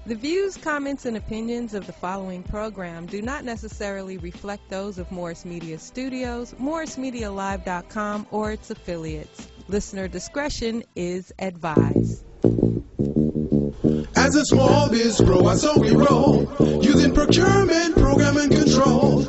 The views, comments, and opinions of the following program do not necessarily reflect those of Morris Media Studios, MorrisMediaLive.com, or its affiliates. Listener discretion is advised. As a small biz grower, so we roll, using procurement, program, and control.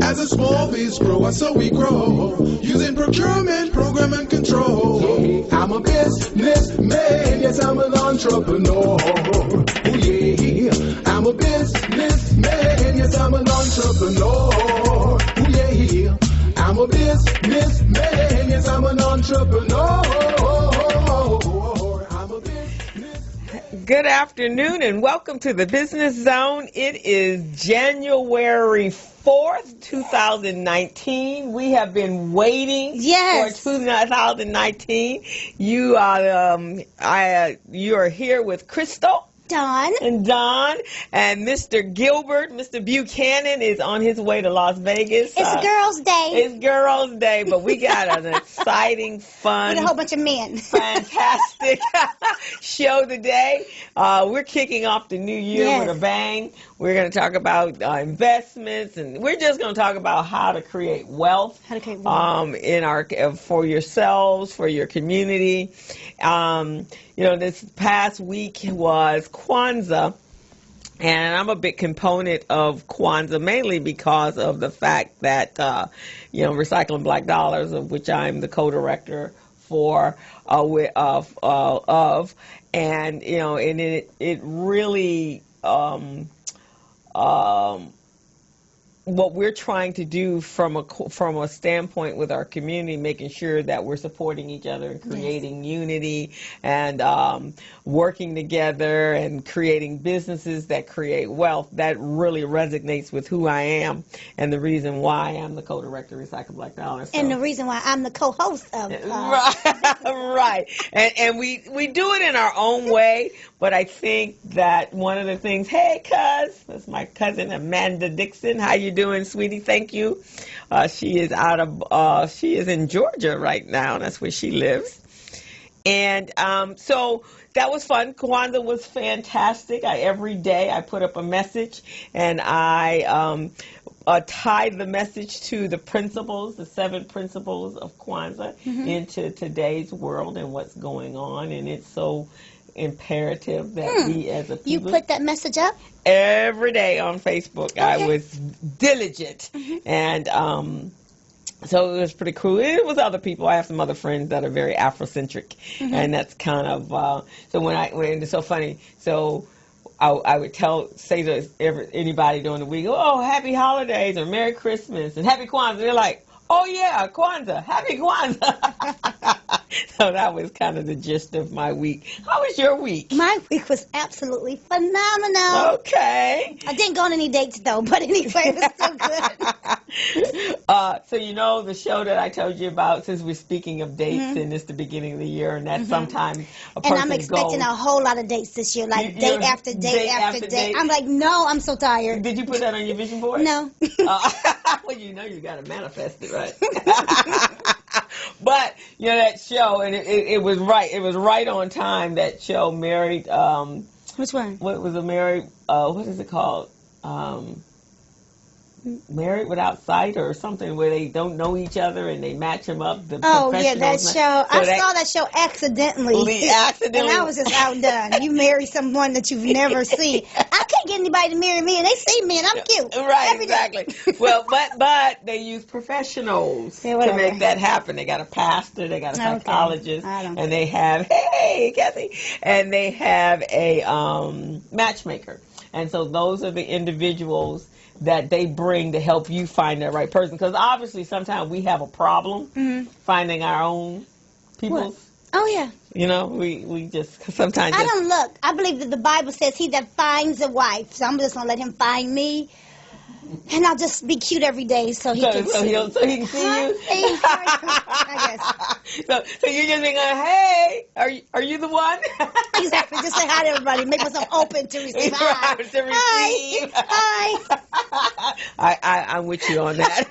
As a small biz grower, so we grow, using procurement, program, and control. I'm a businessman, yes, I'm an entrepreneur. Oh yeah, I'm a businessman, yes, I'm an entrepreneur. Oh yeah, I'm a businessman, yes, I'm an entrepreneur. Good afternoon and welcome to the Business Zone. It is January 4th, 2019. We have been waiting for 2019. You are here with Crystal. Don. And Mr. Gilbert, Mr. Buchanan is on his way to Las Vegas. It's Girls' Day. It's Girls' Day, but we got an exciting, fun, with a whole bunch of men. Fantastic show today. We're kicking off the new year with a bang. We're going to talk about investments, and we're just going to talk about how to create wealth. For yourselves, for your community. This past week was Kwanzaa, and I'm a big component of Kwanzaa, mainly because of the fact that, Recycling Black Dollars, of which I'm the co-director for, and it really, what we're trying to do from a standpoint with our community, making sure that we're supporting each other and creating unity and working together and creating businesses that create wealth, that really resonates with who I am and the reason why I'm the co-director of Recycle Black Dollars. And the reason why I'm the co-host of Right. And we do it in our own way, but I think that one of the things, hey, cuz, that's my cousin Amanda Dixon. How you doing, sweetie? Thank you. She is she is in Georgia right now. That's where she lives. And so that was fun. Kwanzaa was fantastic. Every day I put up a message, and I tied the message to the principles, the 7 principles of Kwanzaa, into today's world and what's going on. And it's so imperative that we as a people... You put that message up? Every day on Facebook. Okay. I was diligent. And so it was pretty cool. It was other people. I have some other friends that are very Afrocentric. And that's kind of... so when it's so funny. So I would say to anybody during the week, oh, happy holidays or Merry Christmas and Happy Kwanzaa. They're like, oh, yeah, Kwanzaa. Happy Kwanzaa. So that was kind of the gist of my week. How was your week? My week was absolutely phenomenal. Okay. I didn't go on any dates, though, but anyway, it was still good. So the show that I told you about, since we're speaking of dates and it's the beginning of the year, and that's sometimes a person And I'm expecting a whole lot of dates this year, like date after date. I'm like, no, I'm so tired. Did you put that on your vision board? No. Well, you got to manifest it, right? But that show, and it was right. It was right on time. That show, Married. Which one? What was a married? What is it called? Married Without Sight or something, where they don't know each other and they match them up. Oh yeah, that show. I saw that show accidentally. And I was just outdone. You marry someone that you've never seen. I can't get anybody to marry me, and they see me, and I'm cute. Right, exactly. Well, but they use professionals to make that happen. They got a pastor, they got a psychologist, and they have Cassie, and they have a matchmaker. And so those are the individuals that they bring to help you find that right person. Because obviously sometimes we have a problem finding our own people. Oh, yeah. We just sometimes... I don't look. I believe that the Bible says he that finds a wife. So I'm just going to let him find me. And I'll just be cute every day so he can see. So he can see you? I guess. So you're just being like, hey, are you the one? Exactly. Just say hi to everybody. Make myself open to receive. Hi. I'm with you on that.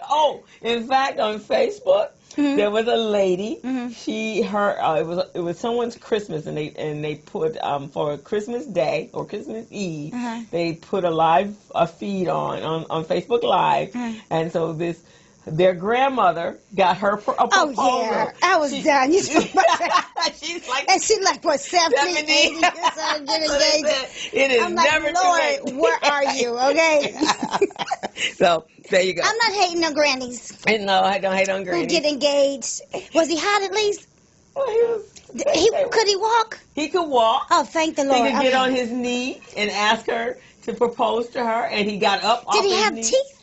Oh, in fact, on Facebook, there was a lady. It was someone's Christmas, and they put for Christmas Day or Christmas Eve, they put a feed on Facebook Live, and so their grandmother got her a proposal. Oh, yeah. I was done. She's like what, 70, 80 years old, getting engaged. It is I'm like, never Lord, too late. where are you, okay? So, there you go. I'm not hating on grannies. No, I don't hate on grannies. Who get engaged. Was he hot at least? Well, Could he walk? He could walk. Oh, thank the Lord. He could get on his knee and ask her to propose to her, and he got up off his knee. Did he have teeth?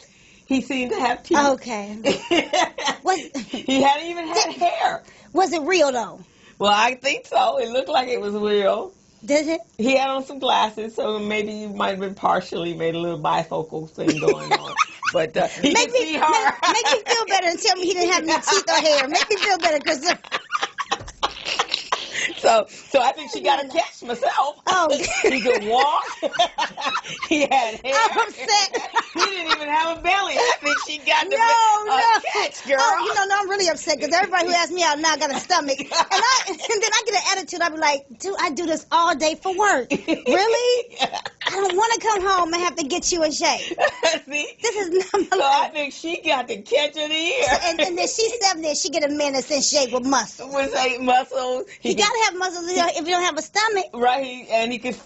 He seemed to have teeth. Okay. He hadn't even had hair. Was it real, though? Well, I think so. It looked like it was real. Did it? He had on some glasses, so maybe you might have been partially made a little bifocal thing going on. But he could see her. Make me feel better and tell me he didn't have any teeth or hair. Make me feel better, because... So I think she got a catch myself. Oh. He could walk. He had hair. I'm upset. He didn't even have a belly. I think she got the catch, girl. Oh, no, I'm really upset, because everybody who asks me out now got a stomach. And then I get an attitude. I be like, dude, I do this all day for work. Really? I don't want to come home and have to get you in shape. See? This is not my So life. I think she got the catch of the year. And then she's 70 and she get a man that's in shape with muscle. With muscles. You got to have muscles if you don't have a stomach. Right,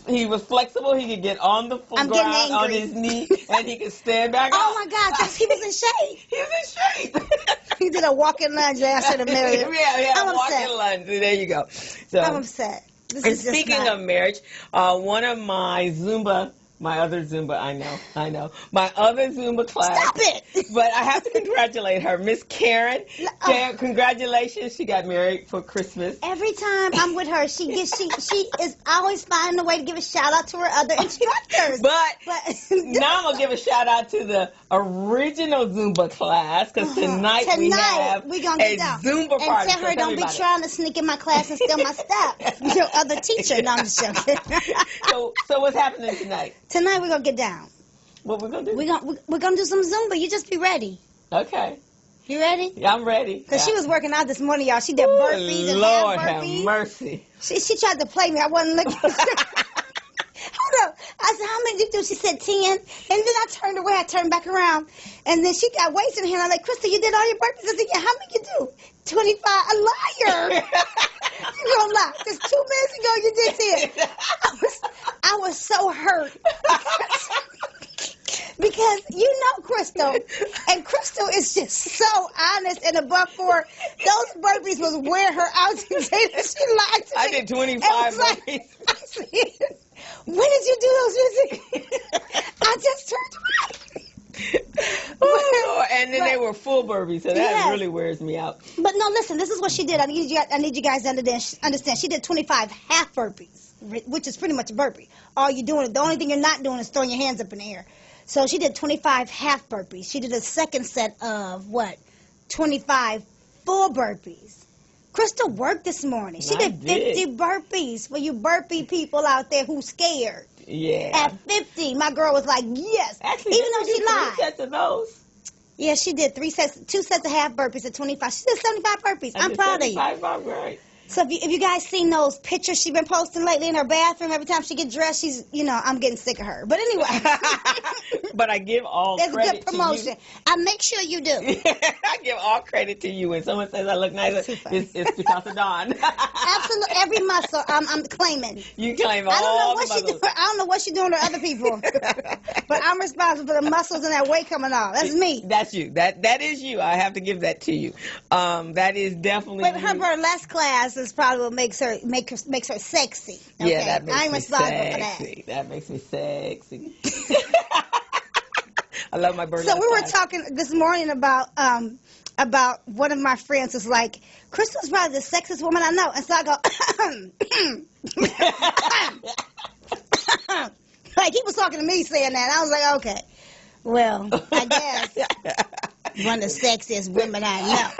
he was flexible. He could get on the ground on his knee, and he could stand back up. Oh my God, he was in shape. He was in shape. He did a walking lunge after the marriage. Yeah, I'm walking lunge. There you go. So I'm upset. And speaking of marriage, one of my other Zumba, I know. My other Zumba class. Stop it! But I have to congratulate her. Miss Karen, congratulations. She got married for Christmas. Every time I'm with her, she is always finding a way to give a shout out to her other instructors. But now I'm going to give a shout out to the original Zumba class, because tonight we're gonna get down. Zumba party. And tell her don't be trying to sneak in my class and steal my stuff. Your other teacher. No, I'm just joking. So what's happening tonight? Tonight we're gonna get down. What we're gonna do? We're gonna do some Zumba. You just be ready. Okay. You ready? Yeah, I'm ready. Because she was working out this morning, y'all. She did burpees and Lord half burpees. have mercy. She tried to play me. I wasn't looking. Hold up. I said, how many did you do? She said 10. And then I turned away. I turned back around. And then she got weights in her hand. I'm like, Krista, you did all your burpees? I said, yeah, how many you do? 25. A liar. You gonna lie. Just 2 minutes ago you did 10. I was so hurt. Because you know Crystal, and Crystal is just so honest and above board. Those burpees was wearing her out today. She lied to me. I did 25 burpees. I said, when did you do those? I just turned around. Oh, and then they were full burpees, so that really wears me out. But no, listen, this is what she did. I need you guys to understand. She did 25 half burpees, which is pretty much a burpee. The only thing you're not doing is throwing your hands up in the air. So she did 25 half burpees. She did a second set of 25 full burpees. Crystal worked this morning. She did 50 burpees for you burpee people out there who's scared. Yeah. At 50, my girl was like, yes. Actually, even though she lied. 3 sets of those. Yeah, she did 2 sets of half burpees at 25. She did 75 burpees. I'm proud of you. 75, right. So if you guys seen those pictures she's been posting lately in her bathroom, every time she gets dressed, she's, I'm getting sick of her. But anyway. But I give all credit to you. There's a good promotion. I make sure you do. I give all credit to you. When someone says I look nice, it's because of Dawn. Absolutely. Every muscle I'm claiming. You claim all the muscles. I don't know what she's doing to other people. But I'm responsible for the muscles and that weight coming off. That's me. That's you. That is you. I have to give that to you. That is definitely But her burlesque class is probably what makes her sexy. Okay? Yeah, that makes I'm me responsible sexy. for that. That makes me sexy. I love my burlesque. So we were talking this morning about one of my friends was like, Crystal's probably the sexiest woman I know. And so I go, like he was talking to me saying that. I was like, okay, well, I guess one of the sexiest women I know.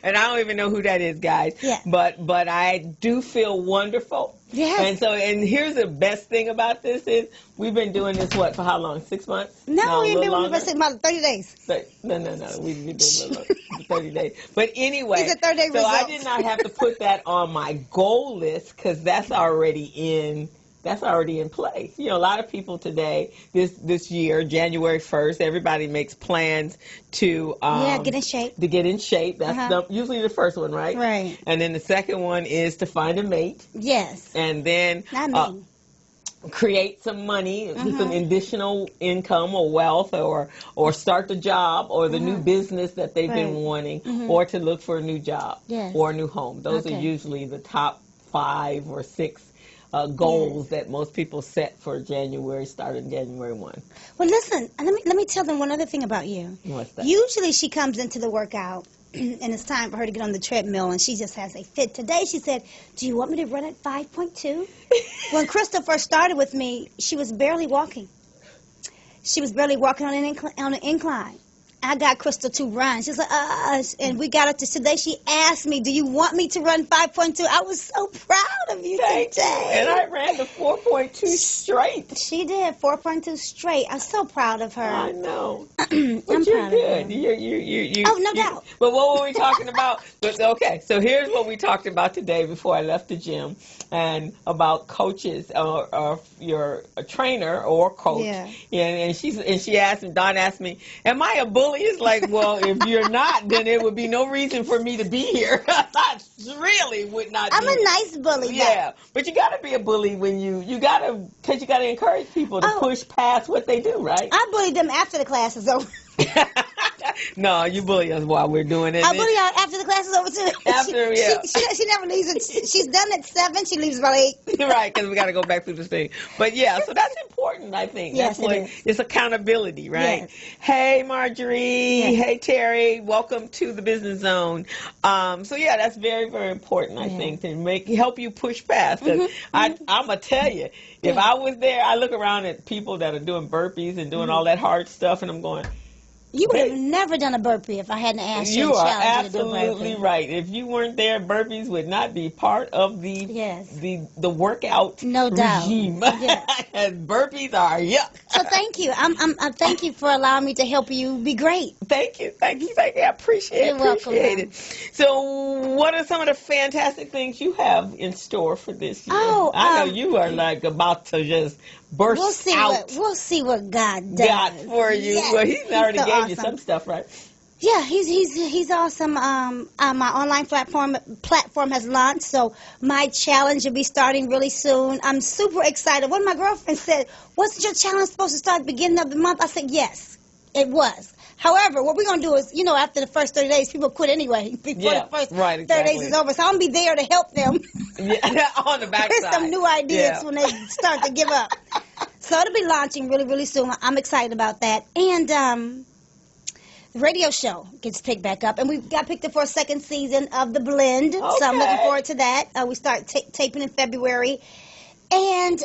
And I don't even know who that is, guys. Yeah. But I do feel wonderful. Yes. And here's the best thing about this is we've been doing this, what, for how long? 6 months? No, a we ain't little been longer? with us about 30 days. No. We've been doing a little 30 days. But anyway, These are 30-day so I results. did not have to put that on my goal list because that's already in place. You know, a lot of people today, this year, January 1st, everybody makes plans to get in shape. To get in shape. That's usually the first one, right? Right. And then the second one is to find a mate. Yes. And then Not me. create some money, some additional income or wealth, or start the job or the new business that they've been wanting, or to look for a new job or a new home. Those are usually the top 5 or 6 goals that most people set for January, starting January 1. Well, listen, let me tell them one other thing about you. What's that? Usually she comes into the workout and it's time for her to get on the treadmill and she just has a fit. Today she said, do you want me to run at 5.2? When Crystal first started with me, she was barely walking. She was barely walking on an incline. I got Crystal to run. She's like, and we got up to today. She asked me, do you want me to run 5.2? I was so proud of you today. And I ran the 4.2 straight. She did 4.2 straight. I'm so proud of her. I know. I'm But you're proud good. of her. You. Oh, no doubt. But what were we talking about? Okay, so here's what we talked about today before I left the gym, and about coaches or your trainer or coach. Yeah. And she asked me. Dawn asked me, "Am I a bully?" It's like, well, if you're not, then there would be no reason for me to be here. I really would not. I'm be a nice bully. Yeah, but you got to be a bully when you got to encourage people to push past what they do, right? I bullied them after the class is over. No, you bully us while we're doing it. I bully her after the class is over too. After, she never leaves it. She's done at 7. She leaves about 8. Right, because we got to go back through this thing. But yeah, so that's important, I think. Yes, That's what it's accountability, right? Yes. Hey, Marjorie. Yes. Hey, Terry. Welcome to the Business Zone. So yeah, that's very, very important, I think, to help you push past. Because I'm gonna tell you, if I was there, I look around at people that are doing burpees and doing all that hard stuff, and I'm going, You would have never done a burpee if I hadn't asked you You and are challenged you to do a absolutely burpee. right. If you weren't there, burpees would not be part of the the workout No doubt. regime. Yes. And burpees are So thank you. I thank you for allowing me to help you be great. Thank you. I appreciate You're welcome, it. So, what are some of the fantastic things you have in store for this year? Oh, I know you are like about to just burst out. We'll see what God does. God for you. Yes. Well, He's already so gave you awesome. some stuff, right? Yeah, he's awesome. My online platform has launched, so my challenge will be starting really soon. I'm super excited. One of my girlfriends said, "Wasn't your challenge supposed to start at the beginning of the month?" I said, "Yes, it was." However, what we're going to do is, after the first 30 days, people quit anyway before the first 30 days is over. So I'm going to be there to help them. On the backside. With some new ideas when they start to give up. So it'll be launching really, really soon. I'm excited about that. And the radio show gets picked back up. And we got picked up for a second season of The Blend. Okay. So I'm looking forward to that. We start taping in February. And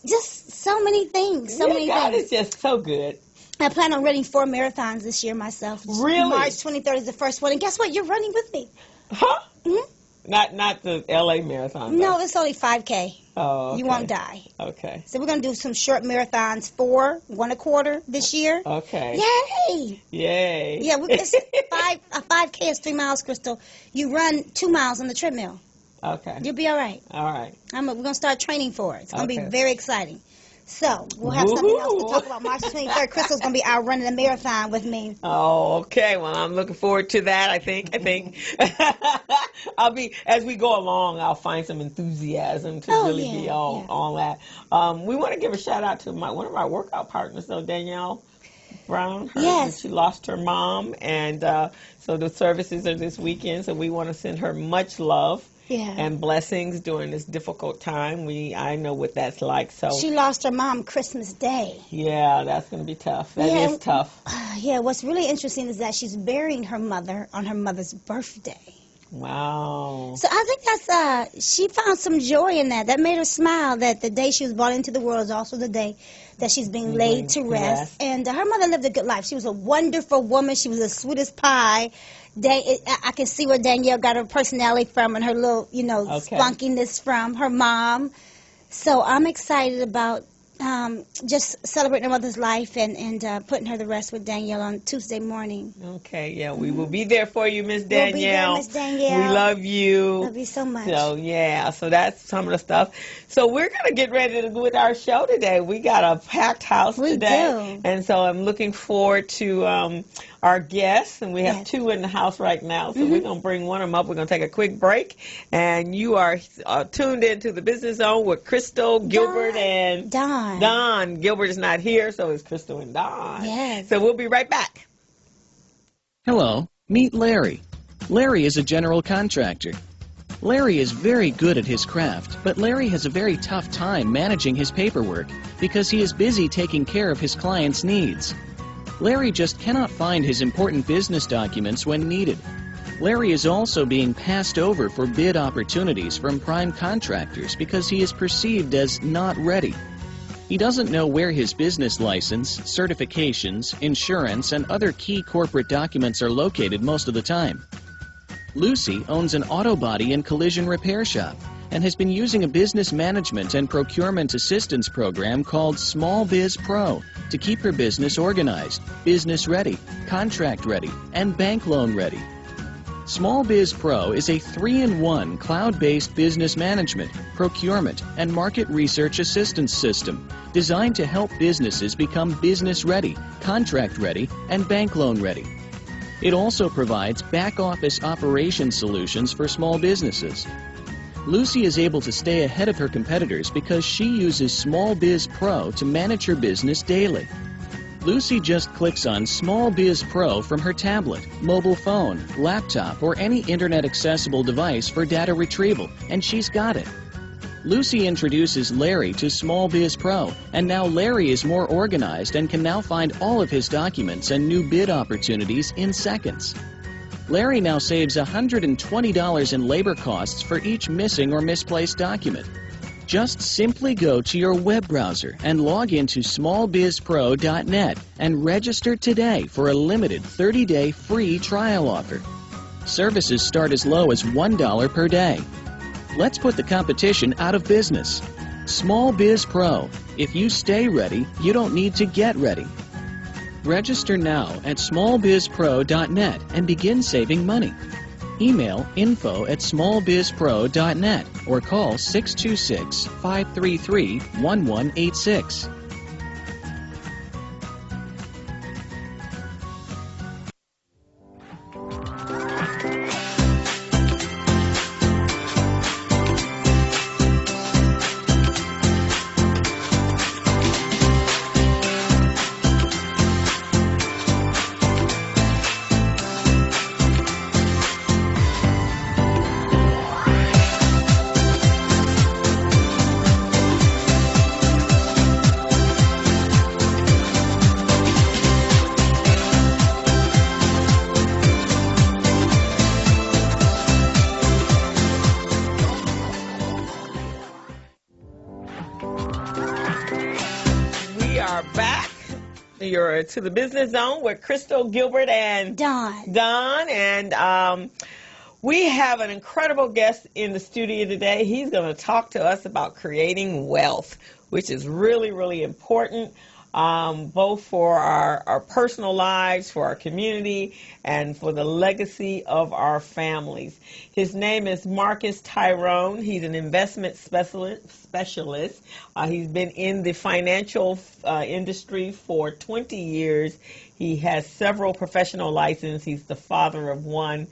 just so many things. God is just so good. I plan on running 4 marathons this year myself. Really? March 23rd is the first one. And guess what? You're running with me. Huh? Mm-hmm. Not the LA marathon. No, it's only 5K. Oh, okay. You won't die. Okay. So we're going to do some short marathons, 4, 1 a quarter this year. Okay. Yay! Yay. Yeah, it's a 5K is 3 miles, Crystal. You run 2 miles on the treadmill. Okay. You'll be all right. All right. We're going to start training for it. It's going to be Okay. very exciting. So we'll have something else to talk about. March 23rd, Crystal's going to be out running a marathon with me. Oh, okay. Well, I'm looking forward to that, I think. As we go along, I'll find some enthusiasm to be all that. We want to give a shout out to one of our workout partners, though, Danielle Brown. Yes. She lost her mom, and so the services are this weekend, so we want to send her much love. Yeah. And blessings during this difficult time. I know what that's like. So She lost her mom Christmas Day. yeah, that's going to be tough. That is tough. Yeah, what's really interesting is that she's burying her mother on her mother's birthday. Wow. So I think that's, she found some joy in that. That made her smile, that the day she was brought into the world is also the day that she's being laid to rest. And her mother lived a good life. She was a wonderful woman. She was the sweetest pie. I can see where Danielle got her personality from and her little, spunkiness from her mom. So I'm excited about just celebrating her mother's life and putting her to rest with Danielle on Tuesday morning. Okay, yeah, we will be there for you, Miss Danielle. We'll be there, Miss Danielle. We love you. Love you so much. So, yeah, so that's some of the stuff. So we're going to get ready to go with our show today. We got a packed house today. Do. And so I'm looking forward to our guests, and we have two in the house right now, so we're going to bring one of them up. We're going to take a quick break, and you are tuned into the Business Zone with Crystal, Gilbert, and Don. Gilbert is not here, so it's Crystal and Don. Yes. So we'll be right back. Hello, meet Larry. Larry is a general contractor. Larry is very good at his craft, but Larry has a very tough time managing his paperwork because he is busy taking care of his clients' needs. Larry just cannot find his important business documents when needed. Larry is also being passed over for bid opportunities from prime contractors because he is perceived as not ready. He doesn't know where his business license, certifications, insurance, and other key corporate documents are located most of the time. Lucy owns an auto body and collision repair shop and has been using a business management and procurement assistance program called Small Biz Pro to keep her business organized, business ready, contract ready, and bank loan ready. Small Biz Pro is a 3-in-1 cloud-based business management, procurement, and market research assistance system designed to help businesses become business ready, contract ready, and bank loan ready. It also provides back-office operation solutions for small businesses. Lucy is able to stay ahead of her competitors because she uses Small Biz Pro to manage her business daily. Lucy just clicks on Small Biz Pro from her tablet, mobile phone, laptop, or any internet-accessible device for data retrieval, and she's got it. Lucy introduces Larry to Small Biz Pro, and now Larry is more organized and can now find all of his documents and new bid opportunities in seconds. Larry now saves $120 in labor costs for each missing or misplaced document. Just simply go to your web browser and log into smallbizpro.net and register today for a limited 30-day free trial offer. Services start as low as $1 per day. Let's put the competition out of business. Small Biz Pro. If you stay ready, you don't need to get ready. Register now at smallbizpro.net and begin saving money. Email info@smallbizpro.net or call 626-533-1186. You're to the Business Zone with Crystal, Gilbert, and Don. And we have an incredible guest in the studio today. He's going to talk to us about creating wealth, which is really, really important, both for our personal lives, for our community, and for the legacy of our families. His name is Marcus Tyrone. He's an investment specialist. He's been in the financial industry for 20 years. He has several professional licenses. He's the father of one,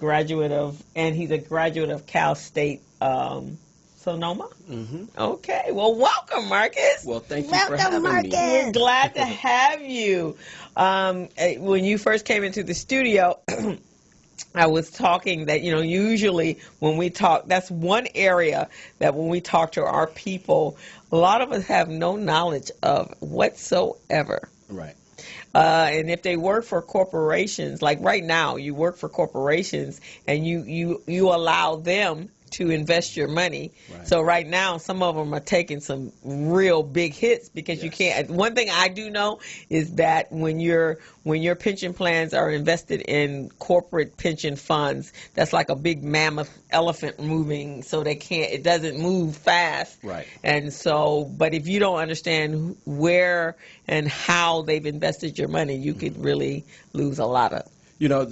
and he's a graduate of Cal State Sonoma? Mm-hmm. Okay. Well, welcome, Marcus. Well, thank you for having me. We're glad to have you. When you first came into the studio, I was talking that, usually when we talk, that's one area that when we talk to our people, a lot of us have no knowledge of whatsoever. Right. And if they work for corporations, like right now, you work for corporations and you allow them to invest your money. Right. So right now, some of them are taking some real big hits because you can't. One thing I do know is that when your pension plans are invested in corporate pension funds, that's like a big mammoth elephant moving, so it doesn't move fast. Right. And so, but if you don't understand where and how they've invested your money, you could really lose a lot of. You know,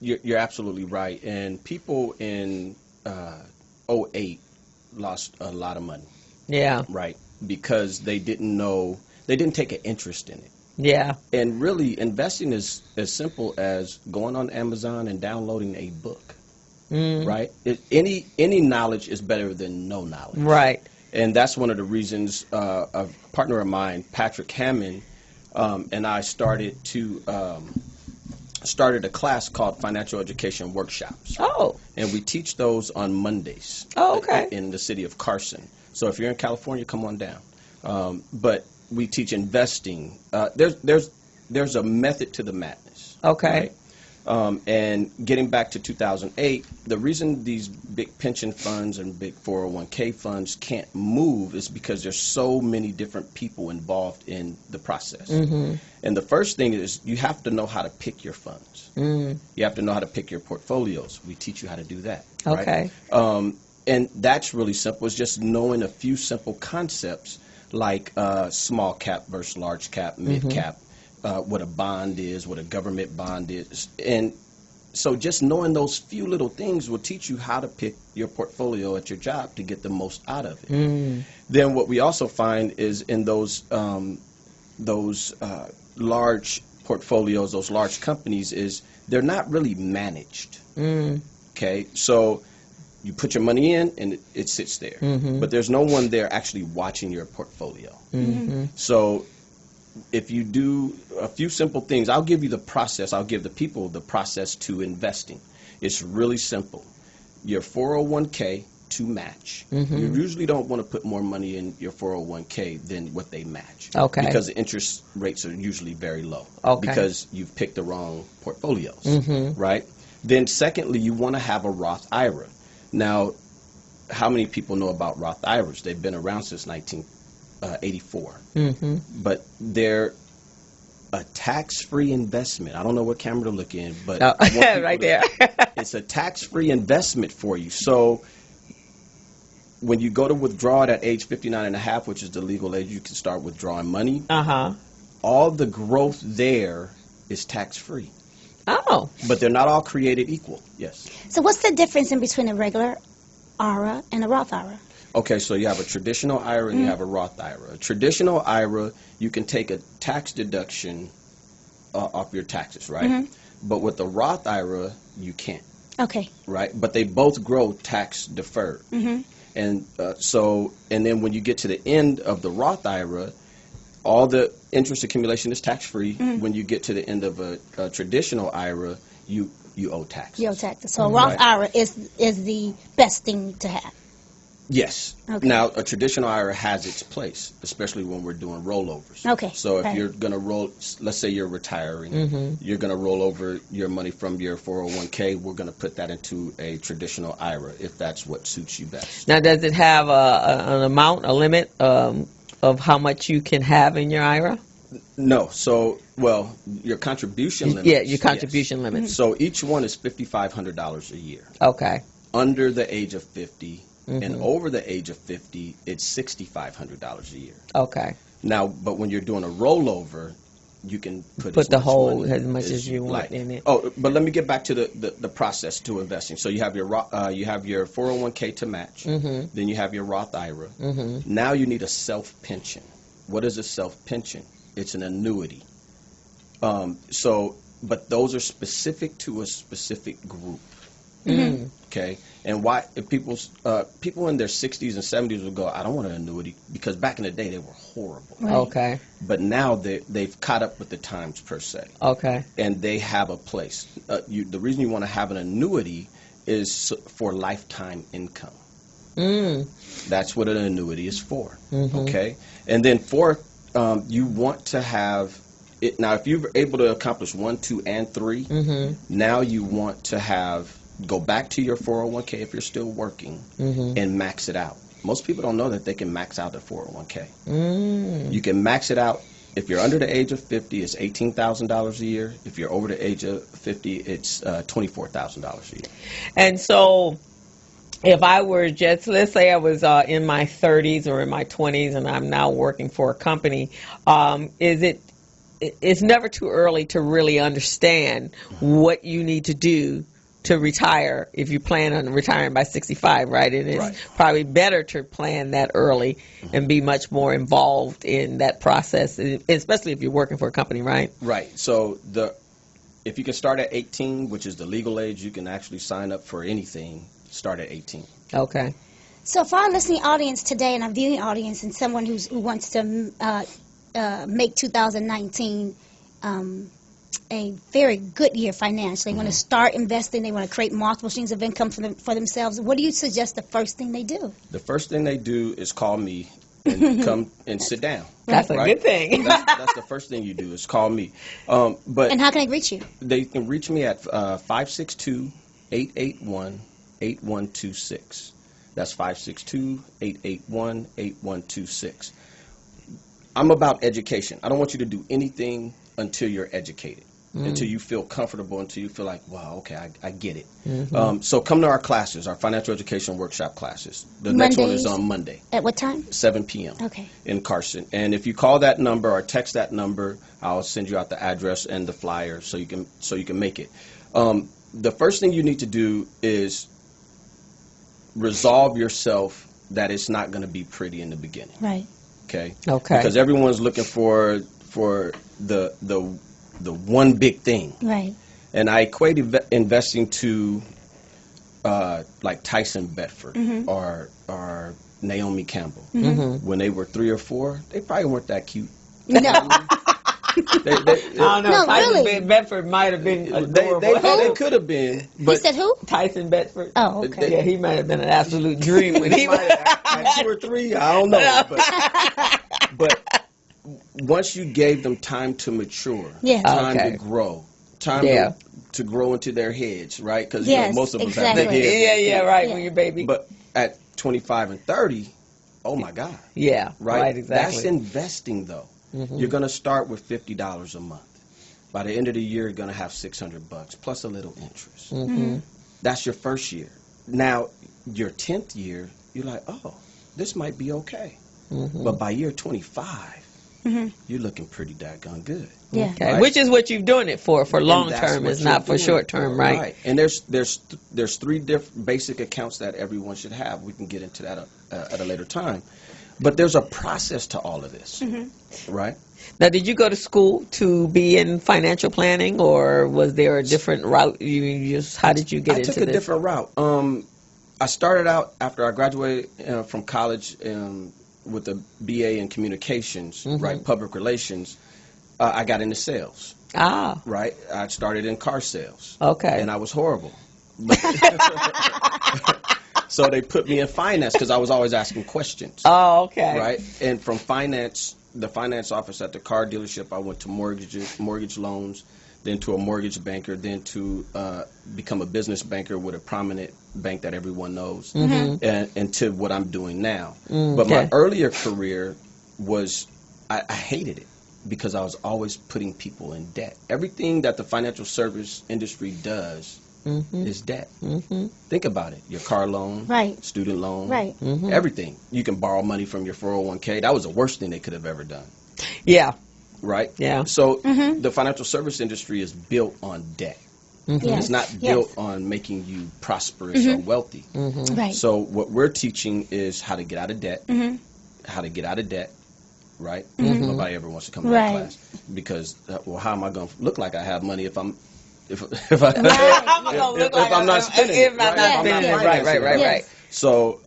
you're absolutely right. And people in 2008 lost a lot of money. Yeah. Right. Because they didn't take an interest in it. Yeah. And really, investing is as simple as going on Amazon and downloading a book. Right. Any knowledge is better than no knowledge. Right. And that's one of the reasons a partner of mine, Patrick Hammond, and I started a class called Financial Education Workshops. Oh. And we teach those on Mondays. Oh, okay. In the city of Carson. So if you're in California, come on down. But we teach investing. There's a method to the madness. Okay. Right? And getting back to 2008, the reason these big pension funds and big 401k funds can't move is because there's so many different people involved in the process. And the first thing is you have to know how to pick your funds. You have to know how to pick your portfolios. We teach you how to do that. Okay. Right? And that's really simple. It's just knowing a few simple concepts like small cap versus large cap, mid cap. What a bond is, what a government bond is. And so just knowing those few little things will teach you how to pick your portfolio at your job to get the most out of it. Then what we also find is in those large portfolios, those large companies, is they're not really managed. Okay, so you put your money in and it sits there. But there's no one there actually watching your portfolio. So if you do a few simple things, I'll give you the process. I'll give the people the process to investing. It's really simple. Your 401k to match. You usually don't want to put more money in your 401k than what they match. Okay. Because the interest rates are usually very low. Okay. Because you've picked the wrong portfolios. Right? Then secondly, you want to have a Roth IRA. Now, how many people know about Roth IRAs? They've been around since 1984. But they're a tax-free investment. I don't know what camera to look in, but right there. It's a tax-free investment for you. So when you go to withdraw it at age 59 and a half, which is the legal age, you can start withdrawing money. All the growth there is tax-free. Oh. But they're not all created equal. Yes. So what's the difference in between a regular IRA and a Roth IRA? Okay, so you have a traditional IRA and you have a Roth IRA. A traditional IRA, you can take a tax deduction off your taxes, right? But with the Roth IRA, you can't. Okay. Right? But they both grow tax deferred. And and then when you get to the end of the Roth IRA, all the interest accumulation is tax-free. When you get to the end of a traditional IRA, you owe taxes. You owe taxes. So a Roth IRA is the best thing to have. Yes. Okay. Now, a traditional IRA has its place, especially when we're doing rollovers. Okay. So if you're going to roll, let's say you're retiring, you're going to roll over your money from your 401k, we're going to put that into a traditional IRA if that's what suits you best. Now, does it have an amount, a limit of how much you can have in your IRA? No. So, well, your contribution limit. Yeah, your contribution limit. So each one is $5,500 a year. Okay. Under the age of 50. And over the age of 50, it's $6,500 a year. Okay. Now, but when you're doing a rollover, you can put the whole as much as you want in it. Oh, but let me get back to the process to investing. So you have your 401k to match. Then you have your Roth IRA. Now you need a self pension. What is a self pension? It's an annuity. But those are specific to a specific group. Okay, and why if people in their 60s and 70s will go, I don't want an annuity, because back in the day they were horrible. Right. Okay. But now they've caught up with the times per se. Okay. And they have a place. The reason you want to have an annuity is for lifetime income. That's what an annuity is for. Okay, and then fourth, you want to have now if you're able to accomplish 1, 2, and 3, now you want to go back to your 401k if you're still working and max it out. Most people don't know that they can max out their 401k. You can max it out. If you're under the age of 50, it's $18,000 a year. If you're over the age of 50, it's $24,000 a year. And so if I were just, let's say I was in my 30s or in my 20s and I'm now working for a company, it's never too early to really understand what you need to do to retire if you plan on retiring by 65, right? And it's probably better to plan that early and be much more involved in that process, especially if you're working for a company, right? Right. So if you can start at 18, which is the legal age, you can actually sign up for anything, start at 18. Okay. So for our listening audience today and our viewing audience and someone who wants to make 2019 a very good year financially, they want to start investing, they want to create multiple streams of income for themselves, what do you suggest the first thing they do? The first thing they do is call me and come and sit down. That's a good thing. That's the first thing you do is call me. But and how can they reach you? They can reach me at 562-881-8126. That's 562-881-8126. I'm about education. I don't want you to do anything until you're educated, until you feel comfortable, until you feel like, wow, okay, I get it. So come to our classes, our financial education workshop classes. The next one is on Monday. At what time? 7 p.m. Okay. In Carson. And if you call that number or text that number, I'll send you out the address and the flyer so you can make it. The first thing you need to do is resolve yourself that it's not going to be pretty in the beginning. Right. Okay. Because everyone's looking for the one big thing. Right. And I equate investing to like Tyson Bedford or Naomi Campbell. When they were 3 or 4, they probably weren't that cute. No. I don't know. No, Tyson really. Bedford might have been adorable. They could have been. But You said who? Tyson Bedford. Oh, okay. Yeah, he might have been an absolute dream when he was at 2 or 3, I don't know. But once you gave them time to mature, time to grow, time to grow into their heads, right? Because most of us have big heads. Right, when you're baby. But at 25 and 30, oh my God. Yeah, right, exactly. That's investing, though. You're going to start with $50 a month. By the end of the year, you're going to have $600 plus a little interest. That's your first year. Now, your 10th year, you're like, oh, this might be okay. But by year 25, you're looking pretty daggone good. Yeah. Okay. Right? Which is what you're doing it for long term. It's not for short term, right? Right. And there's 3 different basic accounts that everyone should have. We can get into that at a later time. But there's a process to all of this, right? Now, did you go to school to be in financial planning, or was there a different route? How did you get into this? I took a different route. I started out after I graduated from college with a BA in communications, right, public relations. I got into sales. Right. I started in car sales. Okay. And I was horrible. So they put me in finance because I was always asking questions. Oh, okay. Right? And from finance, the finance office at the car dealership, I went to mortgage loans, then to a mortgage banker, then to become a business banker with a prominent bank that everyone knows, and to what I'm doing now. But my earlier career was, I hated it because I was always putting people in debt. Everything that the financial service industry does is debt. Think about it. Your car loan, student loan, everything. You can borrow money from your 401k. That was the worst thing they could have ever done. Yeah. Right? Yeah. So the financial service industry is built on debt. It's not built on making you prosperous or wealthy. Right. So what we're teaching is how to get out of debt, right? Nobody ever wants to come to that class because, well, how am I going to look like I have money if I'm not spending it? Right. So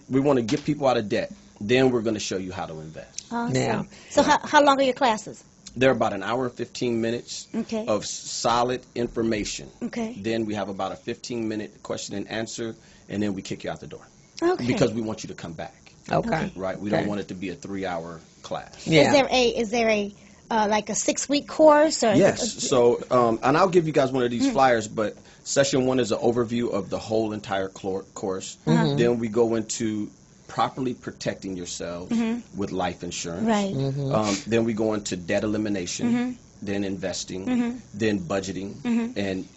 we want to get people out of debt. Then we're going to show you how to invest. Awesome. Yeah. So how long are your classes? They're about an hour and 15 minutes of solid information. Okay. Then we have about a 15-minute question and answer, and then we kick you out the door. Okay. Because we want you to come back. Okay. Right? We don't want it to be a 3-hour class. Yeah. Is there a like a 6-week course? Or Yes. So, and I'll give you guys one of these flyers, but session 1 is an overview of the whole entire course. Then we go into properly protecting yourselves with life insurance. Right. Then we go into debt elimination, then investing, then budgeting, and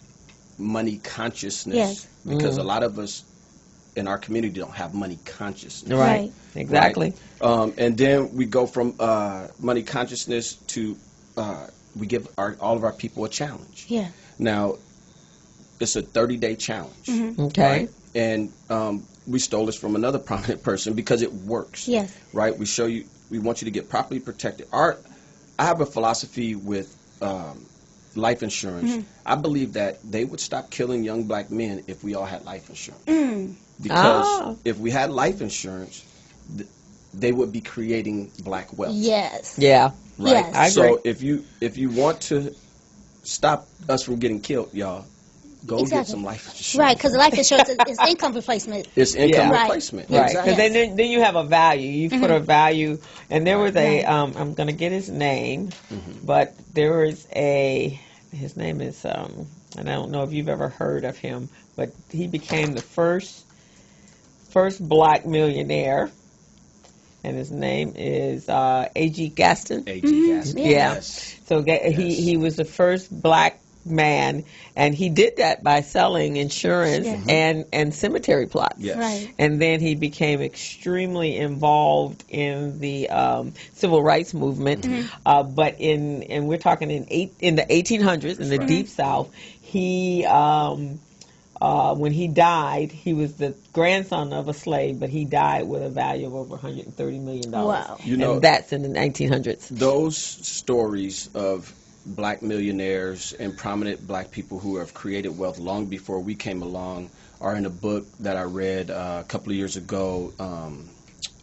money consciousness. Yes. Because a lot of us in our community don't have money consciousness. Right. Exactly. Right? And then we go from money consciousness to we give all of our people a challenge. Yeah. Now, it's a 30-day challenge. Okay. Right? And we stole this from another prominent person because it works. Yes. Right? We show you. We want you to get properly protected. I have a philosophy with life insurance. I believe that they would stop killing young black men if we all had life insurance. Because if we had life insurance, they would be creating black wealth. Yes. Yeah. Right. Yes. I agree. So if you want to stop us from getting killed, y'all, go get some life insurance. Right, because life insurance is income replacement. It's income Right. replacement. Right, Exactly. because then you have a value. You put a value, and there was a I'm gonna get his name, but there was his name is and I don't know if you've ever heard of him, but he became the first black millionaire, and his name is A.G. Gaston. A.G. Gaston. Yeah. Yes. So he was the first black man, and he did that by selling insurance and cemetery plots. Yes. Right. And then he became extremely involved in the civil rights movement. But and we're talking in the 1800s in the Deep South. He when he died, he was the grandson of a slave, but he died with a value of over $130 million. Wow. You know, and that's in the 1900s. those stories of black millionaires and prominent black people who have created wealth long before we came along are in a book that I read a couple of years ago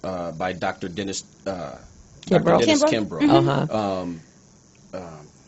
by Dr. Dennis Kimbrough.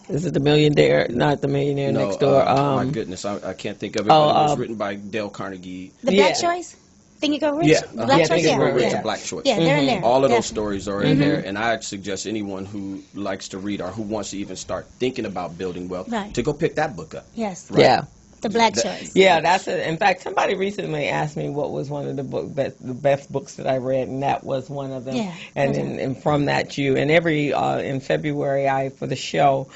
Is it the Millionaire? Not the Millionaire No, Next Door. my goodness, I can't think of it. But it was written by Dale Carnegie. The Black Choice? Think You Go Rich? Yeah, The Black Choice? Think You Go Rich, Yeah. a Black Choice. Yeah, they're in there. All of those Definitely. stories are in there, and I suggest anyone who likes to read or who wants to even start thinking about building wealth to go pick that book up. Yes. Right? Yeah. The Black Choice. Yeah, that's it. In fact, somebody recently asked me what was one of the best books that I read, and that was one of them. Yeah, and from that, in February, for the show,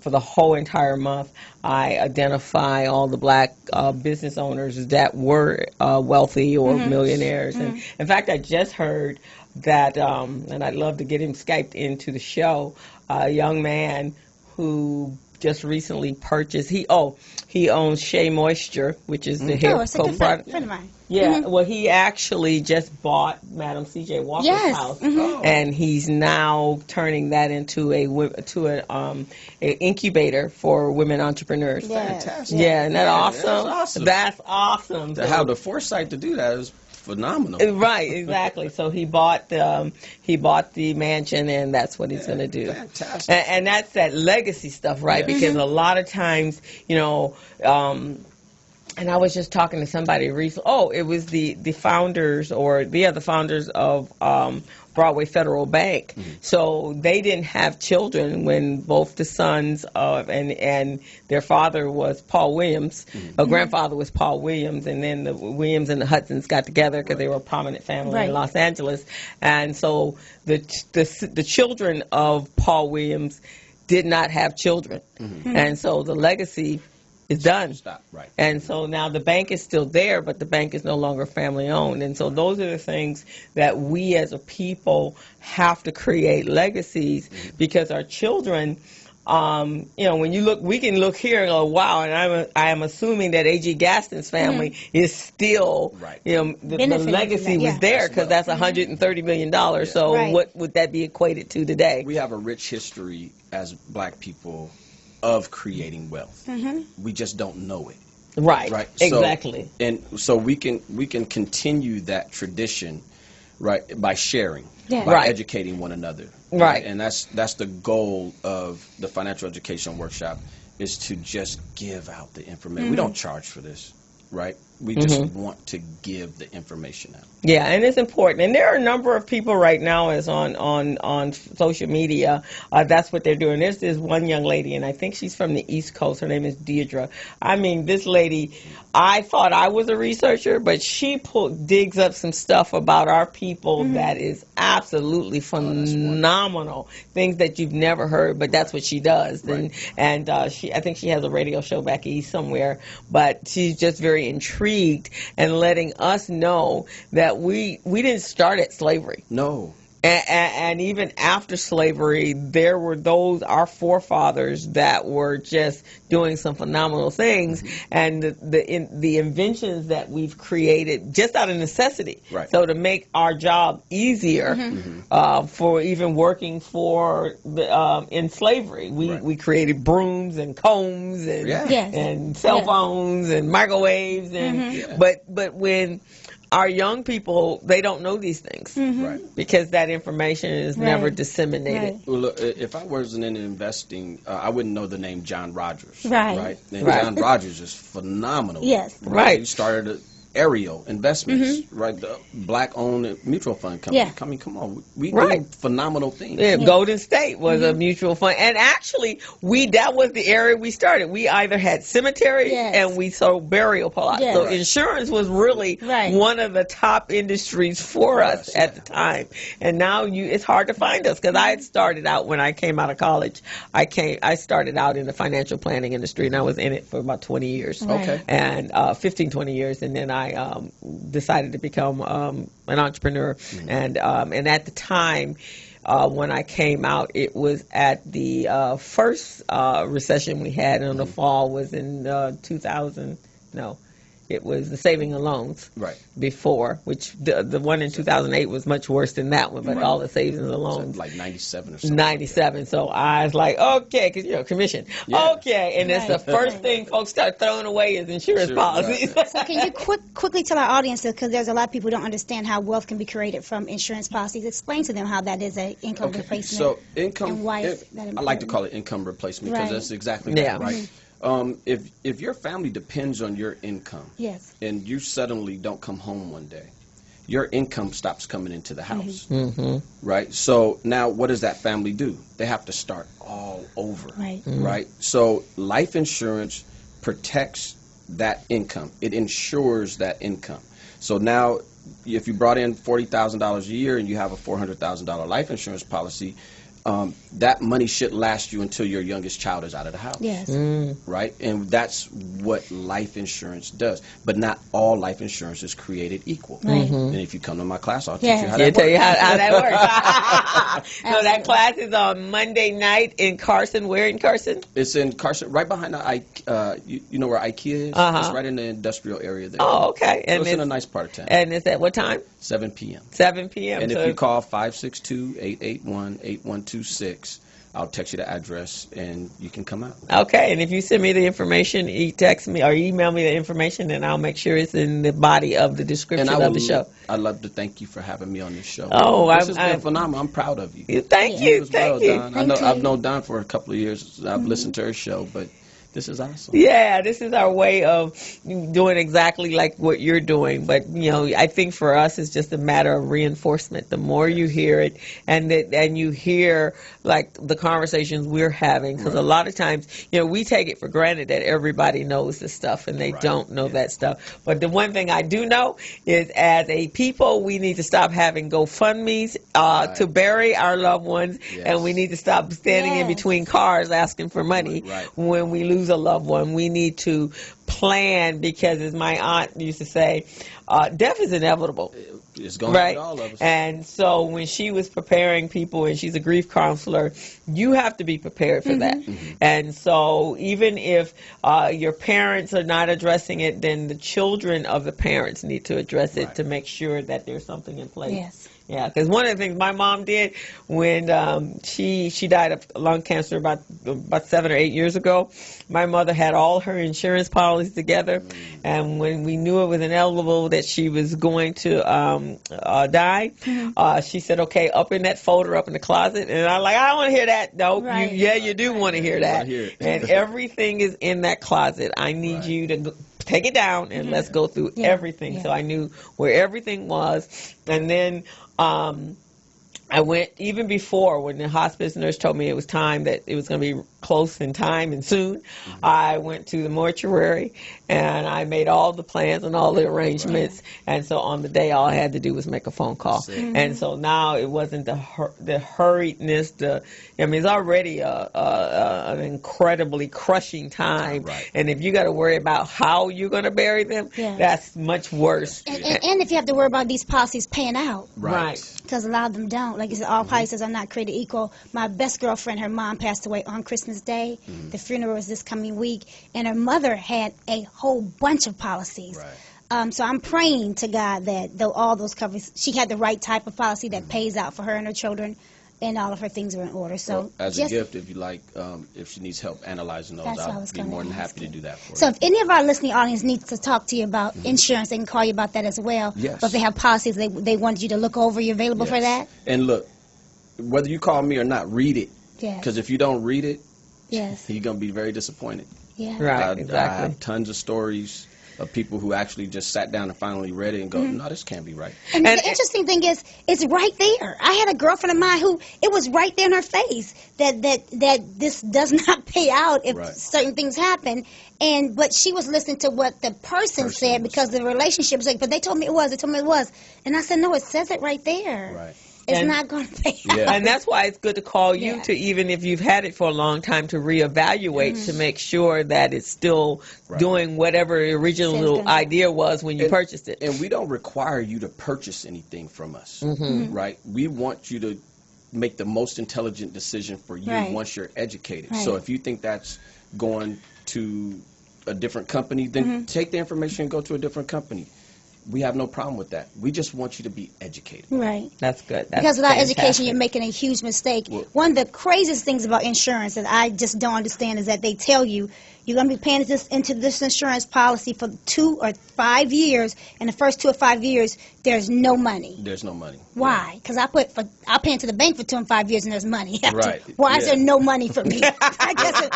for the whole entire month, I identify all the black business owners that were wealthy or millionaires. And in fact, I just heard that, and I'd love to get him Skyped into the show, a young man who just recently purchased. He owns Shea Moisture, which is the hair it's a good product. friend of mine. Yeah, well, he actually just bought Madam C.J. Walker's house, and he's now turning that into an incubator for women entrepreneurs. Yes. Fantastic. Yeah, isn't that awesome? That's awesome. That's awesome. To have the foresight to do that is phenomenal. Right, exactly. So he bought the mansion, and that's what he's going to do. Fantastic. And that's that legacy stuff, right? Yes. Because a lot of times, and I was just talking to somebody recently. Oh, it was the founders the founders of Broadway Federal Bank. So they didn't have children when both the sons and their father was Paul Williams. Her grandfather was Paul Williams, and then the Williams and the Hudsons got together because they were a prominent family in Los Angeles. And so the children of Paul Williams did not have children, and so the legacy is done. Stop. Right. And so now the bank is still there, but the bank is no longer family owned. And so those are the things that we as a people have to create legacies, because our children, when you look, we can look here and go, wow, and I am assuming that A.G. Gaston's family is still, the legacy was there, because that's $130 million. So what would that be equated to today? We have a rich history as black people of creating wealth. We just don't know it. Right. Right. Exactly. And so we can continue that tradition, right, by sharing, by educating one another. Right. And that's the goal of the financial education workshop, is to just give out the information. We don't charge for this, right? We just want to give the information out. Yeah, and it's important. And there are a number of people right now is on social media. That's what they're doing. There's this one young lady, and I think she's from the East Coast. Her name is Deirdre. I mean, this lady, I thought I was a researcher, but she digs up some stuff about our people that is absolutely phenomenal. Things that you've never heard, but that's what she does. Right. And I think she has a radio show back east somewhere, but she's just very intrigued and letting us know that we didn't start at slavery. No. And even after slavery, there were our forefathers that were just doing some phenomenal things, and the inventions that we've created just out of necessity. Right. So to make our job easier, for even working in slavery, we created brooms and combs and and cell phones and microwaves but when our young people, they don't know these things because that information is never disseminated. Right. Well, look, if I wasn't in investing, I wouldn't know the name John Rogers. Right. And John Rogers is phenomenal. Yes. Right. He started Ariel Investments, the black-owned mutual fund company. Yeah. I mean, come on, we do phenomenal things. Yeah, Golden State was a mutual fund, and actually, that was the area we started. We either had cemeteries and we sold burial plots. Yes. So insurance was really one of the top industries for us at the time. And now it's hard to find us because I had started out when I came out of college. I started out in the financial planning industry, and I was in it for about 20 years. Okay. And 15, 20 years, and then I decided to become an entrepreneur, and at the time when I came out, it was at the first recession we had in the fall was in 2000. No, it was the saving and loans before, which the one in 2008 was much worse than that one, but all the savings and loans. So like 97 or something. 97. So I was like, okay, because, commission. Yeah. Okay. And it's the first thing folks start throwing away is insurance policies. So can you quickly tell our audience, because there's a lot of people who don't understand how wealth can be created from insurance policies. Explain to them how that is an income replacement. So income, and why is that important? I like to call it income replacement because that's exactly that, right? If your family depends on your income, and you suddenly don't come home one day, your income stops coming into the house, right? So now, what does that family do? They have to start all over, right? So life insurance protects that income. It insures that income. So now, if you brought in $40,000 a year and you have a $400,000 life insurance policy, that money should last you until your youngest child is out of the house. Yes. Right? And that's what life insurance does. But not all life insurance is created equal. Right. And if you come to my class, I'll teach you how that I'll works. tell you how that works. So that class is on Monday night in Carson. Where in Carson? It's in Carson, right behind the you know where IKEA is? It's right in the industrial area there. Oh, okay. So it's in a nice part of town. And it's at what time? 7 p.m. 7 p.m. And if you call 562-881-8126, I'll text you the address and you can come out. Okay, and if you send me the information, text me or email me the information, and I'll make sure it's in the body of the description of the show. I'd love to thank you for having me on this show. Oh, this has been phenomenal. I'm proud of you. Thank you. Don. I've known Don for a couple of years. I've listened to her show, but this is awesome. Yeah, this is our way of doing exactly like what you're doing. But, I think for us it's just a matter of reinforcement. The more you hear it and you hear like the conversations we're having, because a lot of times, we take it for granted that everybody knows this stuff and they don't know that stuff. But the one thing I do know is as a people, we need to stop having GoFundMes to bury our loved ones, and we need to stop standing in between cars asking for money when we lose a loved one. We need to plan, because as my aunt used to say, death is inevitable. It's going to hit all of us. And so when she was preparing people, and she's a grief counselor, you have to be prepared for that. And so even if your parents are not addressing it, then the children of the parents need to address it to make sure that there's something in place. Yes. Yeah, because one of the things my mom did when she died of lung cancer about 7 or 8 years ago, my mother had all her insurance policies together, and when we knew it was inevitable that she was going to die, she said, "Okay, up in that folder, up in the closet," and I'm like, "I don't want to hear that." No, you do want to hear that, and everything is in that closet. I need you to take it down and let's go through everything. Yeah. So I knew where everything was. And then I went, even before, when the hospice nurse told me it was time, that it was going to be close in time and soon, I went to the mortuary and I made all the plans and all the arrangements. And so on the day, all I had to do was make a phone call. And so now it wasn't the hurriedness. I mean, it's already an incredibly crushing time. And if you got to worry about how you're going to bury them, that's much worse. And if you have to worry about these policies paying out. Right. Because a lot of them don't. Like you said, all policies are not created equal. My best girlfriend, her mom passed away on Christmas Day. The funeral was this coming week. And her mother had a whole bunch of policies. So I'm praying to God that all those covers, she had the right type of policy that pays out for her and her children, and all of her things are in order. So well, as a gift, if you like, if she needs help analyzing those, I'll be more than happy to do that for her. So if any of our listening audience needs to talk to you about insurance, they can call you about that as well. Yes. But if they have policies they want you to look over, you're available for that? And look, whether you call me or not, read it. Yes. Because if you don't read it, yes, you're going to be very disappointed. Yeah. Right, I have tons of stories of people who actually just sat down and finally read it and go, no, this can't be right. And the interesting thing is, it's right there. I had a girlfriend of mine who, it was right there in her face that this does not pay out if certain things happen. But she was listening to what the person said because the relationship was like, but they told me it was. They told me it was. And I said, no, it says it right there. Right. It's not going to pay out. And that's why it's good to call you to, even if you've had it for a long time, to reevaluate to make sure that it's still doing whatever the original idea was when you purchased it. And we don't require you to purchase anything from us, right? We want you to make the most intelligent decision for you once you're educated. So if you think that's going to a different company, then take the information and go to a different company. We have no problem with that. We just want you to be educated. Right. That's good. That's because without fantastic. education, you're making a huge mistake. Well, one of the craziest things about insurance that I just don't understand is that they tell you you're going to be paying into this insurance policy for 2 or 5 years, and the first 2 or 5 years, there's no money. There's no money. Why? Because I pay into the bank for 2 and 5 years, and there's money. Right. Why is there no money for me? I guess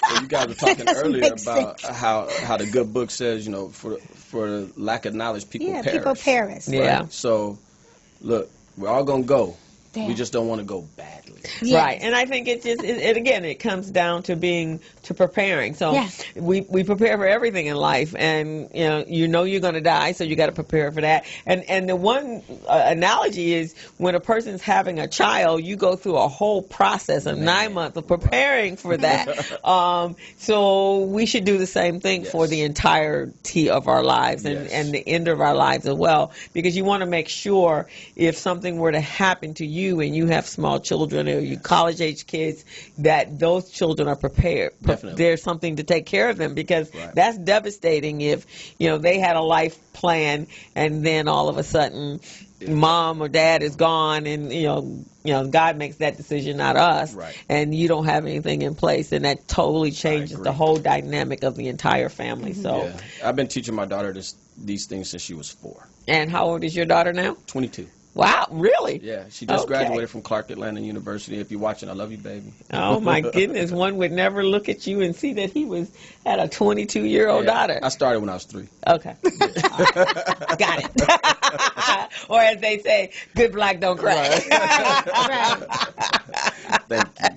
well, you guys were talking earlier about how the good book says, you know, for lack of knowledge, people perish. People perish. Right? Yeah. So, look, we're all going to go. Yeah. We just don't want to go badly. Yes. Right. And I think it comes down to preparing. So we prepare for everything in life, and you know you're going to die, so you got to prepare for that. And the one analogy is when a person's having a child, you go through a whole process of 9 months of preparing for that. So we should do the same thing for the entirety of our lives and the end of our lives as well, because you want to make sure if something were to happen to you and you have small children or you college-age kids, that those children are prepared. There's something to take care of them, because that's devastating if they had a life plan and then all of a sudden mom or dad is gone, and God makes that decision, not us, and you don't have anything in place, and that totally changes the whole dynamic of the entire family. So I've been teaching my daughter these things since she was 4. And how old is your daughter now? 22. Wow, really? Yeah, she just graduated from Clark Atlanta University. If you're watching, I love you, baby. Oh, my goodness. One would never look at you and see that he had a 22-year-old daughter. I started when I was 3. Okay. Got it. Or as they say, good black don't cry. Thank you.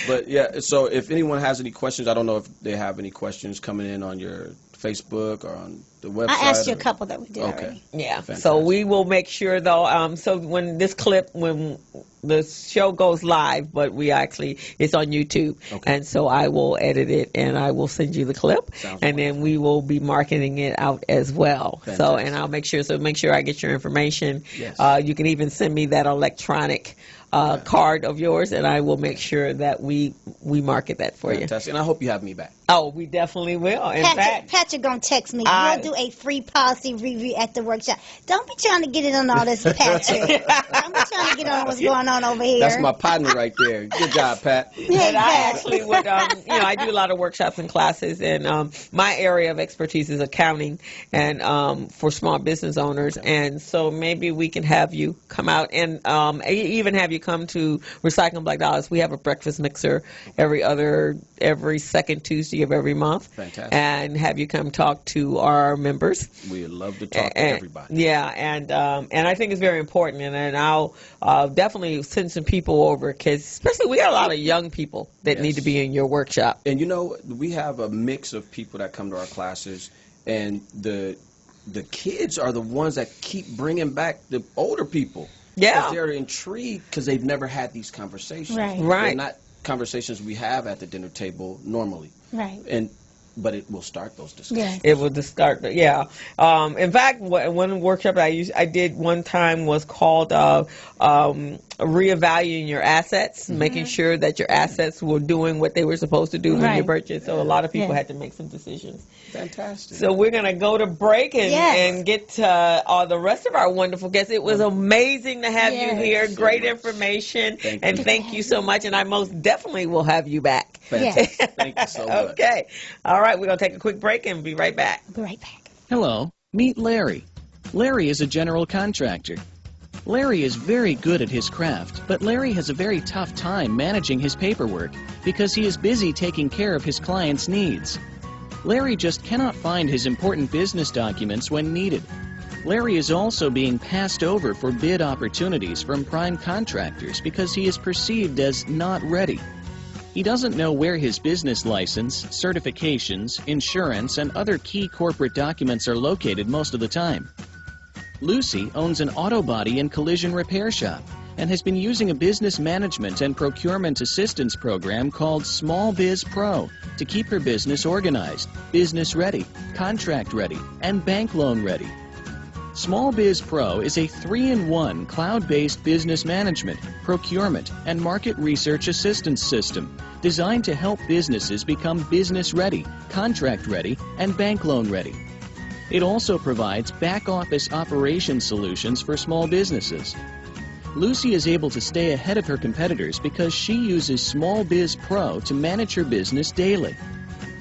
But, so if anyone has any questions, I don't know if they have any questions coming in on your Facebook or on the website. I asked you a couple that we did already. Yeah. Fantastic. So we will make sure, though, so when the show goes live, but it's on YouTube. Okay. And so I will edit it and I will send you the clip. And then we will be marketing it out as well. Fantastic. So, and I'll make sure I get your information. Yes. You can even send me that electronic card of yours, and I will make sure that we market that for you. Fantastic. And I hope you have me back. Oh, we definitely will. In fact, Patrick gonna text me. We'll do a free policy review at the workshop. Don't be trying to get in on all this, Patrick. Don't be trying to get on what's going on over here. That's my partner right there. Good job, Pat. And I actually would, I do a lot of workshops and classes, and my area of expertise is accounting and for small business owners. And so maybe we can have you come out and even have you come to Recycling Black Dollars. We have a breakfast mixer every second Tuesday 30th of every month. Fantastic. And have you come talk to our members. We'd love to talk to everybody. Yeah, and I think it's very important, and I'll definitely send some people over, because especially we got a lot of young people that need to be in your workshop. And you know, we have a mix of people that come to our classes, and the kids are the ones that keep bringing back the older people. Yeah. Because they're intrigued because they've never had these conversations. Right. Right. They're not conversations we have at the dinner table normally. Right. But it will start those discussions. Yeah. It will just start. Yeah. In fact, one workshop I did one time was called reevaluating your assets, making sure that your assets were doing what they were supposed to do when you purchased. So a lot of people had to make some decisions. Fantastic. So we're going to go to break and get to all the rest of our wonderful guests. It was amazing to have you here. Great information. Thank you so much. And I most definitely will have you back. Fantastic. Thank you so much. Okay. All right. We're going to take a quick break and be right back. Be right back. Hello, meet Larry. Larry is a general contractor. Larry is very good at his craft, but Larry has a very tough time managing his paperwork because he is busy taking care of his clients' needs. Larry just cannot find his important business documents when needed. Larry is also being passed over for bid opportunities from prime contractors because he is perceived as not ready. He doesn't know where his business license, certifications, insurance, and other key corporate documents are located most of the time. Lucy owns an auto body and collision repair shop and has been using a business management and procurement assistance program called Small Biz Pro to keep her business organized, business ready, contract ready, and bank loan ready. Small Biz Pro is a 3-in-1 cloud-based business management, procurement, and market research assistance system designed to help businesses become business ready, contract ready, and bank loan ready. It also provides back-office operation solutions for small businesses. Lucy is able to stay ahead of her competitors because she uses Small Biz Pro to manage her business daily.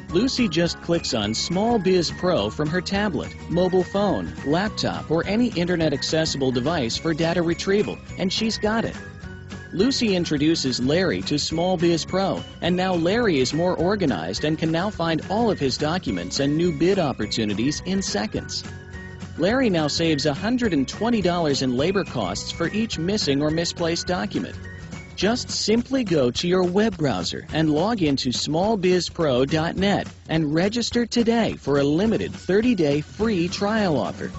Lucy just clicks on Small Biz Pro from her tablet, mobile phone, laptop, or any internet-accessible device for data retrieval, and she's got it. Lucy introduces Larry to Small Biz Pro, and now Larry is more organized and can now find all of his documents and new bid opportunities in seconds. Larry now saves $120 in labor costs for each missing or misplaced document. Just simply go to your web browser and log into smallbizpro.net and register today for a limited 30-day free trial offer.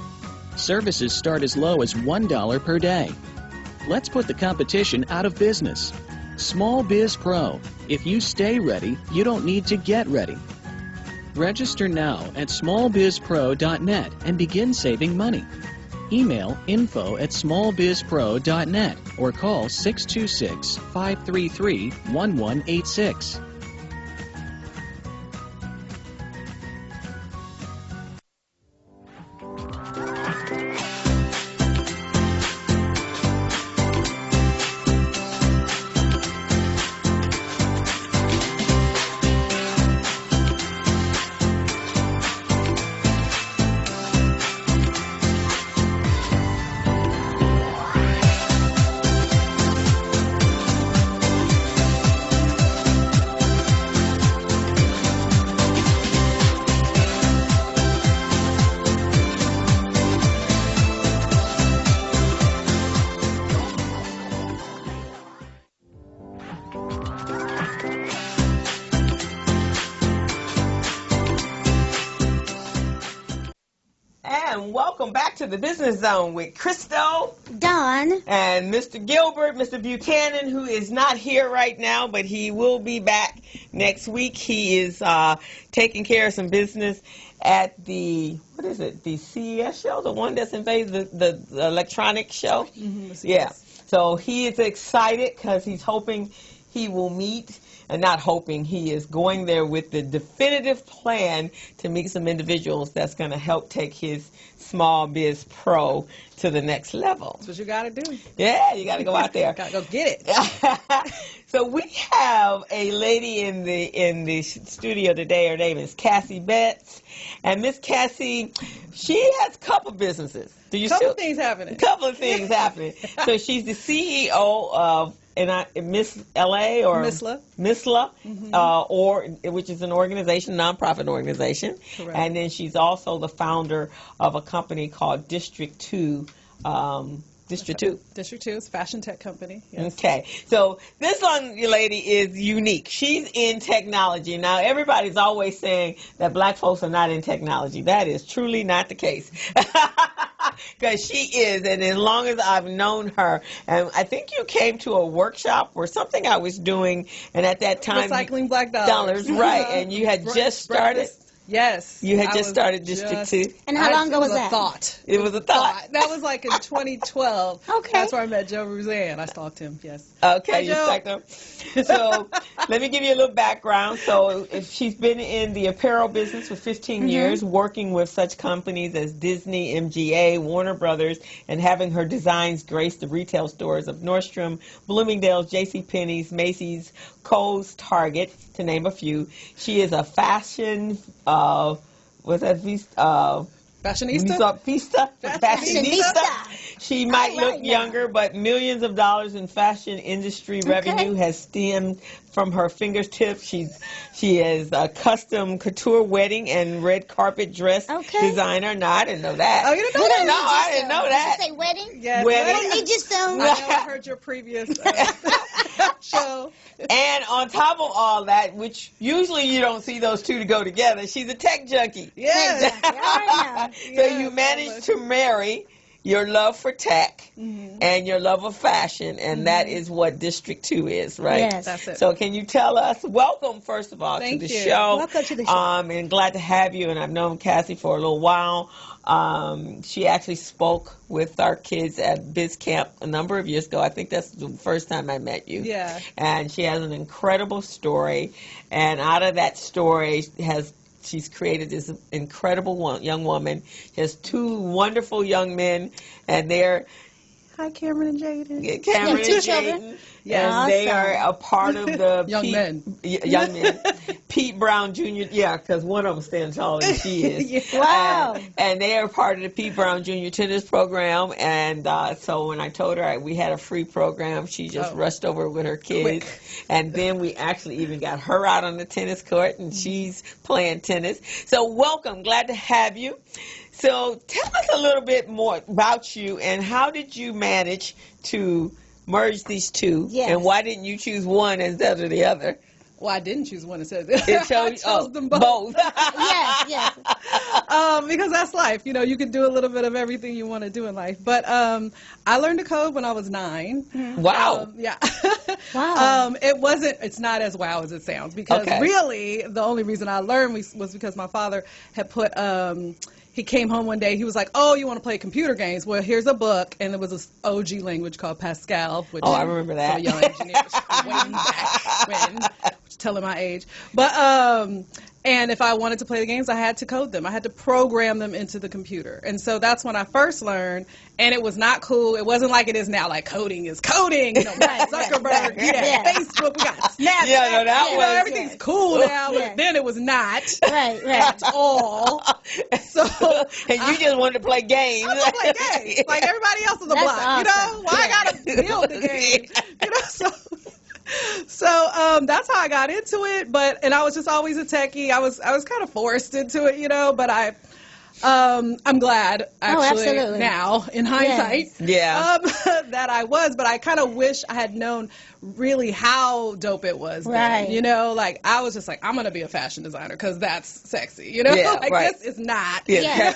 Services start as low as $1 per day. Let's put the competition out of business. Small Biz Pro. If you stay ready, you don't need to get ready. Register now at smallbizpro.net and begin saving money. Email info@smallbizpro.net or call 626-533-1186. And welcome back to the Business Zone with Crystal, Dawn, and Mr. Gilbert, Mr. Buchanan, who is not here right now, but he will be back next week. He is taking care of some business at the, what is it, the CES show, the one that's in phase, the electronic show? Mm-hmm, yeah. So he is excited because he's hoping he will meet, and not hoping, he is going there with the definitive plan to meet some individuals that's going to help take his Small Biz Pro to the next level. That's what you got to do. Yeah, you got to go out there. Got to go get it. So we have a lady in the studio today. Her name is Cassie Betts. And Miss Cassie, she has a couple businesses. Couple things happening. Couple of things happening. So she's the CEO of Miss LA or MISLA. MISLA, or which is an organization, nonprofit organization. Correct. And then she's also the founder of a company called District 2. District 2. District 2 is a fashion tech company. Yes. Okay, so this young lady is unique. She's in technology. Now, everybody's always saying that black folks are not in technology. That is truly not the case. Because she is, and as long as I've known her, and I think you came to a workshop or something I was doing, and at that time... Recycling black dollars. Right, and you had just started... Yes. You had just started District 2. And how long ago was that? Thought. It was a thought. That was like in 2012. Okay. That's where I met Joe Rouzan. I stalked him, yes. Okay, Hi, you Joe. stalked him. So let me give you a little background. So she's been in the apparel business for 15 years, working with such companies as Disney, MGA, Warner Brothers, and having her designs grace the retail stores of Nordstrom, Bloomingdale's, JCPenney's, Macy's, Kohl's, Target, to name a few. She is a fashion, what's that? Fashionista? Fashionista. She might look now. younger, but millions of dollars in fashion industry revenue has stemmed from her fingertips. She is a custom couture wedding and red carpet dress designer. No, I didn't know that. Oh, you didn't know that? No, I didn't know that. Did you say wedding? Yes. Wedding. Ninja Stone. I know I heard your previous show. And on top of all that, which usually you don't see those two to go together, she's a tech junkie. Yes. So you managed to marry your love for tech and your love of fashion, and that is what District 2 is, right? Yes. That's it. So can you tell us, welcome, first of all, Thank to the you. show. Welcome to the show. And glad to have you, and I've known Cassie for a little while. She actually spoke with our kids at Biz Camp a number of years ago. I think that's the first time I met you. Yeah. And she has an incredible story, and out of that story she's created this incredible young woman. She has two wonderful young men, and they're Hi, Cameron and Jaden. Cameron two and children. Jaden. Yes. And they are a part of the Young men. Young men. Pete Brown Jr. Yeah, because one of them stands taller than she is. Yeah. Wow. And they are part of the Pete Brown Jr. tennis program. And so when I told her we had a free program, she just rushed over with her kids. Quick. And then we actually even got her out on the tennis court, and she's playing tennis. So welcome. Glad to have you. So tell us a little bit more about you, and how did you manage to merge these two? Yes. And why didn't you choose one instead of the other? Well, I didn't choose one instead. It chose, I chose them both. Yes. Because that's life. You know, you can do a little bit of everything you want to do in life. But I learned to code when I was 9. Wow. Yeah. Wow. It's not as wow as it sounds, because really the only reason I learned was because my father had put, he came home one day, he was like, oh, you want to play computer games? Well, here's a book, and there was this OG language called Pascal, which I remember that. some young engineers way back when, telling my age. But and if I wanted to play the games, I had to code them. I had to program them into the computer. And so that's when I first learned, and it was not cool. It wasn't like it is now, like coding is coding. You know, Zuckerberg, Facebook, we got Snapchat. Yeah, no, that was everything's cool now, but then it was not Right. at all. So and you just wanted to play games. I want to play games like everybody else on the That's block. awesome. You know, why I gotta build the game? You know, so that's how I got into it. And I was just always a techie. I was kind of forced into it, you know. But I'm glad actually now in hindsight, that I was. But I kind of wish I had known really how dope it was. Right. Then, you know, like I was just like, I'm gonna be a fashion designer because that's sexy. You know, like this is not. Yeah.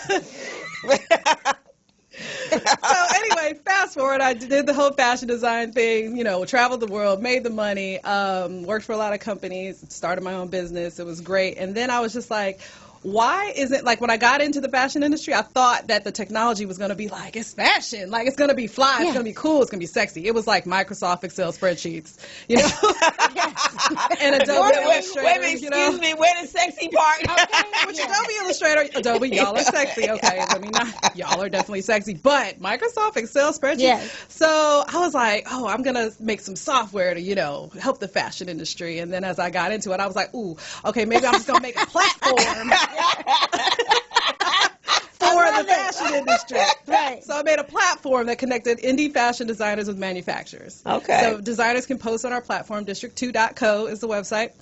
So anyway, fast forward, I did the whole fashion design thing, you know, traveled the world, made the money, worked for a lot of companies, started my own business. It was great. And then I was just like, why isn't, like, when I got into the fashion industry, I thought that the technology was going to be like, it's fashion, like, it's going to be fly, it's going to be cool, it's going to be sexy. It was like Microsoft Excel spreadsheets, you know, and Adobe Illustrator. Wait a minute, excuse me, where the sexy part? Which Adobe Illustrator, Adobe, y'all are sexy, okay, let me not, y'all are definitely sexy, but Microsoft Excel spreadsheets. Yes. So I was like, oh, I'm going to make some software to, you know, help the fashion industry. And then as I got into it, I was like, ooh, okay, maybe I'm just going to make a platform for the the fashion industry. Right. So I made a platform that connected indie fashion designers with manufacturers. Okay. So designers can post on our platform. District2.co is the website.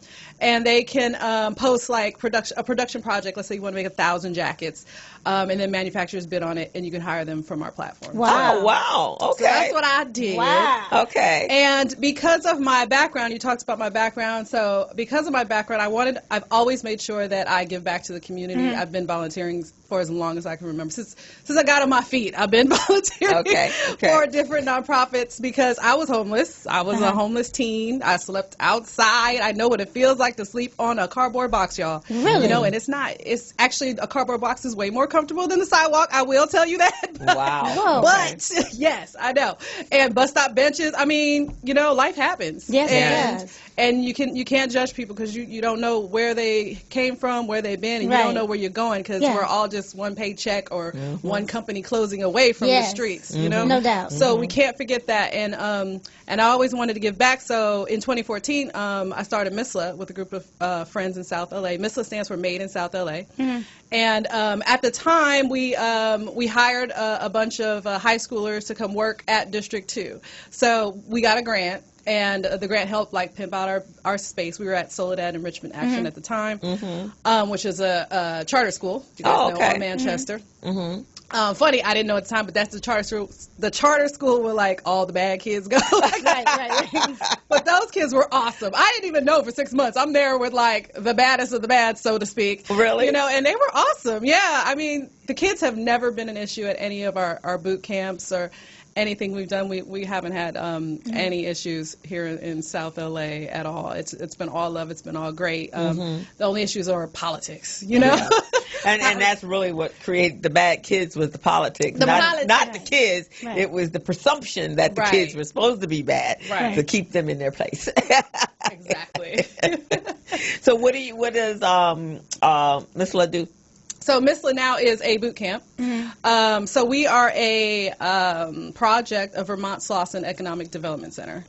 And they can post like a production project. Let's say you want to make 1,000 jackets, and then manufacturers bid on it, and you can hire them from our platform. Wow. Oh, wow. Okay. So that's what I did. Wow. Okay. And because of my background, you talked about my background. So because of my background, I've always made sure that I give back to the community. Mm-hmm. I've been volunteering for as long as I can remember. Since I got on my feet, I've been volunteering for different nonprofits because I was homeless. I was a homeless teen. I slept outside. I know what it feels like to sleep on a cardboard box, y'all. Really? You know, and it's actually, a cardboard box is way more comfortable than the sidewalk. I will tell you that. Wow. Whoa. But yes, I know. And bus stop benches, I mean, you know, life happens. Yes, and, it does. And you can't judge people because you don't know where they came from, where they've been, and Right. you don't know where you're going because Yeah. we're all just one paycheck or one company closing away from the streets, you know? No doubt. So we can't forget that. And I always wanted to give back. So in 2014, I started MISLA with a group of friends in South LA. MISLA stands for Made in South LA. And at the time, we hired a bunch of high schoolers to come work at District 2. So we got a grant. And the grant helped like pimp out our space. We were at Soledad and Richmond Action at the time, which is a charter school. You guys know, in Manchester. Funny, I didn't know at the time, but that's the charter school. The charter school where like all the bad kids go. Right. But those kids were awesome. I didn't even know for 6 months. I'm there with like the baddest of the bad, so to speak. Really? You know, and they were awesome. Yeah, I mean, the kids have never been an issue at any of our boot camps or anything we've done. We haven't had any issues here in South LA at all. It's been all love. It's been all great. The only issues are politics, you know. And that's really what created the bad kids was the politics. Not the kids. Right. It was the presumption that the kids were supposed to be bad to keep them in their place. Exactly. So what does Miss La do? So MISLA now is a boot camp. So we are a project of Vermont Slauson Economic Development Center,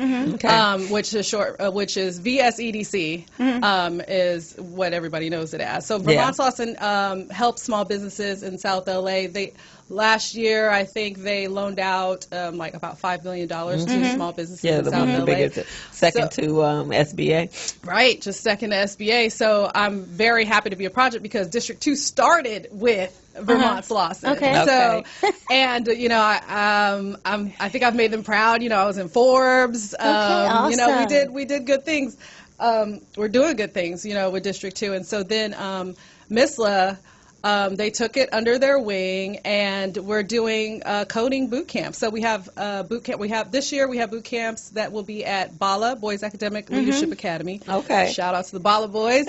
which is VSEDC, is what everybody knows it as. So Vermont Slauson helps small businesses in South LA. Last year, I think they loaned out like about $5 billion to small businesses in South LA. Biggest, second to SBA. Right, just second to SBA. So I'm very happy to be a project because District 2 started with Vermont Slauson. Okay. So, and you know, I think I've made them proud. You know, I was in Forbes. Awesome. You know, we did good things. We're doing good things, you know, with District 2. And so then MISLA, they took it under their wing, and we're doing coding boot camps. So we have boot camp. This year we have boot camps that will be at BALA, Boys Academic Leadership Academy. Okay. Shout out to the BALA boys.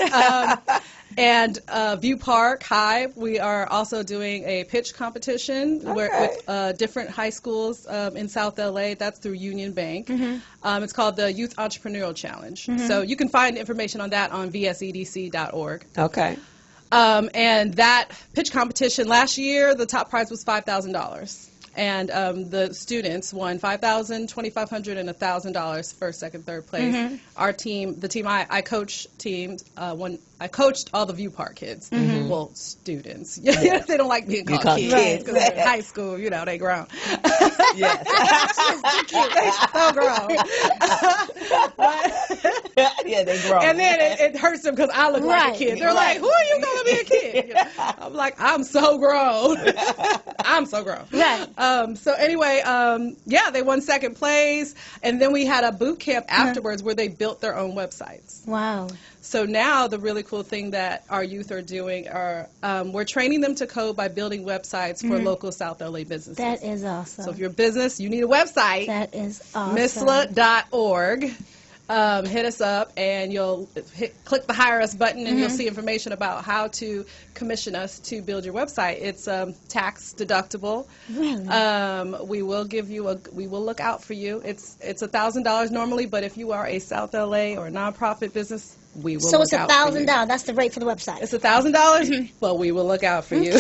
And View Park High, we are also doing a pitch competition with different high schools in South LA. That's through Union Bank. It's called the Youth Entrepreneurial Challenge. So you can find information on that on vsedc.org. Okay. And that pitch competition last year, the top prize was $5,000. And the students won $5,000, $2,500, and $1,000 first, second, third place. Our team, the team I coached, I coached all the View Park kids. Well, students. They don't like being called kids because they're in high school. You know, they grown. Yes. They so grown. Yeah, they grown. And then it hurts them because I look like a kid. They're like, "Who are you going to be a kid?" You know, I'm like, "I'm so grown." I'm so grown. Right. So anyway, they won second place, and then we had a boot camp afterwards where they built their own websites. Wow. So now the really cool thing that our youth are doing are we're training them to code by building websites for local South LA businesses. That is awesome. So if you're a business, you need a website. That is awesome. MISLA.org. Hit us up and you'll click the Hire Us button and you'll see information about how to commission us to build your website. It's tax deductible. Really? We will look out for you. It's $1,000 normally, but if you are a South LA or a nonprofit business, we will look out for you. So it's $1,000. That's the rate for the website. It's $1,000, but we will look out for you.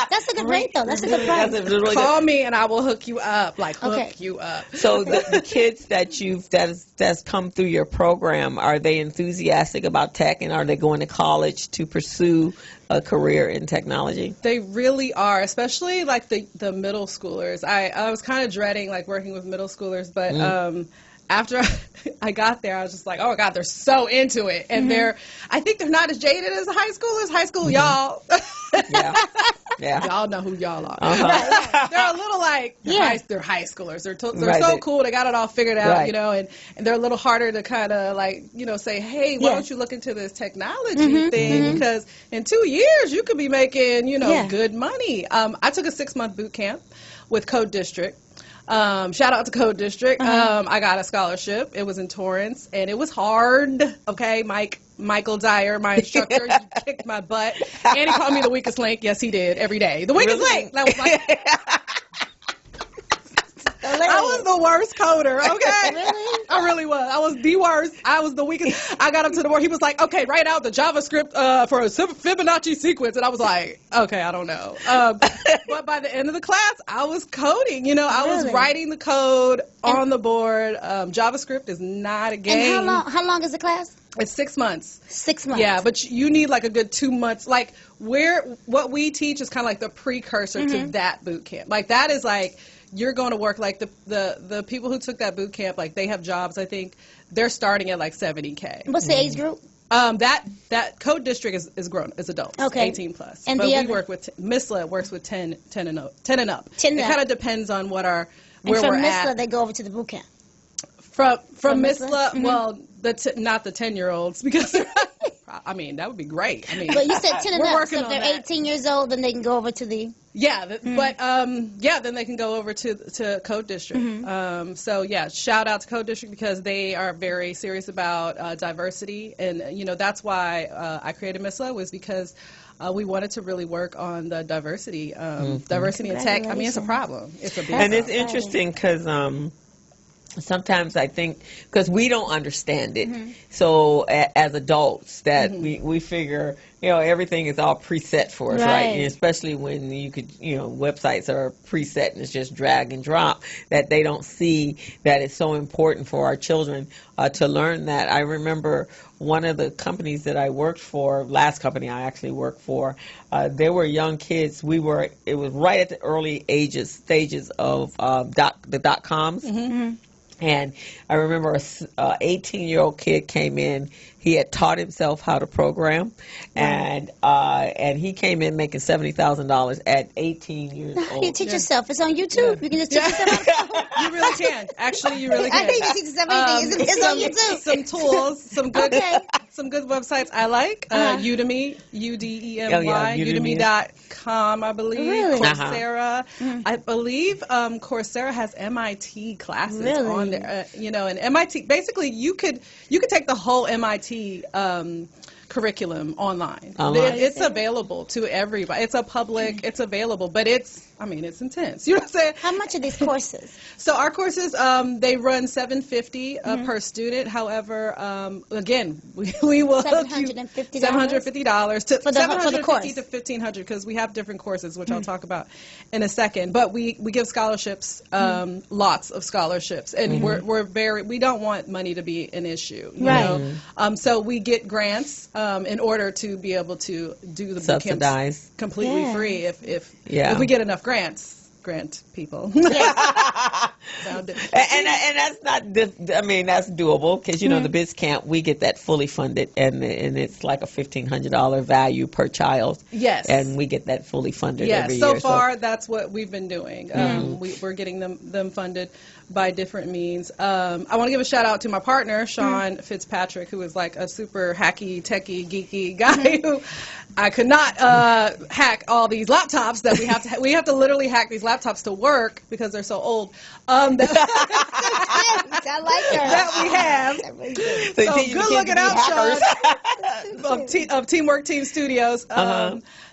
That's a good rate, though. That's a good price. That's a really Call good. me and I will hook you up. Like, hook Okay. you up. So the kids that's come through your program, are they enthusiastic about tech, and are they going to college to pursue a career in technology? They really are, especially like the middle schoolers. I was kind of dreading like working with middle schoolers, but after I got there, I was just like, oh my God, they're so into it. And I think they're not as jaded as the high schoolers. High school, y'all. Yeah. Y'all know who y'all are. Uh-huh. They're a little like, they're high schoolers. They're so cool. They got it all figured out, and they're a little harder to kind of like, say, hey, why don't you look into this technology thing? Because in 2 years, you could be making, good money. I took a 6-month boot camp with Code District. Shout out to Code District. I got a scholarship. It was in Torrance, and it was hard. Okay, Michael Dyer, my instructor, he kicked my butt, and he called me the weakest link. Yes, he did every day. The weakest link. That was I was the worst coder. Okay, Really? I really was. I was the worst. I was the weakest. I got up to the board. He was like, "Okay, write out the JavaScript for a Fibonacci sequence," and I was like, "Okay, I don't know." But by the end of the class, I was coding. I was writing the code on the board. JavaScript is not a game. And how long is the class? It's 6 months. 6 months. Yeah, but you need like a good 2 months. Like what we teach is kind of like the precursor to that boot camp. Like that is like you're going to work like the people who took that boot camp, like they have jobs. I think they're starting at like $70K. What's the age group? That Code District is grown, is adults, 18 plus. And but we work with MISLA works with 10 and up. 10 and up. It kind of depends on where we're from at. MISLA, they go over to the boot camp. From MISLA? MISLA, well, not the 10-year-olds because I mean that would be great. I mean, But you said 10 and we're up, working so if on they're that. 18 years old, then they can go over to the... But then they can go over to Code District. So yeah, shout out to Code District because they are very serious about diversity, and that's why I created MISLA was because we wanted to really work on the diversity in tech. I mean, it's a problem. It's a big And it's problem. interesting because sometimes I think because we don't understand it, so as adults that we figure everything is all preset for us, right? And especially when you could websites are preset and it's just drag and drop, that they don't see that it's so important for our children to learn that. I remember one of the companies that I worked for, last company I actually worked for, they were young kids. It was right at the early stages of the dot-coms. And I remember a 18-year-old kid came in. He had taught himself how to program, and he came in making $70,000 at 18 years How do you old. teach yourself? It's on YouTube. You can just teach yourself. You really can. Actually, you really can. I think you teach yourself anything. It's on YouTube. Some tools, some good websites I like. Udemy, Udemy, Udemy. Udemy.com, I believe. Really? Coursera. I believe Coursera has MIT classes on there. And MIT, basically you could take the whole MIT curriculum online. It's available to everybody. It's it's available, but it's intense. You know what I'm saying? How much are these courses? So our courses, they run $750 per student. However, again, we will hook you $750? $750 to For the $750 course. to $1,500 because we have different courses, which I'll talk about in a second. But we give scholarships, lots of scholarships, and we don't want money to be an issue. You know? So we get grants in order to be able to do the boot camps completely free if we get enough grant people. And that's not, that's doable because the Biz Camp, we get that fully funded, and it's like a $1,500 value per child. Yes, and we get that fully funded every year. So far that's what we've been doing. We're getting them funded by different means. I want to give a shout out to my partner Sean Fitzpatrick, who is like a super hacky, techie, geeky guy who I could not hack all these laptops that we have to literally hack these laptops to work because they're so old. I like her. That we have. So good looking out, Sean, of Teamwork Team Studios.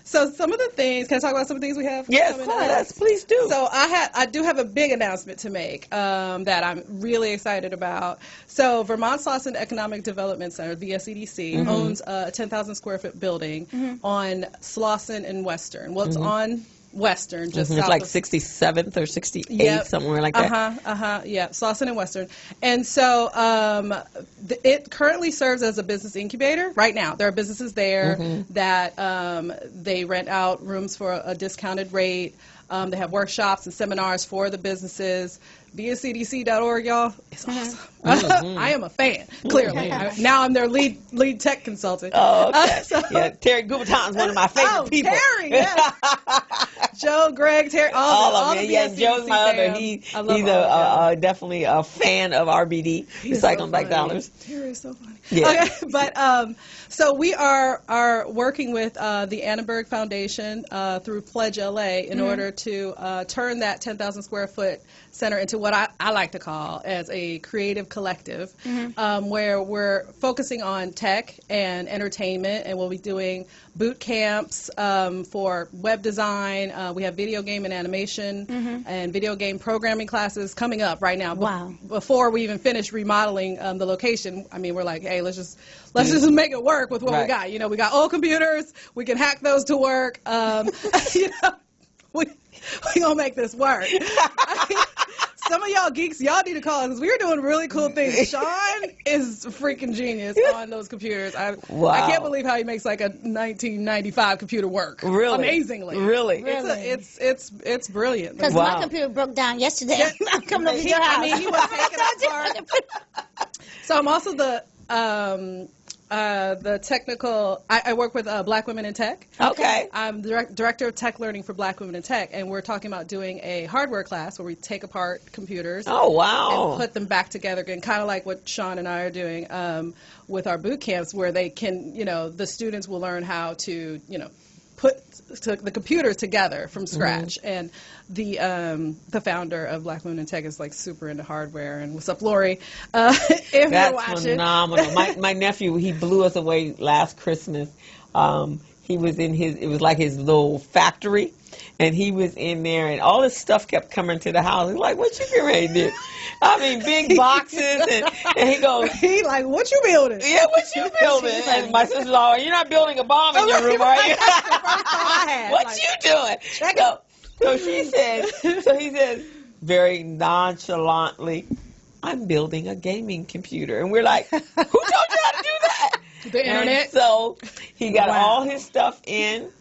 So some of the things, can I talk about some of the things we have? Yes, please do. So I do have a big announcement to make that I'm really excited about. So Vermont Slauson Economic Development Center, VSEDC, owns a 10,000 square foot building on Slauson and Western. Well, it's on Western, just It's south like of 67th or 68th, Yep. somewhere like that. Yeah, Slauson and Western. And so it currently serves as a business incubator right now. There are businesses there that they rent out rooms for a discounted rate. They have workshops and seminars for the businesses. BSCDC.org, y'all. It's awesome. I am a fan, clearly. Now I'm their lead tech consultant. Oh, okay. Yeah, Terry Gilbert's one of my favorite people. Terry, yes. Joe, Greg, Terry, all the Yeah, BSCDC Joe's my other. fam. He's I love all of them. definitely a fan of RBD, Recycling Black Dollars. Terry is so funny. Yeah. Okay, but so we are working with the Annenberg Foundation through Pledge LA in order to turn that 10,000 square foot center into what I like to call as a creative collective, where we're focusing on tech and entertainment, and we'll be doing boot camps for web design. We have video game and animation and video game programming classes coming up right now. Wow. Before we even finish remodeling the location, I mean, we're like, hey, let's just make it work with what we got. You know, we got old computers. We can hack those to work. You know, we gonna make this work. Some of y'all geeks, y'all need to call us because we're doing really cool things. Sean is freaking genius on those computers. I can't believe how he makes like a 1995 computer work. Really? Amazingly. Really? It's brilliant. Because my computer broke down yesterday. I'm coming over to your house. I mean, he was taking it apart. So I'm also the technical, I work with Black Women in Tech. Okay. I'm director of tech learning for Black Women in Tech, and we're talking about doing a hardware class where we take apart computers and put them back together again, kind of like what Sean and I are doing with our boot camps, where they can, the students will learn how to, put the computers together from scratch. And the founder of Black Women in Tech is like super into hardware. And what's up, Lori? If you're watching. Phenomenal. My nephew, he blew us away last Christmas. He was in it was like his little factory, and he was in there, and all this stuff kept coming to the house. He's like, what you getting ready to do? I mean, big boxes, and he goes, he like, what you building? Yeah, what you building? And my sister-in-law, you're not building a bomb in your room, are you? What you doing? So he says, very nonchalantly, I'm building a gaming computer. And we're like, who told you how to do that? The internet. And so he got all his stuff in,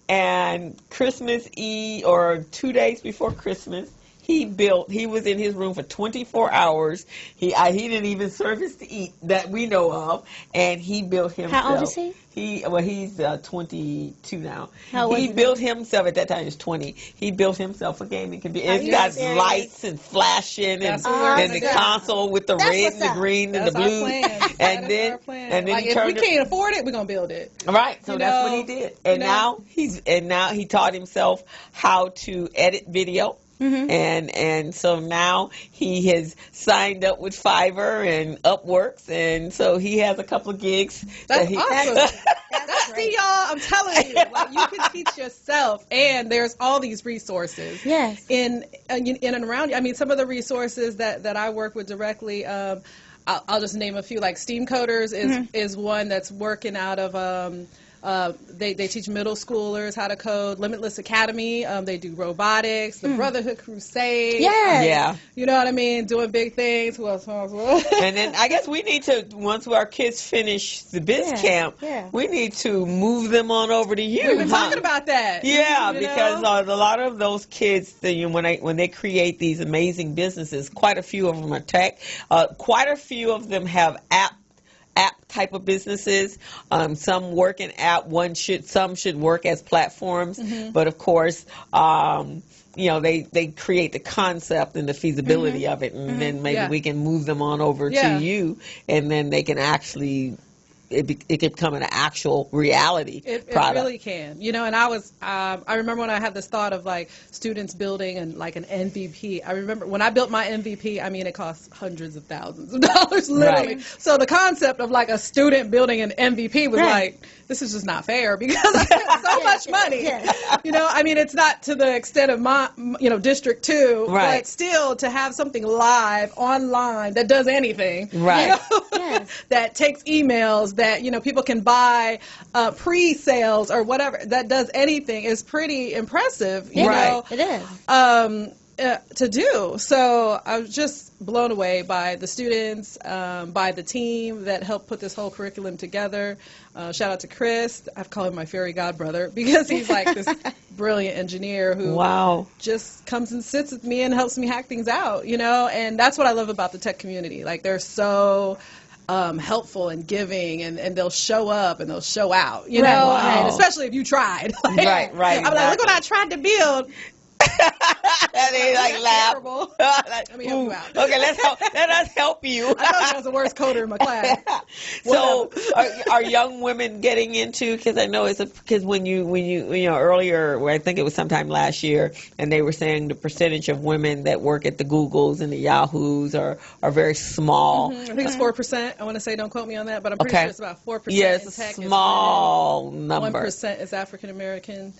and Christmas Eve, or 2 days before Christmas, he was in his room for 24 hours. He didn't even service to eat that we know of, and he built himself. How old is he? He's 22 now. How he built himself, at that time he was 20, he built himself a gaming computer. It's got lights and flashing and the console with the red and the green and the blue. And then like, if we can't afford it, we're gonna build it. Right. So that's what he did. And now he taught himself how to edit video. And so now he has signed up with Fiverr and Upworks, and so he has a couple of gigs. That's awesome. See, y'all, I'm telling you, like, you can teach yourself, and there's all these resources. Yes. In and around you. I mean, some of the resources that I work with directly. I'll just name a few. Like Steam Coders is one that's working out of. They teach middle schoolers how to code. Limitless Academy, they do robotics. The Brotherhood Crusade. Yes. Yeah. You know what I mean? Doing big things. Who else? And then I guess we need to, once our kids finish the biz camp, we need to move them on over to you. We've been talking about that. Yeah, because a lot of those kids, when they create these amazing businesses, quite a few of them are tech. Quite a few of them have app type of businesses. Some work in app. Some should work as platforms. But of course, they create the concept and the feasibility of it, and then maybe we can move them on over to you, and then they can actually. It can become an actual reality product. It really can. And I remember when I had this thought of like students building an MVP. I remember when I built my MVP, I mean, it cost hundreds of thousands of dollars, literally. Right. So the concept of like a student building an MVP was like, this is just not fair because I spent so much money. I mean, it's not to the extent of my, District 2, but still to have something live online that does anything, that takes emails, that, people can buy pre-sales or whatever, that does anything is pretty impressive, you know. It is. To do. So I was just blown away by the students, by the team that helped put this whole curriculum together. Shout out to Chris. I've called him my fairy godbrother because he's like this brilliant engineer who just comes and sits with me and helps me hack things out, and that's what I love about the tech community. Like, they're so helpful and giving, and they'll show up and they'll show out, you know, and especially if you tried. Right. I'm like, look what I tried to build. And they like laugh. Let me help you out. Okay, let us help you. I told you I was the worst coder in my class. So, are young women getting into? Because I know because when you earlier, I think it was sometime last year, and they were saying the percentage of women that work at the Googles and the Yahoos are very small. I think it's 4%. I want to say, don't quote me on that, but I'm pretty sure it's about 4%. Yes, in tech. small number. 1% is African American.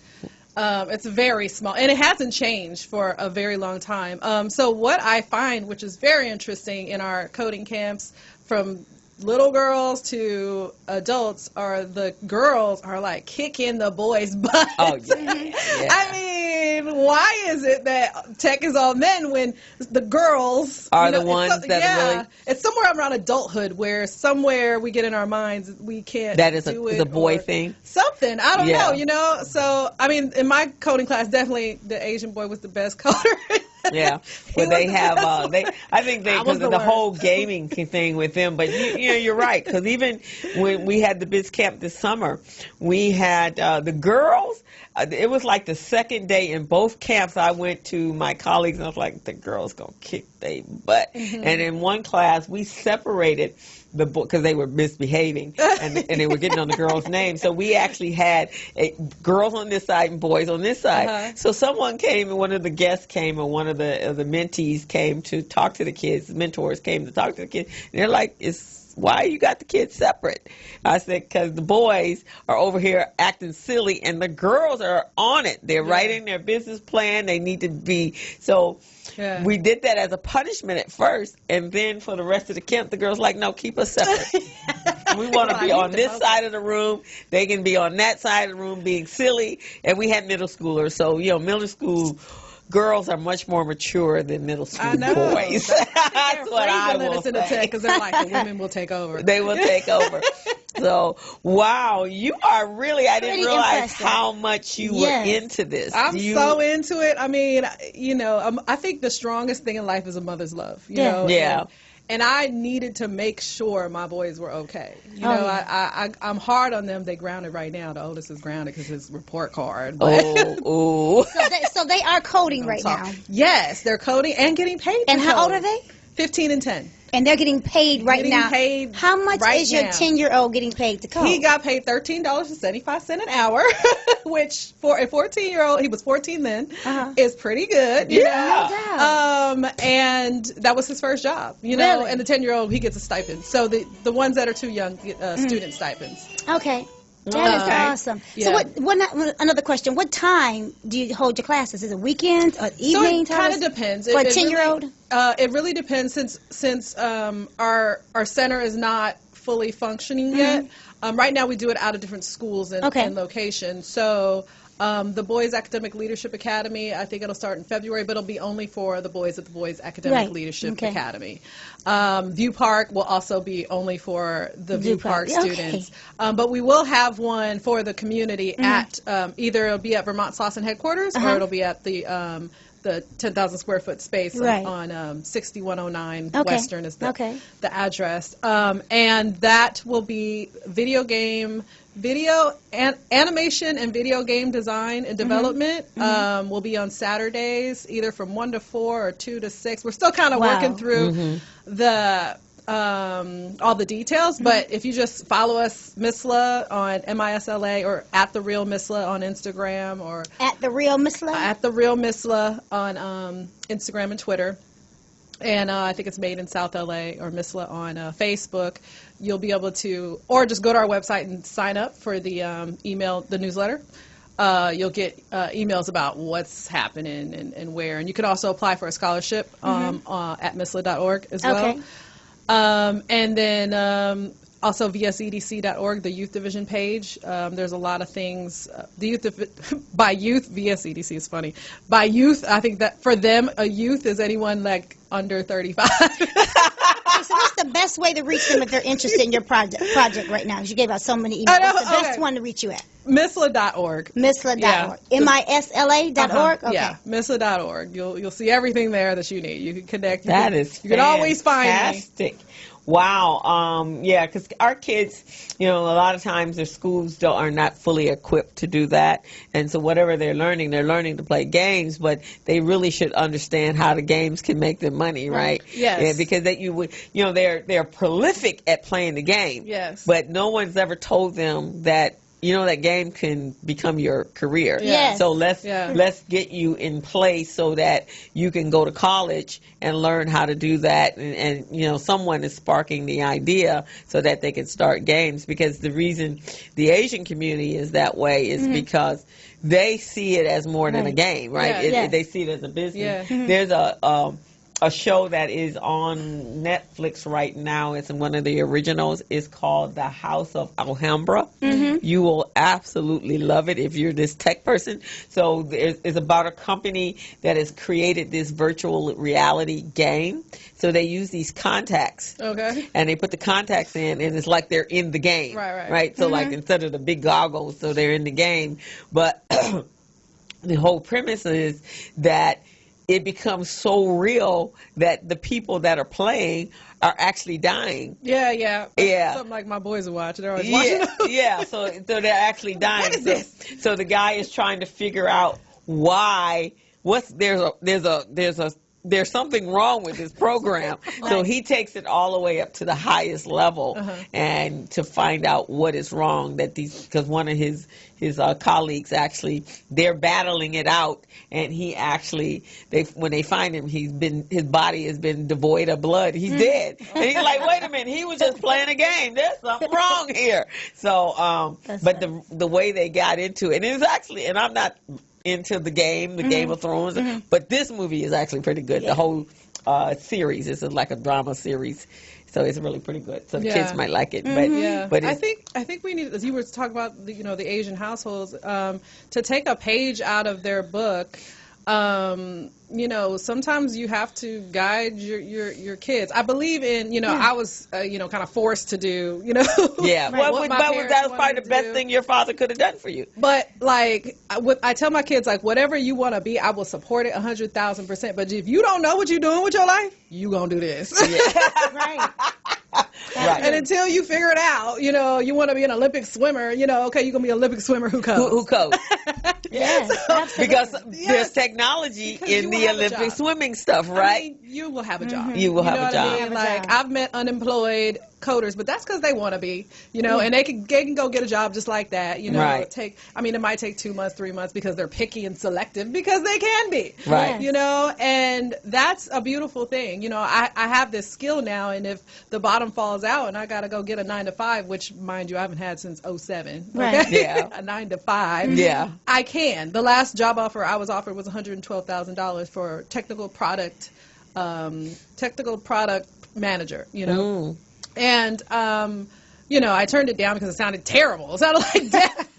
It's very small, and it hasn't changed for a very long time. So what I find, which is very interesting in our coding camps, from little girls to adults, are the girls are like kicking the boys' butt. Oh, yeah. I mean, why is it that tech is all men when the girls are the ones that really... It's somewhere around adulthood where somewhere we get in our minds we can't that is do a boy thing? Something. I don't know, So, I mean, in my coding class, definitely the Asian boy was the best coder. Yeah, but they have. I think because of the whole gaming thing with them. But you're right, because even when we had the Biz Camp this summer, we had the girls. It was like the second day in both camps. I went to my colleagues and I was like, the girls gonna kick their butt. And in one class, we separated the book because they were misbehaving and they were getting on the girls' names. So we actually had girls on this side and boys on this side. So someone came, and one of the guests came, or one of the mentees came to talk to the kids. The mentors came to talk to the kids. And they're like, why you got the kids separate? I said, because the boys are over here acting silly and the girls are on it. They're writing their business plan. They need to be. So we did that as a punishment at first. And then for the rest of the camp, the girls like, no, keep us separate. We want to be on this side of the room. They can be on that side of the room being silly. And we had middle schoolers. So, middle school girls are much more mature than middle school boys. That's what I will say. Because they're like, the women will take over. They will take over. So, wow, you are really, I didn't realize how much you were into this. I'm so into it. I mean, I think the strongest thing in life is a mother's love. You know? Yeah. And I needed to make sure my boys were okay. I'm hard on them. They grounded right now. The oldest is grounded because his report card. So they are coding right now. Yes, they're coding and getting paid. And how old are they? 15 and 10. And they're getting paid right now. How much is your 10-year-old getting paid to code? He got paid $13.75 an hour, which for a 14-year-old, he was 14 then, is pretty good. You know? And that was his first job, you know. Really? And the 10-year-old, he gets a stipend. So the ones that are too young get student stipends. Okay. That is awesome. Yeah. So another question, what time do you hold your classes? Is it weekends or evenings? So it kind of depends. For a 10-year-old? It really depends since our center is not fully functioning yet. Right now we do it out of different schools and locations. So the Boys Academic Leadership Academy, I think it'll start in February, but it'll be only for the boys at the Boys Academic Leadership Academy. View Park will also be only for the View Park students. But we will have one for the community at either it'll be at Vermont Slauson headquarters or it'll be at the 10,000 square foot space on 6109 Western is the address. And that will be video and animation and video game design and development will be on Saturdays, either from 1 to 4 or 2 to 6. We're still kind of working through the all the details, but if you just follow us, Misla on MISLA, or at The Real Misla on Instagram, or at The Real Misla? At The Real Misla on Instagram and Twitter. And I think it's Made in South LA, or Misla on Facebook. You'll be able to, or just go to our website and sign up for the the newsletter. You'll get emails about what's happening and where. And you can also apply for a scholarship at misla.org as well. And then Also vscdc.org, the youth division page. There's a lot of things. By youth, VSCDC is funny. By youth, I think that for them, a youth is anyone like under 35. So what's the best way to reach them if they're interested in your project right now? Because you gave out so many emails. What's the best one to reach you at? MISLA.org. MISLA.org. Yeah. MISLA.org? Okay. Yeah, MISLA.org. You'll see everything there that you need. You can connect. You can always find me. Wow. Yeah, because our kids, a lot of times their schools are not fully equipped to do that. And so whatever they're learning to play games, but they really should understand how the games can make them money, right? Yes. Yeah, because they're prolific at playing the game. Yes. But no one's ever told them that that game can become your career. Yes. So let's get you in place so that you can go to college and learn how to do that. And someone is sparking the idea so that they can start games. Because the reason the Asian community is that way is because they see it as more than a game, right? Yeah. They see it as a business. Yeah. There's a show that is on Netflix right now. It's one of the originals. It's called The House of Alhambra. You will absolutely love it if you're this tech person. So it's about a company that has created this virtual reality game. So they use these contacts. Okay. And they put the contacts in, and it's like they're in the game. Right. So like instead of the big goggles, so they're in the game. But the whole premise is that it becomes so real that the people that are playing are actually dying. Yeah. Something like my boys will watch. They're always watching. Yeah. So they're actually dying. What is this? So the guy is trying to figure out why. There's something wrong with this program. So he takes it all the way up to the highest level and to find out what is wrong. Because one of his colleagues actually, they're battling it out, and he actually, when they find him, his body has been devoid of blood. He's dead. And he's like, wait a minute, he was just playing a game. There's something wrong here. So, but the way they got into it, and it's actually, and I'm not into the Game of Thrones, but this movie is actually pretty good. The whole series is like a drama series, so it's really pretty good. So kids might like it. But I think we need, as you were talking about, the Asian households, to take a page out of their book. Sometimes you have to guide your kids. I believe in, I was, kind of forced to do, Yeah. what my that was parents probably the best thing your father could have done for you. But, I tell my kids, whatever you want to be, I will support it 100,000%. But if you don't know what you're doing with your life, you going to do this. Right. Right. And until you figure it out, you want to be an Olympic swimmer, okay, you're going to be an Olympic swimmer who codes. Who codes. Yes, absolutely. Because there's technology in the Olympic swimming stuff, right? You will have a job. You will have a job. I mean? I've met unemployed coders, but that's because they want to be, and they can go get a job just like that, Right. It might take 2 months, 3 months because they're picky and selective, because they can be, right? And that's a beautiful thing. I have this skill now, and if the bottom falls out and I got to go get a 9-to-5, which, mind you, I haven't had since 2007, right? Okay? Yeah, a 9-to-5. Yeah, I can. The last job offer I was offered was $112,000 for technical product manager. And, I turned it down because it sounded terrible. It sounded like death.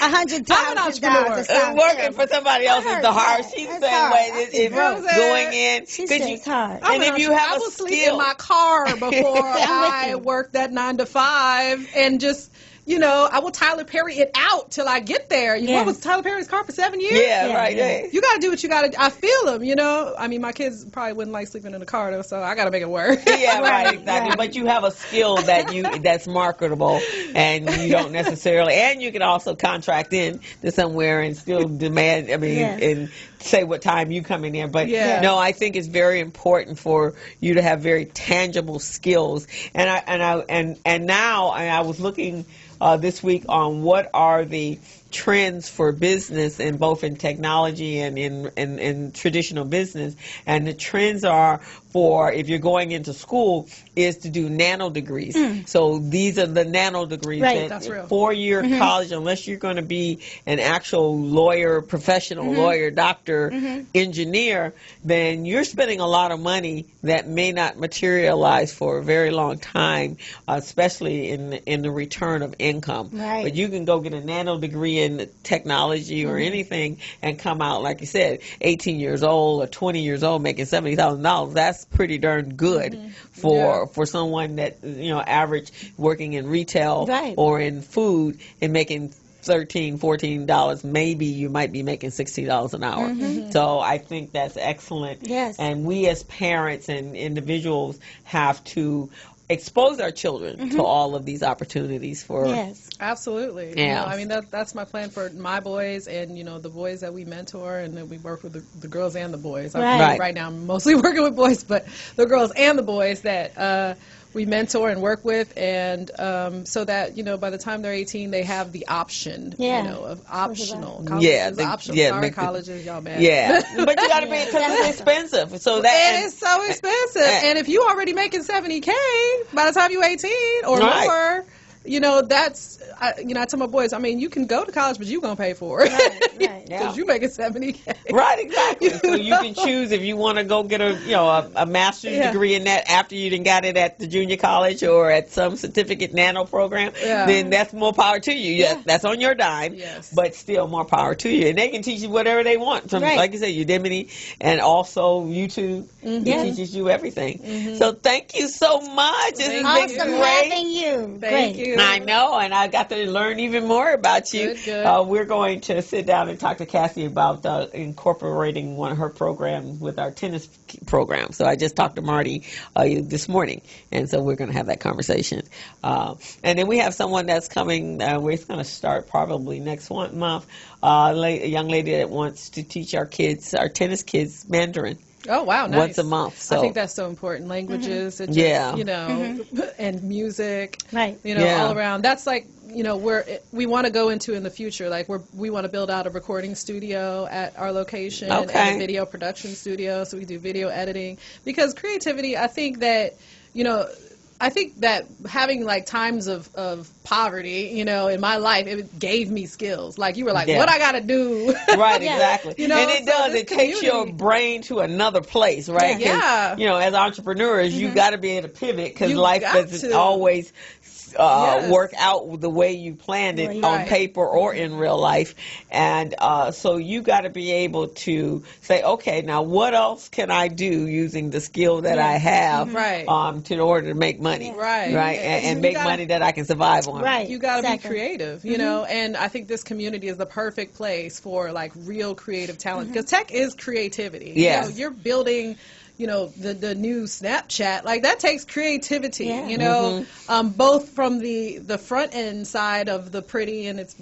$100,000. Working for somebody else is the hard. She's the same way. It's going in. It's hard. And if you have I a will sleep skill in my car before I work that 9-to-5, and just, I will Tyler Perry it out till I get there. What was Tyler Perry's car for 7 years? Yeah, right. Yeah. You got to do what you got to. I feel them, I mean, my kids probably wouldn't like sleeping in the car, though, so I got to make it work. Yeah, right, exactly. Right. But you have a skill that's marketable, and you don't necessarily, and you can also contract in to somewhere and still demand, and say what time you coming in. But no, I think it's very important for you to have very tangible skills. And now I was looking this week on what are the trends for business, and both in technology and in traditional business. And the trends are for, if you're going into school, is to do nano degrees. So these are the nano degrees. Right. That's real. 4-year college, unless you're going to be an actual lawyer, professional lawyer, doctor, engineer, then you're spending a lot of money that may not materialize for a very long time, especially in the return of income. Right. But you can go get a nano degree in technology or anything and come out, like you said, 18 years old or 20 years old making $70,000. That's pretty darn good for someone that, average working in retail or in food and making $13, $14. Maybe you might be making $60 an hour. So I think that's excellent. Yes. And we as parents and individuals have to expose our children to all of these opportunities for. Yes. Absolutely. Yeah. I mean, that's my plan for my boys and, the boys that we mentor, and that we work with the girls and the boys. Right now I'm mostly working with boys, but the girls and the boys that we mentor and work with, and so that, by the time they're 18, they have the option, of optional. Colleges, optional. Sorry, colleges, y'all mad. Yeah. But you got to be, because it's expensive. So and it's so expensive. And if you already making $70K by the time you're 18 or more, that's, I tell my boys, you can go to college, but you're going to pay for it. Right. Because you making $70K. Right, exactly. So you can choose if you want to go get a master's degree in that after you done got it at the junior college or at some certificate nano program, then that's more power to you. Yeah. That's on your dime, but still more power to you. And they can teach you whatever they want from, like you said, Udemy and also YouTube. It teaches you everything. So thank you so much. This has been Awesome great. having you. Thank you. I know, and I got to learn even more about you. Good. We're going to sit down and talk to Cassie about incorporating one of her programs with our tennis program. So I just talked to Marty this morning, and so we're going to have that conversation. And then we have someone that's coming. We're going to start probably next month. A young lady that wants to teach our tennis kids, Mandarin. Oh, wow, nice. Once a month. So I think that's so important. Languages, and just, and music, all around. That's like, we want to go into in the future. Like we want to build out a recording studio at our location and a video production studio, so we do video editing. Because creativity, I think that having like times of poverty, in my life, it gave me skills. Like you were like, what I got to do? Right, exactly. And it does. It takes your brain to another place, right? Yeah. As entrepreneurs, you got to be able to pivot because life doesn't always work out the way you planned it on paper or in real life. And so you got to be able to say, okay, now what else can I do using the skill that I have in order to make money? Right. And make money that I can survive on. Right. You got to be creative, and I think this community is the perfect place for like real creative talent, because tech is creativity. Yes. You're building the new Snapchat, like that takes creativity, both from the front end side of the pretty and it's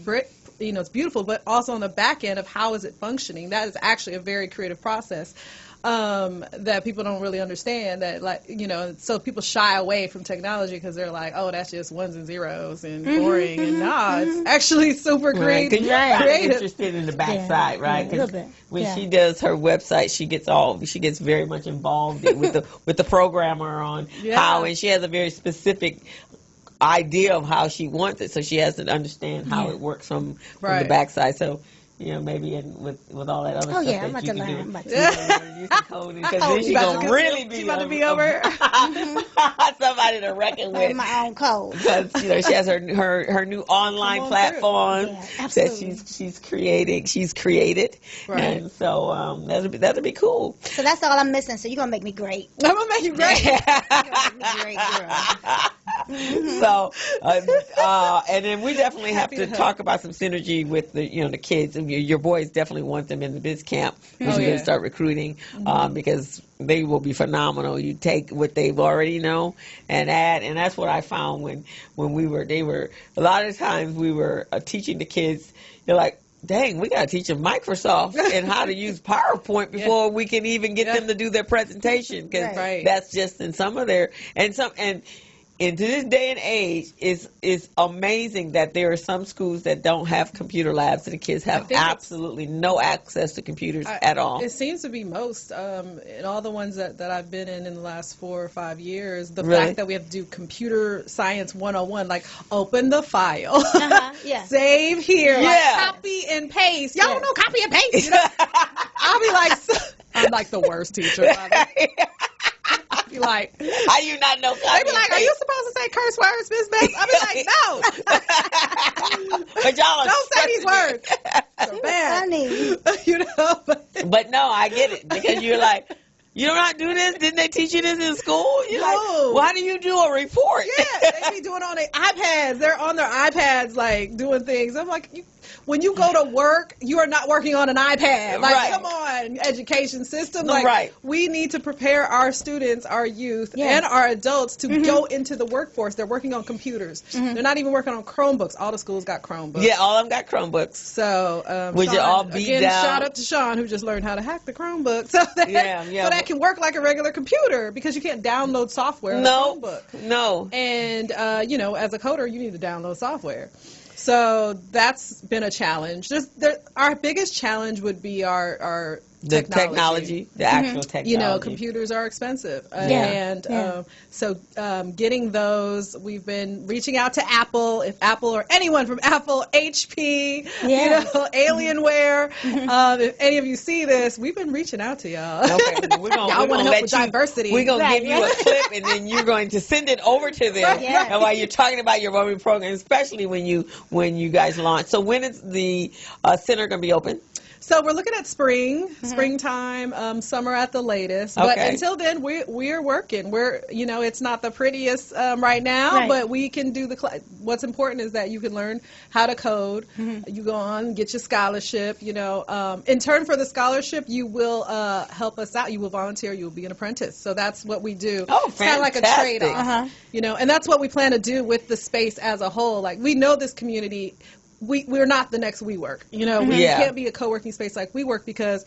it's beautiful, but also on the back end of how is it functioning. That is actually a very creative process. That people don't really understand, that so people shy away from technology because they're like, oh, that's just ones and zeros and boring, and it's actually super creative. You're interested in the backside, right? A little bit. When she does her website, she gets very much involved with the programmer on how, and she has a very specific idea of how she wants it, so she has to understand how it works from the backside. So maybe with all that other stuff I'm that about you to can learn. do. I'm about to Use the coding, because then she's going to really be about to be over. Somebody to reckon with. My own code. Because she has her new online platform that she's created. Right. And so that'll be cool. So that's all I'm missing. So you're gonna make me great. I'm gonna make you great. You're gonna make me great, girl. So and then we definitely have to talk about some synergy with the kids. And your boys definitely want them in the biz camp. We should start recruiting because they will be phenomenal. You take what they've already know and add, and that's what I found when they were a lot of times we were teaching the kids. You're like, dang, we got to teach them Microsoft and how to use PowerPoint before we can even get them to do their presentation, because that's just in some of their and into this day and age, it's amazing that there are some schools that don't have computer labs, and the kids have absolutely no access to computers at all. It seems to be most in all the ones that I've been in the last 4 or 5 years. The Really? fact that we have to do computer science 101, like open the file, Yeah. save here, Yeah. like copy and paste. Y'all don't know copy and paste. You know? I'll be like, I'm like the worst teacher. I'll be like, how you not know? They be like, are you supposed to say curse words, Miss Beth? I'll be like, no. But y'all Don't say these words. They're bad. Funny. You know? But no, I get it, because you're like, you don't not do this? Didn't they teach you this in school? You're like, No. why do you do a report? Yeah, they be doing on their iPads. They're on their iPads, like, doing things. I'm like, when you go to work, you are not working on an iPad. Like, Right. come on, education system. Like, Right. we need to prepare our students, our youth, Yeah. and our adults to go into the workforce. They're working on computers. They're not even working on Chromebooks. All the schools got Chromebooks. Yeah, all of them got Chromebooks. So, Would you Sean, all beat again, down- shout out to Sean, who just learned how to hack the Chromebook, so that, Yeah. so that can work like a regular computer, because you can't download software on a Chromebook. No. And, you know, as a coder, you need to download software. So that's been a challenge. Our biggest challenge would be our The technology, the actual technology. You know, computers are expensive. Yeah. So getting those, we've been reaching out to Apple, if Apple or anyone from Apple, HP, you know, Alienware. If any of you see this, we've been reaching out to y'all. Okay, Y'all want to help with diversity. We're going to Right, give you a clip, and then you're going to send it over to them. Right, yeah. And while you're talking about your roaming program, especially when you guys launch. So when is the center going to be open? So we're looking at springtime, summer at the latest. But Okay. until then, we're working. You know, it's not the prettiest right now, Right. but we can do what's important is that you can learn how to code. You go on, get your scholarship. You know, in turn for the scholarship, you will help us out. You will volunteer. You will be an apprentice. So that's what we do. Oh, it's kind of like a fantastic. trade-off. You know, and that's what we plan to do with the space as a whole. Like, we know this community. We're not the next WeWork. You know, we Yeah. can't be a co-working space like WeWork because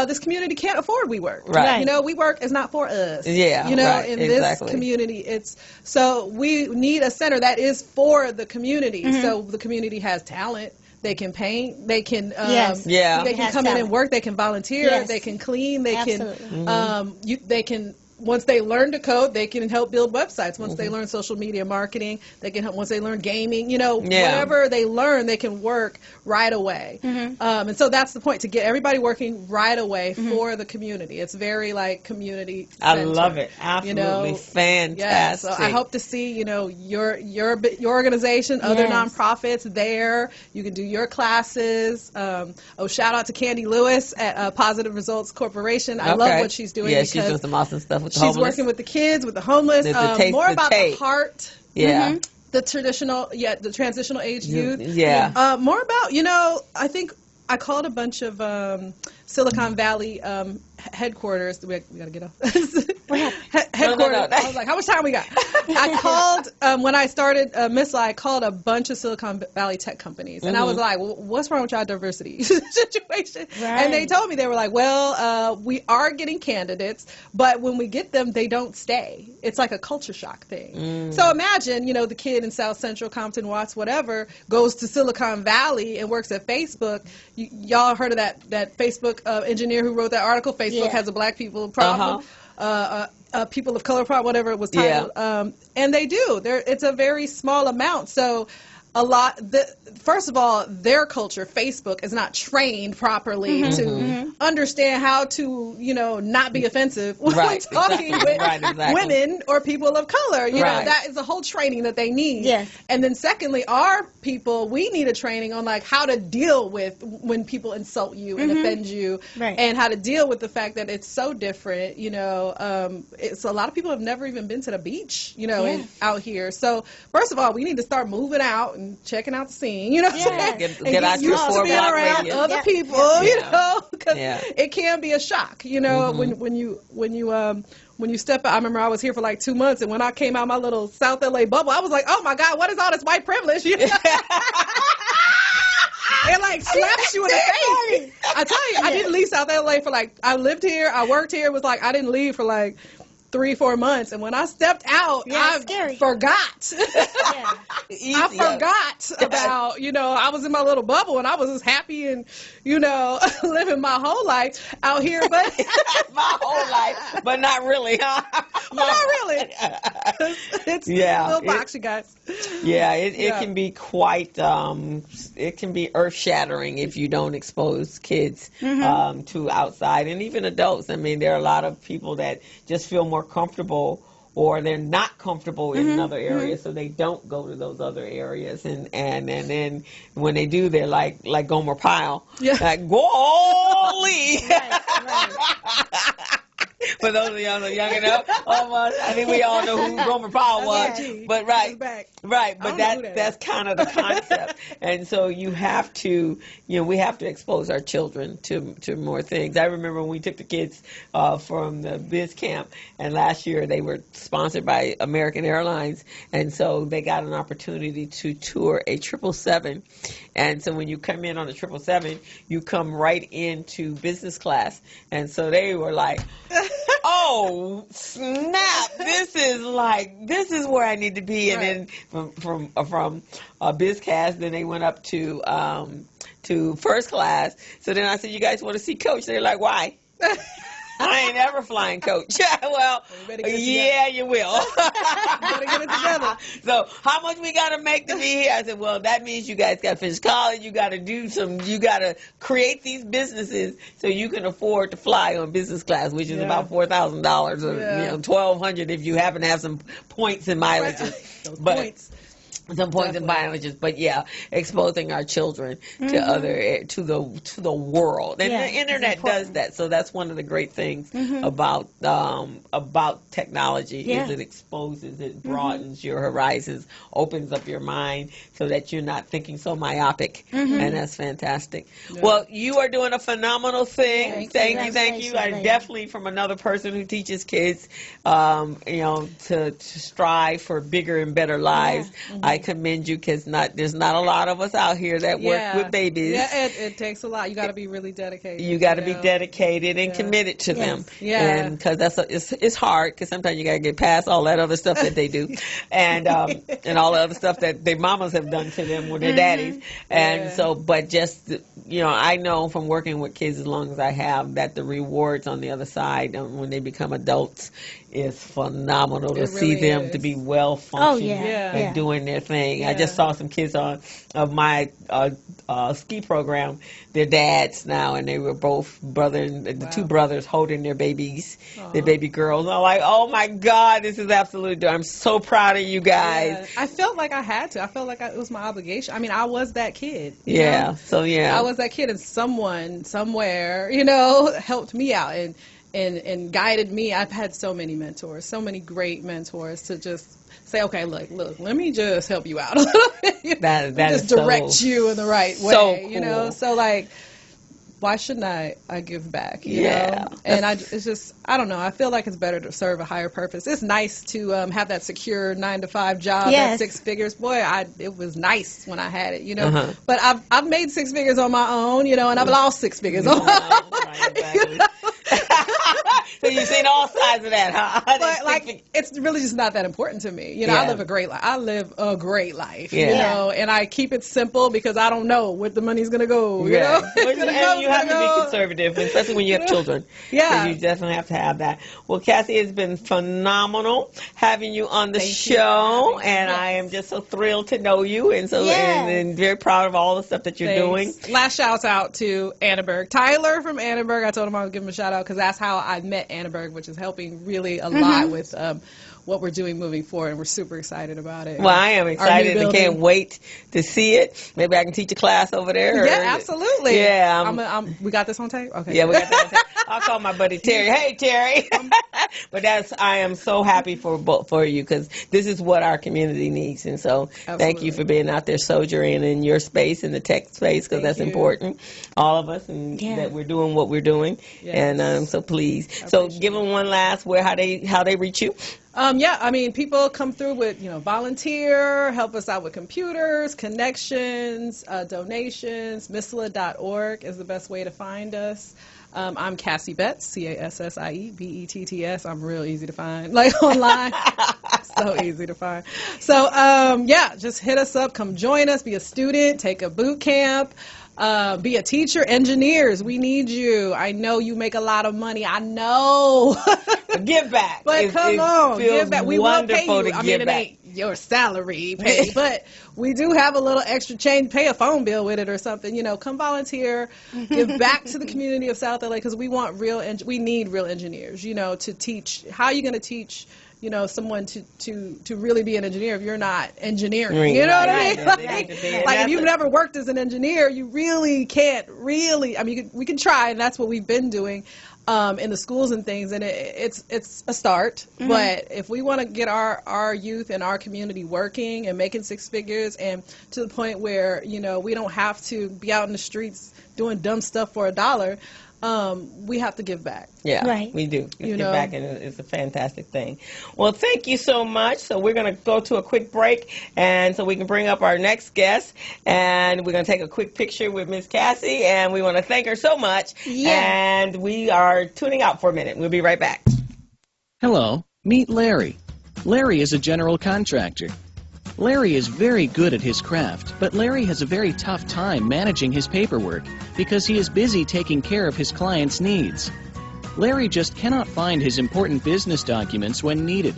this community can't afford WeWork. Right. You know, WeWork is not for us. Yeah, You know, right, in exactly. this community, so we need a center that is for the community. So the community has talent. They can paint. They can. Yes. Yeah. They It can has come in and talent. work. They can volunteer. Yes. They can clean. They Absolutely. can. They can. Once they learn to code, they can help build websites. Once they learn social media marketing, they can help. Once they learn gaming, you know, Yeah. whatever they learn, they can work right away. And so that's the point, to get everybody working right away for the community. It's very like community I centered, love it. Absolutely you know? fantastic. Yeah, so I hope to see, you know, your organization, other Yes. nonprofits there. You can do your classes. Shout out to Candy Lewis at Positive Results Corporation. I love Okay. what she's doing. Yeah, because she's doing some awesome stuff with the she's homeless. working with the kids, with the homeless. More about the heart. Yeah. The the transitional age youth. Yeah. More about, you know, I think I called a bunch of Silicon Valley headquarters. We got to get off. Headquarters. No. I was like, how much time we got? I called, when I started Missile, I called a bunch of Silicon Valley tech companies. And I was like, well, what's wrong with y'all diversity situation? Right. And they told me, they were like, well, we are getting candidates, but when we get them, they don't stay. It's like a culture shock thing. So imagine, you know, the kid in South Central, Compton, Watts, whatever, goes to Silicon Valley and works at Facebook. Y'all heard of that Facebook engineer who wrote that article? Facebook has a black people problem. People of color problem, whatever it was titled. And they do. It's a very small amount. So first of all, their culture, Facebook, is not trained properly to understand how to, you know, not be offensive when talking with women or people of color. You know, that is a whole training that they need. Yes. And then secondly, our people, we need a training on like how to deal with when people insult you and offend you, and how to deal with the fact that it's so different. You know, it's a lot of people have never even been to the beach, you know, out here. So first of all, we need to start moving out and checking out the scene, you know, get out used your to being block around radius. other people, you know, because Yeah. it can be a shock, you know, when you step out. I remember I was here for like 2 months, and when I came out my little South LA bubble, I was like, oh my God, what is all this white privilege? You know? It like slaps you in the face. I tell you, I didn't leave South LA for like, I lived here, I worked here. It was like, I didn't leave for like 3-4 months, and when I stepped out, I forgot. I forgot about, I was in my little bubble, and I was just happy and, living my whole life out here, but my whole life, but not really, huh? Not really. It's a little box, you guys. Yeah, it can be quite, it can be earth-shattering if you don't expose kids to outside, and even adults. I mean, there are a lot of people that just feel more comfortable, or they're not comfortable in another area, so they don't go to those other areas. And then when they do, they're like Gomer Pyle. Yeah. Like, golly! For those of y'all that are young enough, almost, I think we all know who Gomer Pyle was. But but that's kind of the concept. And so you have to, we have to expose our children to more things. I remember when we took the kids from the Biz Camp, and last year they were sponsored by American Airlines, and so they got an opportunity to tour a 777. And so when you come in on the 777, you come right into business class. And so they were like, oh, snap, this is where I need to be. And then from BizCast, then they went up to first class. So then I said, you guys want to see Coach? They're like, why? I ain't ever flying Coach. Well, yeah, you will. Better get it together. So how much we got to make to be here? I said, well, that means you guys got to finish college. You got to you got to create these businesses so you can afford to fly on business class, which is about $4,000 or $1,200 if you happen to have some points and mileages. Points. Some points in biology, but exposing our children to other to the world, and the internet does that. So that's one of the great things about technology is it exposes, it broadens your horizons, opens up your mind so that you're not thinking so myopic, and that's fantastic. Yeah. Well, you are doing a phenomenal thing. Thank you. I definitely, from another person who teaches kids, to strive for bigger and better lives. I commend you because there's not a lot of us out here that work with babies. Yeah, it takes a lot. You got to be really dedicated. You got to be dedicated and committed to them. Yeah, and because it's hard because sometimes you got to get past all that other stuff that they do, and all the other stuff that their mamas have done to them with their daddies. And so, but just I know from working with kids as long as I have that the rewards on the other side when they become adults is phenomenal to see them to be well functioning and doing their thing. I just saw some kids of my ski program, their dads now, and they were both the two brothers holding their babies, their baby girls. I'm like, oh my God, this is absolutely. I'm so proud of you guys. I felt like I had to. I felt like it was my obligation. I mean, I was that kid. I was that kid, and someone somewhere, helped me out and guided me. I've had so many mentors, so many great mentors to just say, okay, look, let me just help you out a little bit. That just direct you in the right way, cool. So like, why shouldn't I give back, you know? And it's just, I don't know, I feel like it's better to serve a higher purpose. It's nice to have that secure 9-to-5 job at 6 figures. Boy, it was nice when I had it, but I've made 6 figures on my own, and I've lost 6 figures on my own. Exactly. So you've seen all sides of that, huh? But it's really just not that important to me. I live a great life. And I keep it simple because I don't know where the money's gonna go. And you have to be conservative, especially when you have children. Yeah, you definitely have to have that. Well, Cassie, it's been phenomenal having you on the show, and I am just so thrilled to know you, and and very proud of all the stuff that you're doing. Last shout out to Annenberg, Tyler from Annenberg. I told him I would give him a shout out because that's how I met Annenberg, which is helping really a lot with what we're doing moving forward, and we're super excited about it. Well, I am excited and can't wait to see it. Maybe I can teach a class over there. Yeah, absolutely. Yeah. We got this on tape? Okay. Yeah, we got that on tape. I'll call my buddy Terry. Hey, Terry. But I am so happy for you because this is what our community needs. And so thank you for being out there soldiering in your space, in the tech space, because that's important. All of us, and that we're doing what we're doing. Yes. And so please. So give them one last how they reach you. People come through with, volunteer, help us out with computers, connections, donations. Misla.org is the best way to find us. I'm Cassie Betts, CassieBetts. I'm real easy to find, like online. So easy to find. So, yeah, just hit us up. Come join us. Be a student. Take a boot camp. Be a teacher. Engineers, we need you. I know you make a lot of money. I know. Give back. But come on, give back. We won't pay you. I mean, it back. ain't your salary pay, but we do have a little extra change. Pay a phone bill with it or something. You know, come volunteer. Give back to the community of South LA, because we want we need real engineers. You know, to teach. How are you going to teach? You know, someone to really be an engineer if you're not engineering. You know what I mean? Like if you've never worked as an engineer, you really can't really. I mean, we can try, and that's what we've been doing in the schools and things, and it's a start. But if we want to get our youth and our community working and making six figures, and to the point where, you know, we don't have to be out in the streets doing dumb stuff for $1, we have to give back. Yeah, right. We do. You Give know? back, and it's a fantastic thing. Well, thank you so much. So we're going to go to a quick break, and so we can bring up our next guest, and we're going to take a quick picture with Miss Cassie, and we want to thank her so much. Yeah. And we are tuning out for a minute. We'll be right back. Hello, meet Larry. Larry is a general contractor. Larry is very good at his craft, but Larry has a very tough time managing his paperwork because he is busy taking care of his clients' needs. Larry just cannot find his important business documents when needed.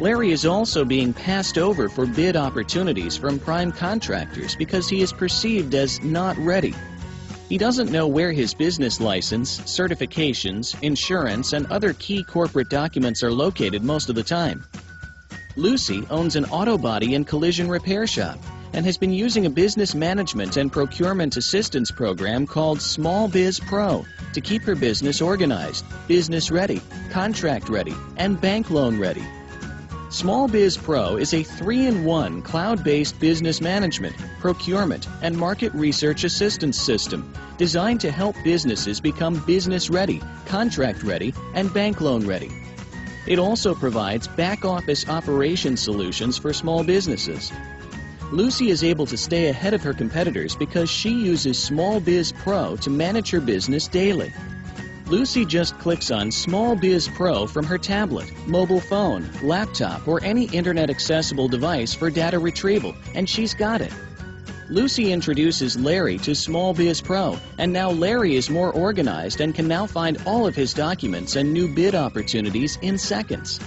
Larry is also being passed over for bid opportunities from prime contractors because he is perceived as not ready. He doesn't know where his business license, certifications, insurance, and other key corporate documents are located most of the time. Lucy owns an auto body and collision repair shop and has been using a business management and procurement assistance program called Small Biz Pro to keep her business organized, business ready, contract ready, and bank loan ready. Small Biz Pro is a 3-in-1 cloud-based business management, procurement, and market research assistance system designed to help businesses become business ready, contract ready, and bank loan ready. It also provides back-office operation solutions for small businesses. Lucy is able to stay ahead of her competitors because she uses Small Biz Pro to manage her business daily. Lucy just clicks on Small Biz Pro from her tablet, mobile phone, laptop, or any internet-accessible device for data retrieval, and she's got it. Lucy introduces Larry to Small Biz Pro, and now Larry is more organized and can now find all of his documents and new bid opportunities in seconds.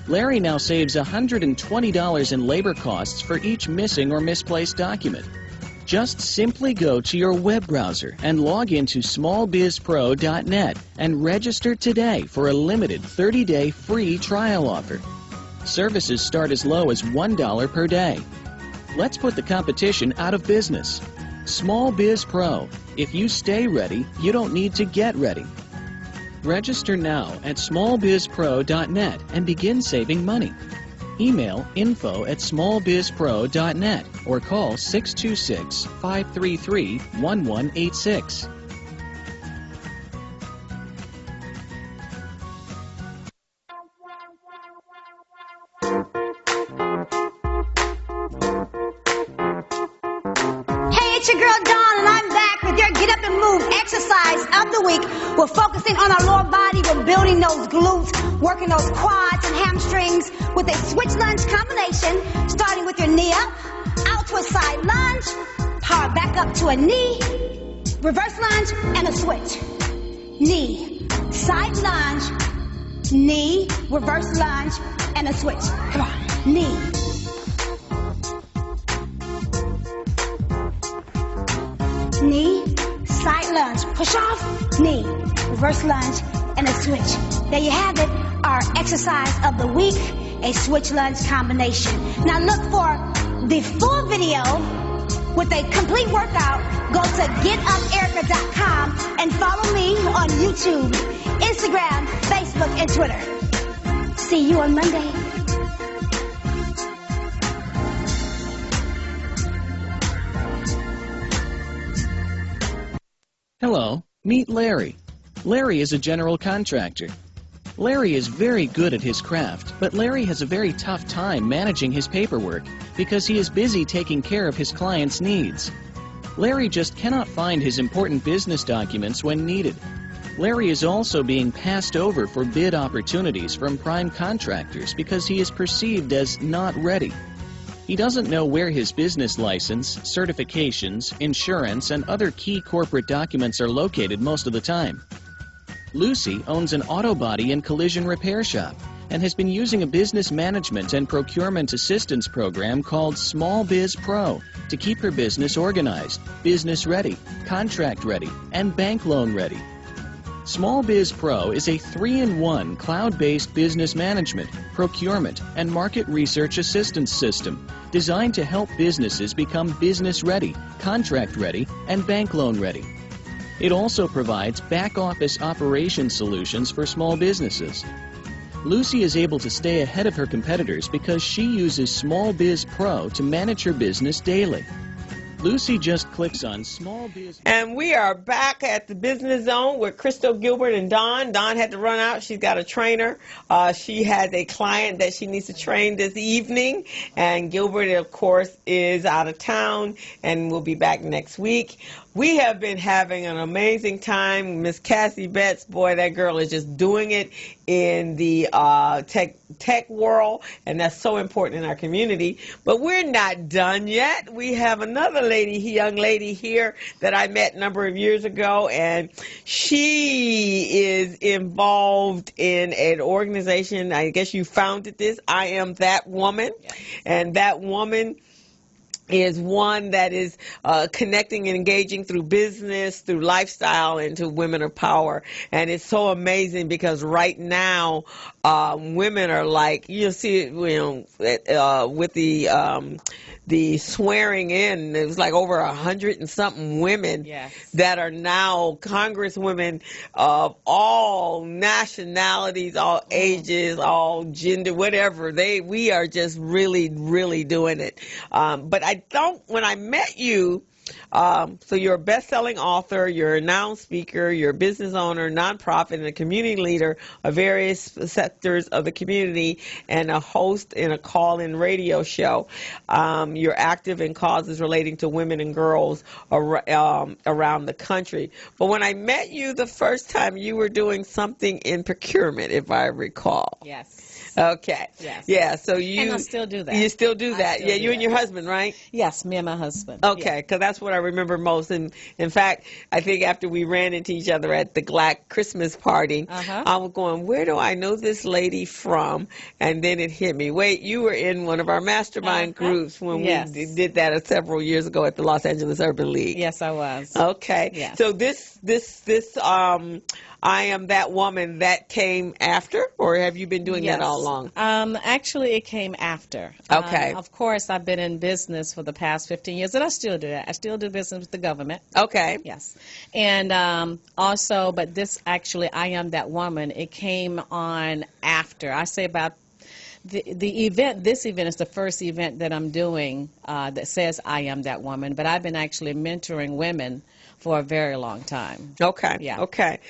Larry now saves $120 in labor costs for each missing or misplaced document. Just simply go to your web browser and log into smallbizpro.net and register today for a limited 30-day free trial offer. Services start as low as $1 per day. Let's put the competition out of business. Small Biz Pro. If you stay ready, you don't need to get ready. Register now at smallbizpro.net and begin saving money. Email info@smallbizpro.net or call 626-533-1186. It's your girl Dawn, and I'm back with your Get Up and Move exercise of the week. We're focusing on our lower body. We're building those glutes, working those quads and hamstrings with a switch lunge combination, starting with your knee up, out to a side lunge, power back up to a knee, reverse lunge, and a switch. Knee, side lunge, knee, reverse lunge, and a switch. Come on, knee. Knee, side lunge, push off, knee, reverse lunge, and a switch. There you have it, our exercise of the week, a switch lunge combination. Now look for the full video with a complete workout. Go to getuperica.com and follow me on YouTube, Instagram, Facebook, and Twitter. See you on Monday. Hello, meet Larry. Larry is a general contractor. Larry is very good at his craft, but Larry has a very tough time managing his paperwork because he is busy taking care of his clients' needs. Larry just cannot find his important business documents when needed. Larry is also being passed over for bid opportunities from prime contractors because he is perceived as not ready. He doesn't know where his business license, certifications, insurance, and other key corporate documents are located most of the time. Lucy owns an auto body and collision repair shop and has been using a business management and procurement assistance program called Small Biz Pro to keep her business organized, business ready, contract ready, and bank loan ready. Small Biz Pro is a 3-in-1 cloud-based business management, procurement, and market research assistance system designed to help businesses become business ready, contract ready, and bank loan ready. It also provides back-office operation solutions for small businesses. Lucy is able to stay ahead of her competitors because she uses Small Biz Pro to manage her business daily. Lucy just clicks on Small Biz. And we are back at the Business Zone with Crystal, Gilbert, and Dawn. Dawn had to run out. She's got a trainer. She has a client that she needs to train this evening. And Gilbert, of course, is out of town and will be back next week. We have been having an amazing time. Miss Cassie Betts, boy, that girl is just doing it in the tech world, and that's so important in our community. But we're not done yet. We have another young lady here that I met a number of years ago, and she is involved in an organization. I guess you founded this, I Am That Woman, yes. And that woman is one that is connecting and engaging through business, through lifestyle, and to women of power. And it's so amazing because right now, women are like, you'll see it, with the swearing in, it was like over 100 and something women, yes, that are now congresswomen of all nationalities, all ages, all gender, whatever. We are just really, really doing it. But when I met you, so you're a best-selling author, you're a renowned speaker, you're a business owner, nonprofit, and a community leader of various sectors of the community, and a host in a call-in radio show. You're active in causes relating to women and girls around the country. But when I met you the first time, you were doing something in procurement, if I recall. Yes. Okay. Yes. Yeah. So you. And I still do that. You still do that. Still yeah. Do you that. And your husband, right? Yes, me and my husband. Okay. Because that's what I remember most. And in fact, I think after we ran into each other at the Black Christmas party, I was going, where do I know this lady from? And then it hit me. Wait, you were in one of our mastermind groups when we did that several years ago at the Los Angeles Urban League. Yes, I was. Okay. Yes. So this I Am That Woman, that came after, or have you been doing that all along? Actually, it came after. Okay. Of course, I've been in business for the past 15 years, and I still do that. I still do business with the government. Okay. Yes. And also, but this actually, I Am That Woman, it came on after. I say about the event. This event is the first event that I'm doing that says I Am That Woman, but I've been actually mentoring women for a very long time. Okay. Yeah. Okay.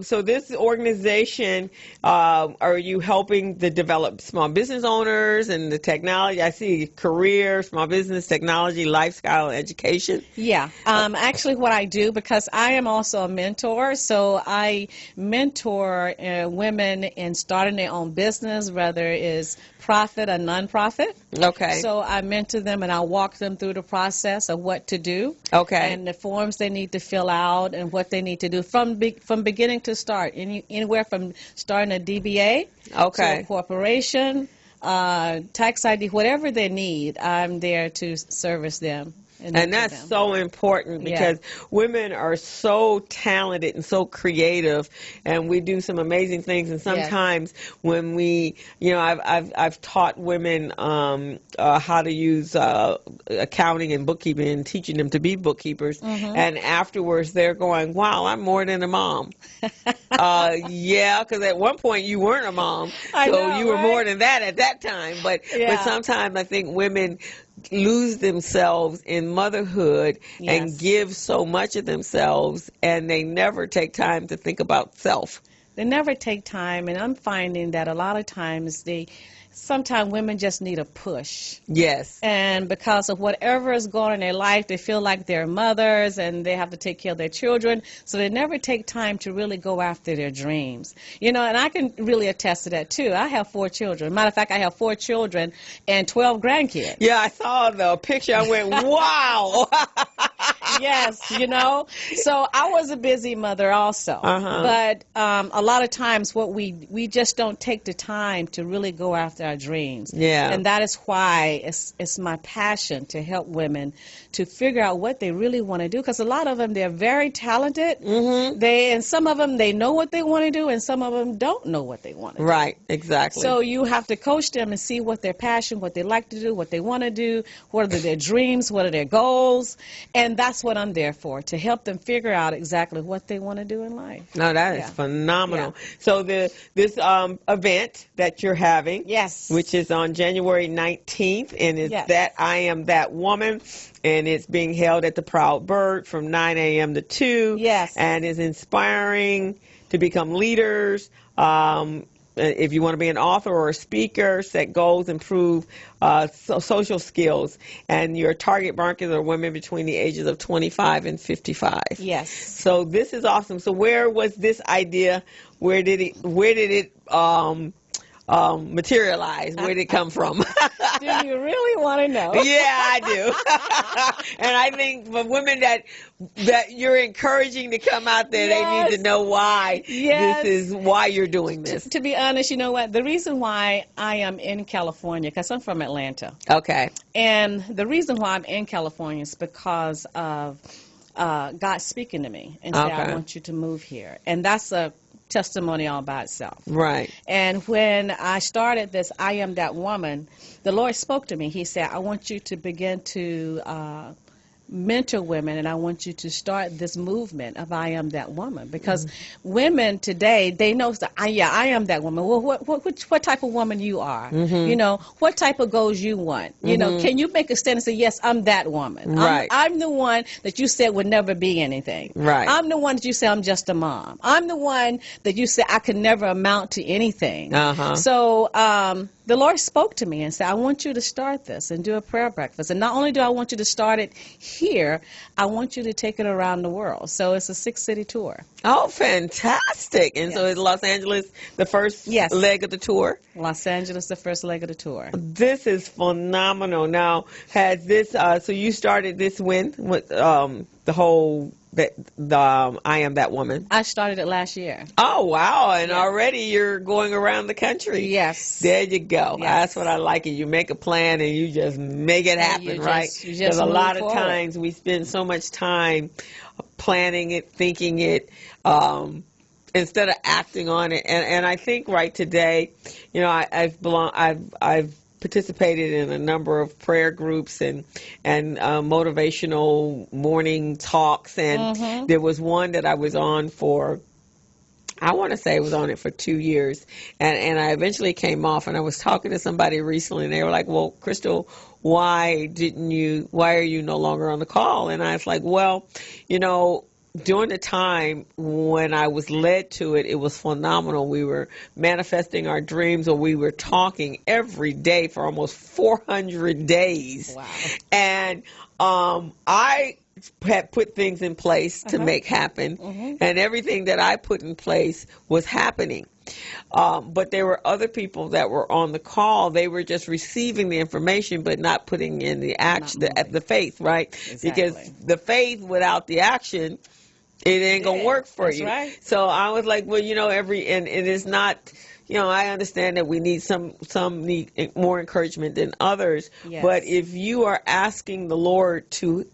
So this organization, are you helping to develop small business owners and the technology? I see career, small business, technology, lifestyle, education. Yeah. Actually, what I do, because I am also a mentor, so I mentor women in starting their own business, whether it is profit or non-profit. Okay. So I mentor them and I walk them through the process of what to do. Okay. And the forms they need to fill out and what they need to do from beginning to start. Anywhere from starting a DBA to a corporation, tax ID, whatever they need, I'm there to service them. And that's so important because women are so talented and so creative, and we do some amazing things. And sometimes when we, I've taught women how to use accounting and bookkeeping and teaching them to be bookkeepers. And afterwards they're going, wow, I'm more than a mom. Because at one point you weren't a mom. So you were more than that at that time. But sometimes I think women lose themselves in motherhood and give so much of themselves, and they never take time to think about self. They never take time, and I'm finding that a lot of times they sometimes women just need a push. Yes. And because of whatever is going on in their life, they feel like they're mothers and they have to take care of their children, so they never take time to really go after their dreams. You know, and I can really attest to that, too. I have 4 children. Matter of fact, I have 4 children and 12 grandkids. Yeah, I saw the picture. I went, wow. Yes, you know. So I was a busy mother also. But a lot of times what we just don't take the time to really go after our dreams. Yeah. And that is why it's my passion to help women to figure out what they really want to do, because a lot of them, they're very talented. And some of them, they know what they want to do, and some of them don't know what they want to do. Right, exactly. So you have to coach them and see what their passion, what they like to do, what they want to do, what are their dreams, what are their goals, and that's what I'm there for, to help them figure out exactly what they want to do in life. No, that is phenomenal. So this event that you're having, yes, which is on January 19th, and it's that I Am That Woman, and it's being held at the Proud Bird from 9 a.m. to 2. Yes. And is inspiring to become leaders. If you want to be an author or a speaker, set goals, improve social skills. And your target market are women between the ages of 25 and 55. Yes. So this is awesome. So where was this idea? Where did it materialize? Where did it come from? Do you really want to know? Yeah, I do. And I think for women that you're encouraging to come out there, they need to know why this is why you're doing this. To be honest, you know what? The reason why I am in California, because I'm from Atlanta. Okay. And the reason why I'm in California is because of God speaking to me and saying, I want you to move here. And that's a testimony all by itself. Right. And when I started this I Am That Woman, the Lord spoke to me. He said, I want you to begin to mentor women, and I want you to start this movement of I Am That Woman, because women today, they know that I am that woman. Well, what type of woman you are, you know, what type of goals you want, you know, can you make a stand and say, yes, I'm that woman. Right. I'm the one that you said would never be anything. Right. I'm the one that you say I'm just a mom. I'm the one that you say I could never amount to anything. So the Lord spoke to me and said, I want you to start this and do a prayer breakfast. And not only do I want you to start it here, I want you to take it around the world. So it's a 6-city tour. Oh, fantastic. And so is Los Angeles the first leg of the tour? Los Angeles, the first leg of the tour. This is phenomenal. Now, has this, so you started this when? With the whole... I Am That Woman. I started it last year. Oh, wow. And already you're going around the country. Yes. There you go. Yes. That's what I like. You make a plan and you just make it happen, right? Because a lot of times we spend so much time planning it, thinking it, instead of acting on it. And I think right today, you know, I've participated in a number of prayer groups and motivational morning talks, and there was one that I was on for, I want to say I was on it for 2 years, and I eventually came off, and I was talking to somebody recently, and they were like, well, Crystal, why are you no longer on the call? And I was like, well, you know, during the time when I was led to it, it was phenomenal. We were manifesting our dreams, or we were talking every day for almost 400 days. Wow. And I had put things in place to make happen, and everything that I put in place was happening. But there were other people that were on the call. They were just receiving the information but not putting in the action, the faith, right? Exactly. Because the faith without the action, it ain't gonna work for you. Right. So I was like, well, you know, and it is not, you know, I understand that we need some need more encouragement than others. Yes. But if you are asking the Lord to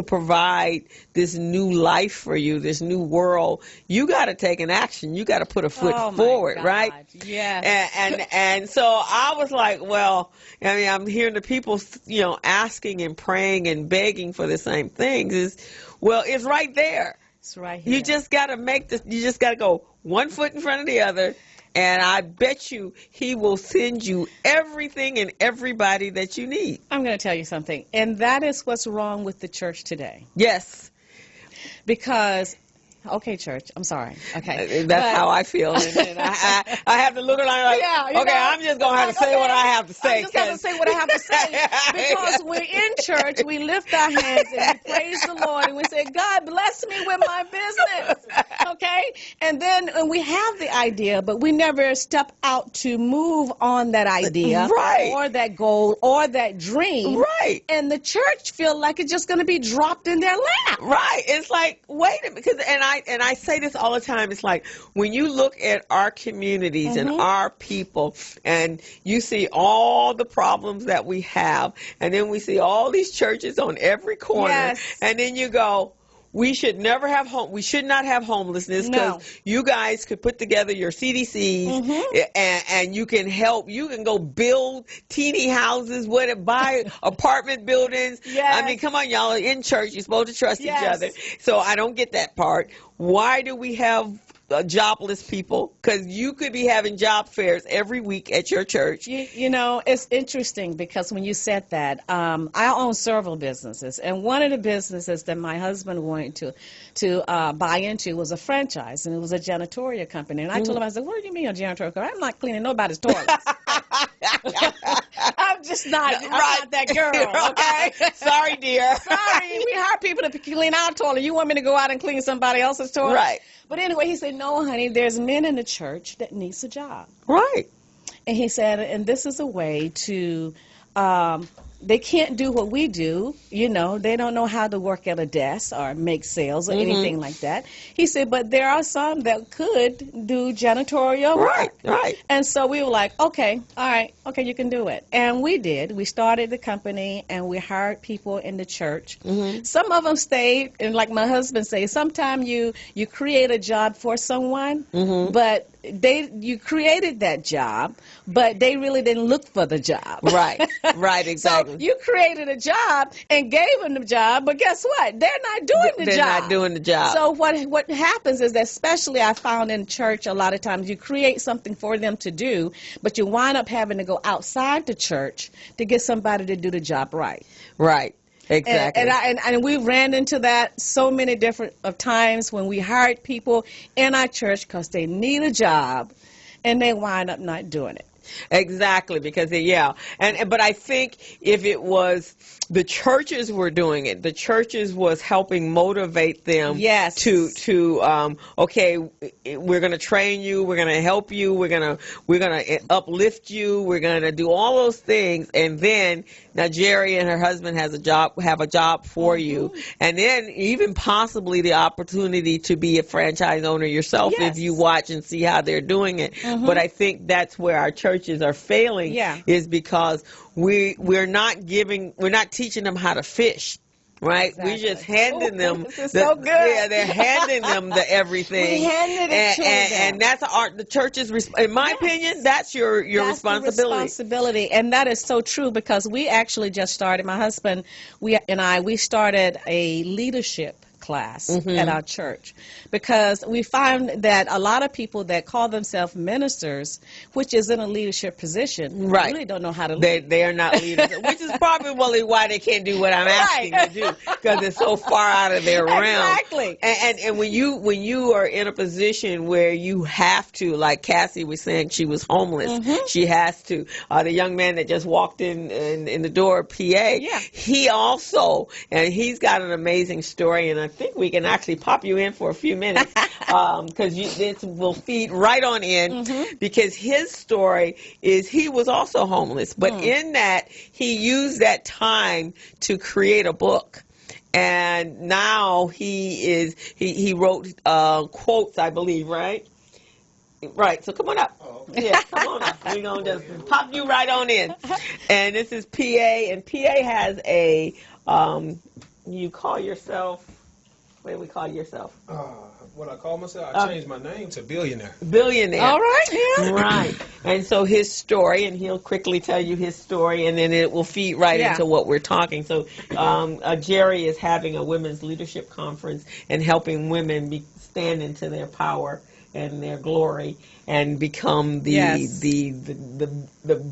provide this new life for you, this new world, you got to take an action. You got to put a foot forward, right? Yes. And so I was like, well, I mean, I'm hearing the people, you know, asking and praying and begging for the same things. Well, it's right there. It's right here. You just got to you just got to go one foot in front of the other. And I bet you he will send you everything and everybody that you need. I'm going to tell you something. And that is what's wrong with the church today. Yes. Because Okay, church. I'm sorry. Okay. That's how I feel. And I have to look around like, okay, I'm just going to have to say what I have to say. I just have to say what I have to say. Because we're in church, we lift our hands and we praise the Lord and we say, God, bless me with my business. Okay? And then we have the idea, but we never step out to move on that idea or that goal or that dream. Right. And the church feel like it's just going to be dropped in their lap. Right. It's like, wait a minute. Because, and I say this all the time. It's like when you look at our communities and our people and you see all the problems that we have, and then we see all these churches on every corner, and then you go, we should never have we should not have homelessness, because you guys could put together your CDCs and you can help. You can go build teeny houses, buy apartment buildings. I mean, come on, y'all are in church. You're supposed to trust each other. So I don't get that part. Why do we have jobless people? Because you could be having job fairs every week at your church. You know, it's interesting because when you said that, I own several businesses, and one of the businesses that my husband wanted to buy into was a franchise, and it was a janitorial company. And I told him, I said, what do you mean a janitorial company? I'm not cleaning nobody's toilets. I'm just not, I'm not that girl, okay? Sorry, dear. Sorry, we hire people to clean our toilet. You want me to go out and clean somebody else's toilet? Right. But anyway, he said, no, honey, there's men in the church that needs a job. Right. And he said, and this is a way to, they can't do what we do, you know, they don't know how to work at a desk or make sales or anything like that. He said, but there are some that could do janitorial work. Right. And so we were like, okay, all right, okay, you can do it. And we did. We started the company and we hired people in the church. Some of them stayed, and like my husband says, sometimes you create a job for someone, but you created that job, but they really didn't look for the job. Right, exactly. So you created a job and gave them the job, but guess what? They're not doing the job. They're not doing the job. So what happens is that, especially I found in church, a lot of times you create something for them to do, but you wind up having to go outside the church to get somebody to do the job right. Right. Exactly. And we ran into that so many different times when we hired people in our church because they need a job and they wind up not doing it. Exactly, because but I think if it was the churches were doing it, the churches was helping motivate them to okay, we're going to train you, we're going to help you, we're going to uplift you, we're going to do all those things, and then now Jeri and her husband have a job for you, and then even possibly the opportunity to be a franchise owner yourself if you watch and see how they're doing it. But I think that's where our churches are failing, is because we're not teaching them how to fish. Right, exactly. We just handing them. This is so good. Yeah, they're handing them the everything. We handed it to them, and that's the church's. In my opinion, that's your responsibility. The responsibility, and that is so true because we actually just started. My husband, we started a leadership class at our church because we find that a lot of people that call themselves ministers, which is in a leadership position, really don't know how to lead. They are not leaders, which is probably why they can't do what I'm asking to do, because it's so far out of their realm. Exactly. And when you are in a position where you have to, like Cassie was saying, she was homeless. She has to. The young man that just walked in the door, PA, he also, and he's got an amazing story, and I think we can actually pop you in for a few minutes because this will feed right on in because his story is he was also homeless, but in that he used that time to create a book. And now he wrote quotes, I believe, right? Right, so come on up. Oh, okay. Yeah, come on up. We're going to just pop you right on in. And this is PA, and PA has a, you call yourself, what do we call yourself? What I call myself? I changed my name to Billionaire. Billionaire. All right, yeah. Right. And so his story, and he'll quickly tell you his story, and then it will feed right into what we're talking. So Jeri is having a women's leadership conference and helping women stand into their power and their glory and become the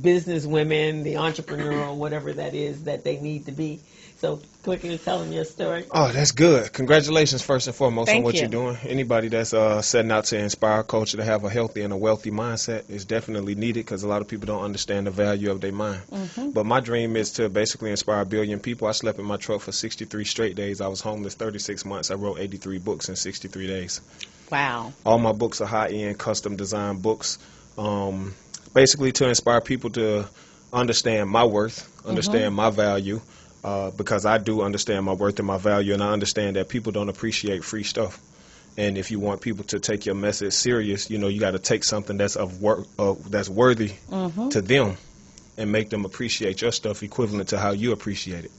business women, the entrepreneurial, whatever that is that they need to be. So quickly tell them your story. Oh, that's good. Congratulations, first and foremost, Thank on what you. you're doing. Anybody that's setting out to inspire culture to have a healthy and a wealthy mindset is definitely needed, because a lot of people don't understand the value of their mind. But my dream is to basically inspire 1 billion people. I slept in my truck for 63 straight days. I was homeless 36 months. I wrote 83 books in 63 days. Wow. All my books are high-end, custom-designed books, basically to inspire people to understand my worth, understand my value, because I do understand my worth and my value, and I understand that people don't appreciate free stuff. And if you want people to take your message serious, you know, you got to take something that's that's worthy to them and make them appreciate your stuff equivalent to how you appreciate it.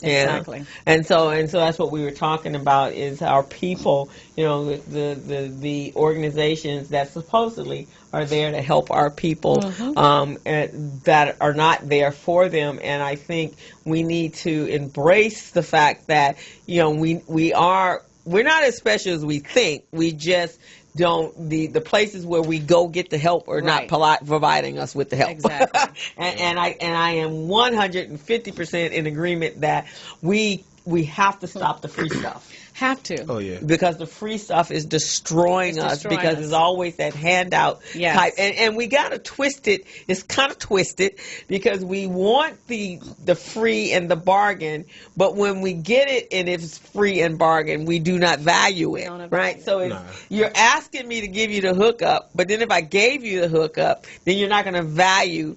Exactly. And so that's what we were talking about, is our people, you know, the organizations that supposedly are there to help our people, and that are not there for them. And I think we need to embrace the fact that, you know, we're not as special as we think. We just don't, the places where we go get the help are not providing us with the help. Exactly. and I am 150% in agreement that we have to stop the free stuff. Have to. Oh, yeah. Because the free stuff is destroying us, because it's always that handout type. And we got to twist it. It's kind of twisted, because we want the free and the bargain, but when we get it and it's free and bargain, we do not value it, right? So you're asking me to give you the hookup, but then if I gave you the hookup, then you're not going to value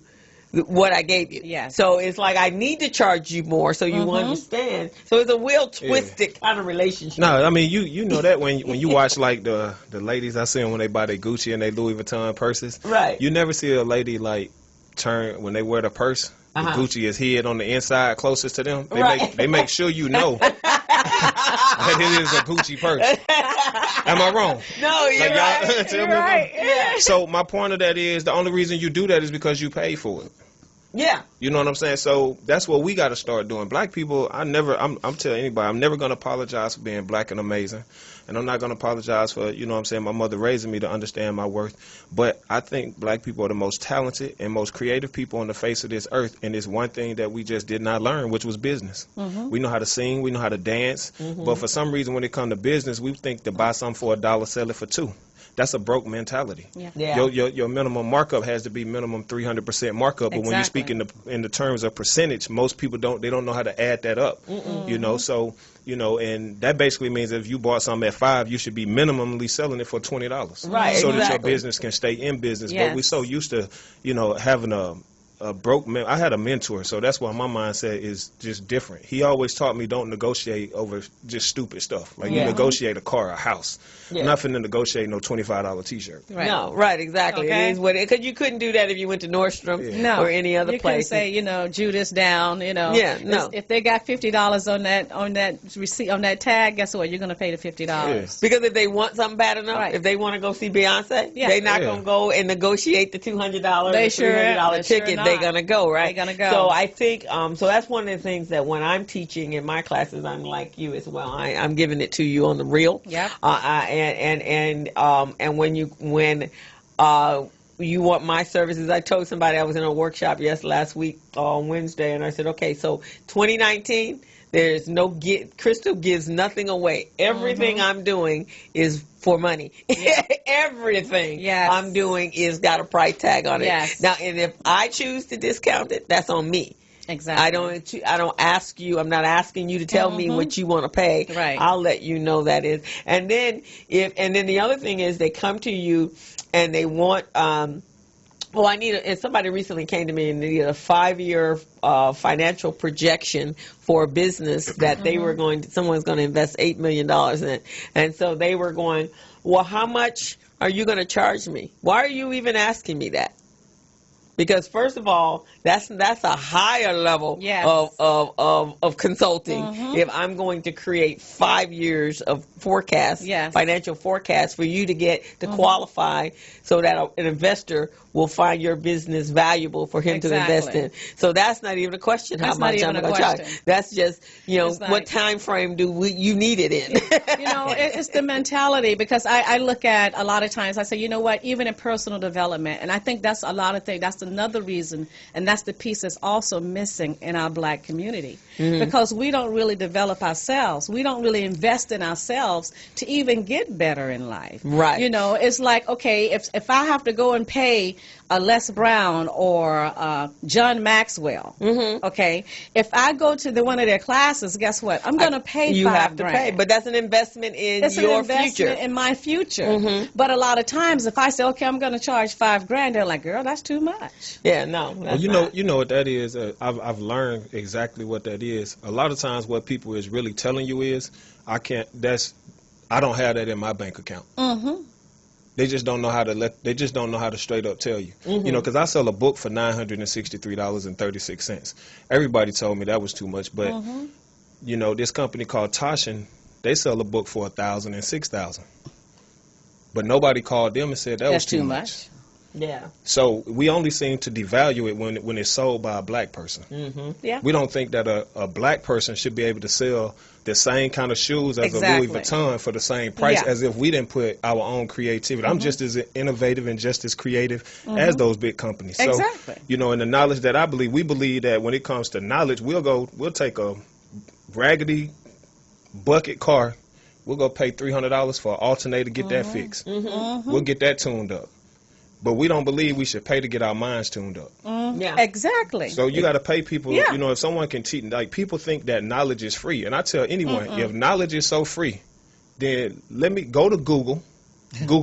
what I gave you. Yes. So it's like, I need to charge you more so you understand. So it's a real twisted kind of relationship. No, I mean, you know that when you watch like the ladies I see when they buy their Gucci and they Louis Vuitton purses. Right. You never see a lady like turn when they wear the purse. The Gucci is hid on the inside closest to them. They make sure you know that it is a Gucci purse. Am I wrong? No, you're right. Tell me right. Yeah. So my point of that is, the only reason you do that is because you pay for it. Yeah. You know what I'm saying? So that's what we got to start doing. Black people, I'm telling anybody, I'm never going to apologize for being black and amazing. And I'm not going to apologize for, you know what I'm saying, my mother raising me to understand my worth. But I think black people are the most talented and most creative people on the face of this earth. And it's one thing that we just did not learn, which was business. We know how to sing, we know how to dance. But for some reason, when it comes to business, we think to buy something for $1, sell it for $2. That's a broke mentality. Yeah. Your minimum markup has to be minimum 300% markup. But when you speak in the terms of percentage, most people don't know how to add that up. You know, so you know, and that basically means if you bought something at $5, you should be minimally selling it for $20. Right. So that your business can stay in business. But we're so used to, you know, having a broke man. I had a mentor, so that's why my mindset is just different. He always taught me don't negotiate over just stupid stuff. Like you negotiate a car, a house. I'm not finna negotiate no $25 T-shirt. Right. No, right, exactly. Okay. It is what because you couldn't do that if you went to Nordstrom or any other place. You can say, you know, Judas down, you know. Yeah, no. If they got $50 on that receipt, on that tag, guess what? You're going to pay the $50. Yeah. Because if they want something bad enough, if they want to go see Beyonce, they're not going to go and negotiate the $200 or $300 ticket. They're going to go, right? They're going to go. So I think, so that's one of the things that when I'm teaching in my classes, I'm like you as well. I'm giving it to you on the real. Yeah. And when you want my services, I told somebody I was in a workshop last week on Wednesday, and I said, okay, so 2019, there's no Crystal gives nothing away. Everything I'm doing is for money. Yeah. Everything I'm doing is got a price tag on it. Yes. Now, and if I choose to discount it, that's on me. Exactly. I don't ask you. I'm not asking you to tell me what you want to pay. Right. I'll let you know that is. And then the other thing is they come to you and they want. And somebody recently came to me and needed a 5-year financial projection for a business that they were someone's going to invest $8 million in. And so they were going, well, how much are you going to charge me? Why are you even asking me that? Because first of all, that's a higher level of consulting. If I'm going to create 5 years of forecast, financial forecast for you to get to qualify, so that an investor will find your business valuable for him to invest in. So that's not even a question how much I'm going to charge. That's just, what time frame do you need it in? It's the mentality, because I look at a lot of times, I say, you know what, even in personal development, and I think that's a lot of things, that's another reason, and that's the piece that's also missing in our black community, because we don't really develop ourselves. We don't really invest in ourselves to even get better in life. Right. It's like, okay, if I have to go and pay Les Brown or John Maxwell, okay, if I go to one of their classes, guess what? I'm going to pay you $5,000. Have to pay, but that's an investment in it's your an investment future. In my future. But a lot of times, if I say, okay, I'm going to charge $5,000, they're like, girl, that's too much. Yeah, no. Well, you know what that is. I've learned exactly what that is. A lot of times, what people is really telling you is, I don't have that in my bank account. They just don't know how to they just don't know how to straight up tell you. Because I sell a book for $963.36. Everybody told me that was too much, but this company called Toshin, they sell a book for $1,000 and $6,000. But nobody called them and said that was too much. Yeah. So we only seem to devalue it when it's sold by a black person. Yeah. We don't think that a black person should be able to sell the same kind of shoes as a Louis Vuitton for the same price, as if we didn't put our own creativity. I'm just as innovative and just as creative as those big companies. So, and the knowledge that we believe that when it comes to knowledge, we'll take a raggedy bucket car, we'll go pay $300 for an alternator, get that fixed. We'll get that tuned up. But we don't believe we should pay to get our minds tuned up. Yeah, exactly. So you got to pay people. If someone can teach, people think that knowledge is free, and I tell anyone, if knowledge is so free, then let me go to Google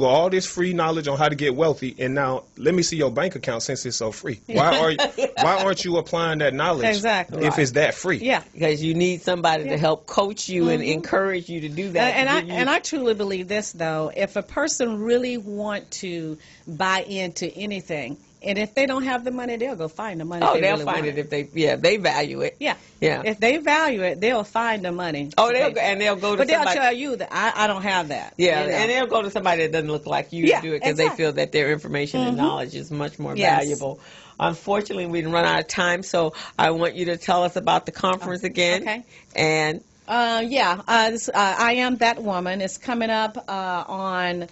all this free knowledge on how to get wealthy, and now let me see your bank account since it's so free. Why aren't you applying that knowledge if it's that free? Yeah, because you need somebody to help coach you and encourage you to do that. And I truly believe this, though. If a person really want to buy into anything, and if they don't have the money, they'll go find the money. They'll find it if they value it. Yeah. If they value it, they'll find the money. They'll go to but somebody. They'll tell you that I don't have that. Yeah, and they'll go to somebody that doesn't look like you to do it because they feel that their information and knowledge is much more valuable. Unfortunately, we didn't run out of time, so I want you to tell us about the conference again. Okay. And I Am That Woman is coming up on.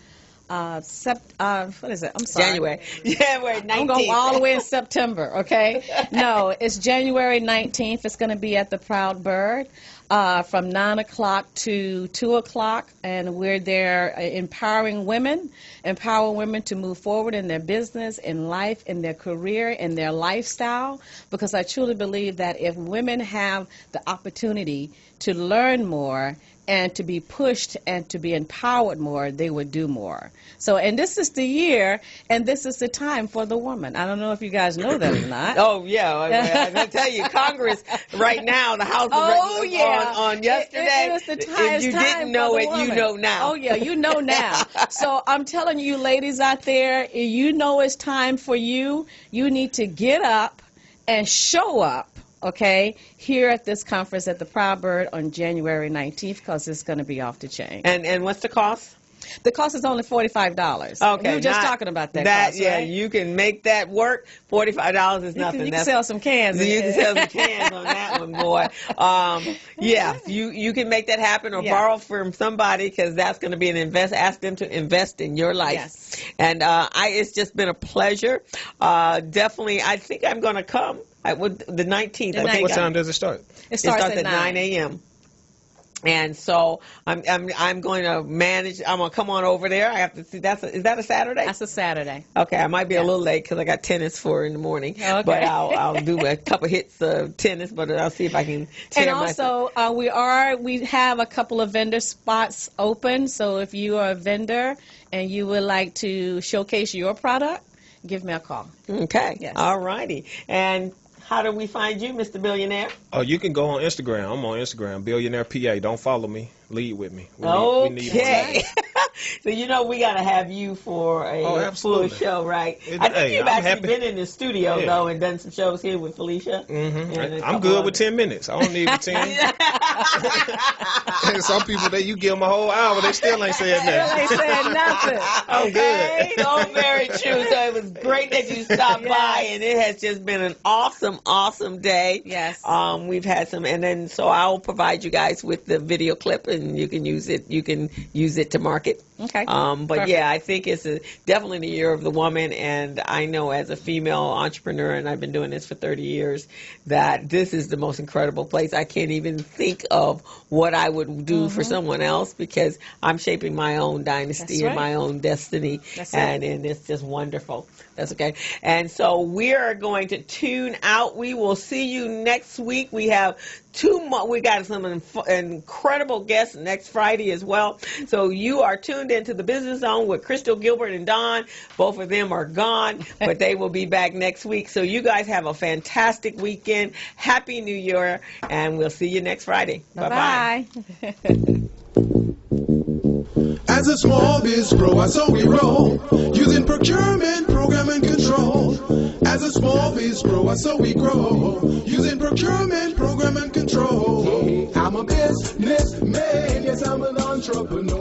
What is it? I'm sorry. January 19th. I'm going all the way in September, okay? No, it's January 19th. It's going to be at the Proud Bird from 9 o'clock to 2 o'clock, and we're there empowering women to move forward in their business, in life, in their career, in their lifestyle, because I truly believe that if women have the opportunity to learn more and to be pushed and to be empowered more, they would do more. So, and this is the year, and this is the time for the woman. I don't know if you guys know that or not. Oh, yeah. I'm going to tell you, Congress right now, the House on yesterday. It is the time. If you didn't know it, you know now. Oh, yeah, you know now. So I'm telling you, ladies out there, you know it's time for you. You need to get up and show up. Okay, here at this conference at the Proud Bird on January 19th, because it's going to be off the chain. And what's the cost? The cost is only $45. Okay, we were just talking about that cost, right? You can make that work. $45 is nothing. You can sell some cans. You can sell some cans on that one, boy. You can make that happen or borrow from somebody, because that's going to be an invest. Ask them to invest in your life. Yes. And it's just been a pleasure. Definitely, I think I'm going to come. The 19th. What time does it start? It starts at 9 a.m. And so I'm going to manage. I'm going to come on over there. I have to see. Is that a Saturday? That's a Saturday. Okay, I might be a little late because I got tennis in the morning. Okay. But I'll do a couple hits of tennis. But I'll see if I can. And also, we have a couple of vendor spots open. So if you are a vendor and you would like to showcase your product, give me a call. Okay. Yes. All righty. And how do we find you, Mr. Billionaire? Oh, you can go on Instagram. I'm on Instagram, Billionaire PA. Don't follow me. Lead with me. We need So we got to have you for a full show, right? I think you've actually been in the studio, though, and done some shows here with Felicia. I'm good with 10 minutes. I don't need 10. And some people that you give them a whole hour, they still ain't saying nothing. Still ain't said nothing. I'm good. So very true. So it was great that you stopped by, and it has just been an awesome, awesome day. Yes. We've had some, and then so I'll provide you guys with the video clip, and you can use it. You can use it to market. Okay. But Perfect. yeah, I think it's definitely the year of the woman, and I know as a female entrepreneur, and I've been doing this for 30 years, that this is the most incredible place. I can't even think of what I would do for someone else, because I'm shaping my own dynasty and my own destiny, and it's just wonderful. That's okay. And so we are going to tune out. We will see you next week. We have we got some incredible guests next Friday as well. So you are tuned into the Business Zone with Crystal, Gilbert, and Don. Both of them are gone, but they will be back next week. So you guys have a fantastic weekend. Happy New Year, and we'll see you next Friday. Bye-bye. As a small biz pro, so we roll, using procurement, program, and control. As a small biz pro, so we grow, using procurement, program, and control. I'm a businessman, yes, I'm an entrepreneur.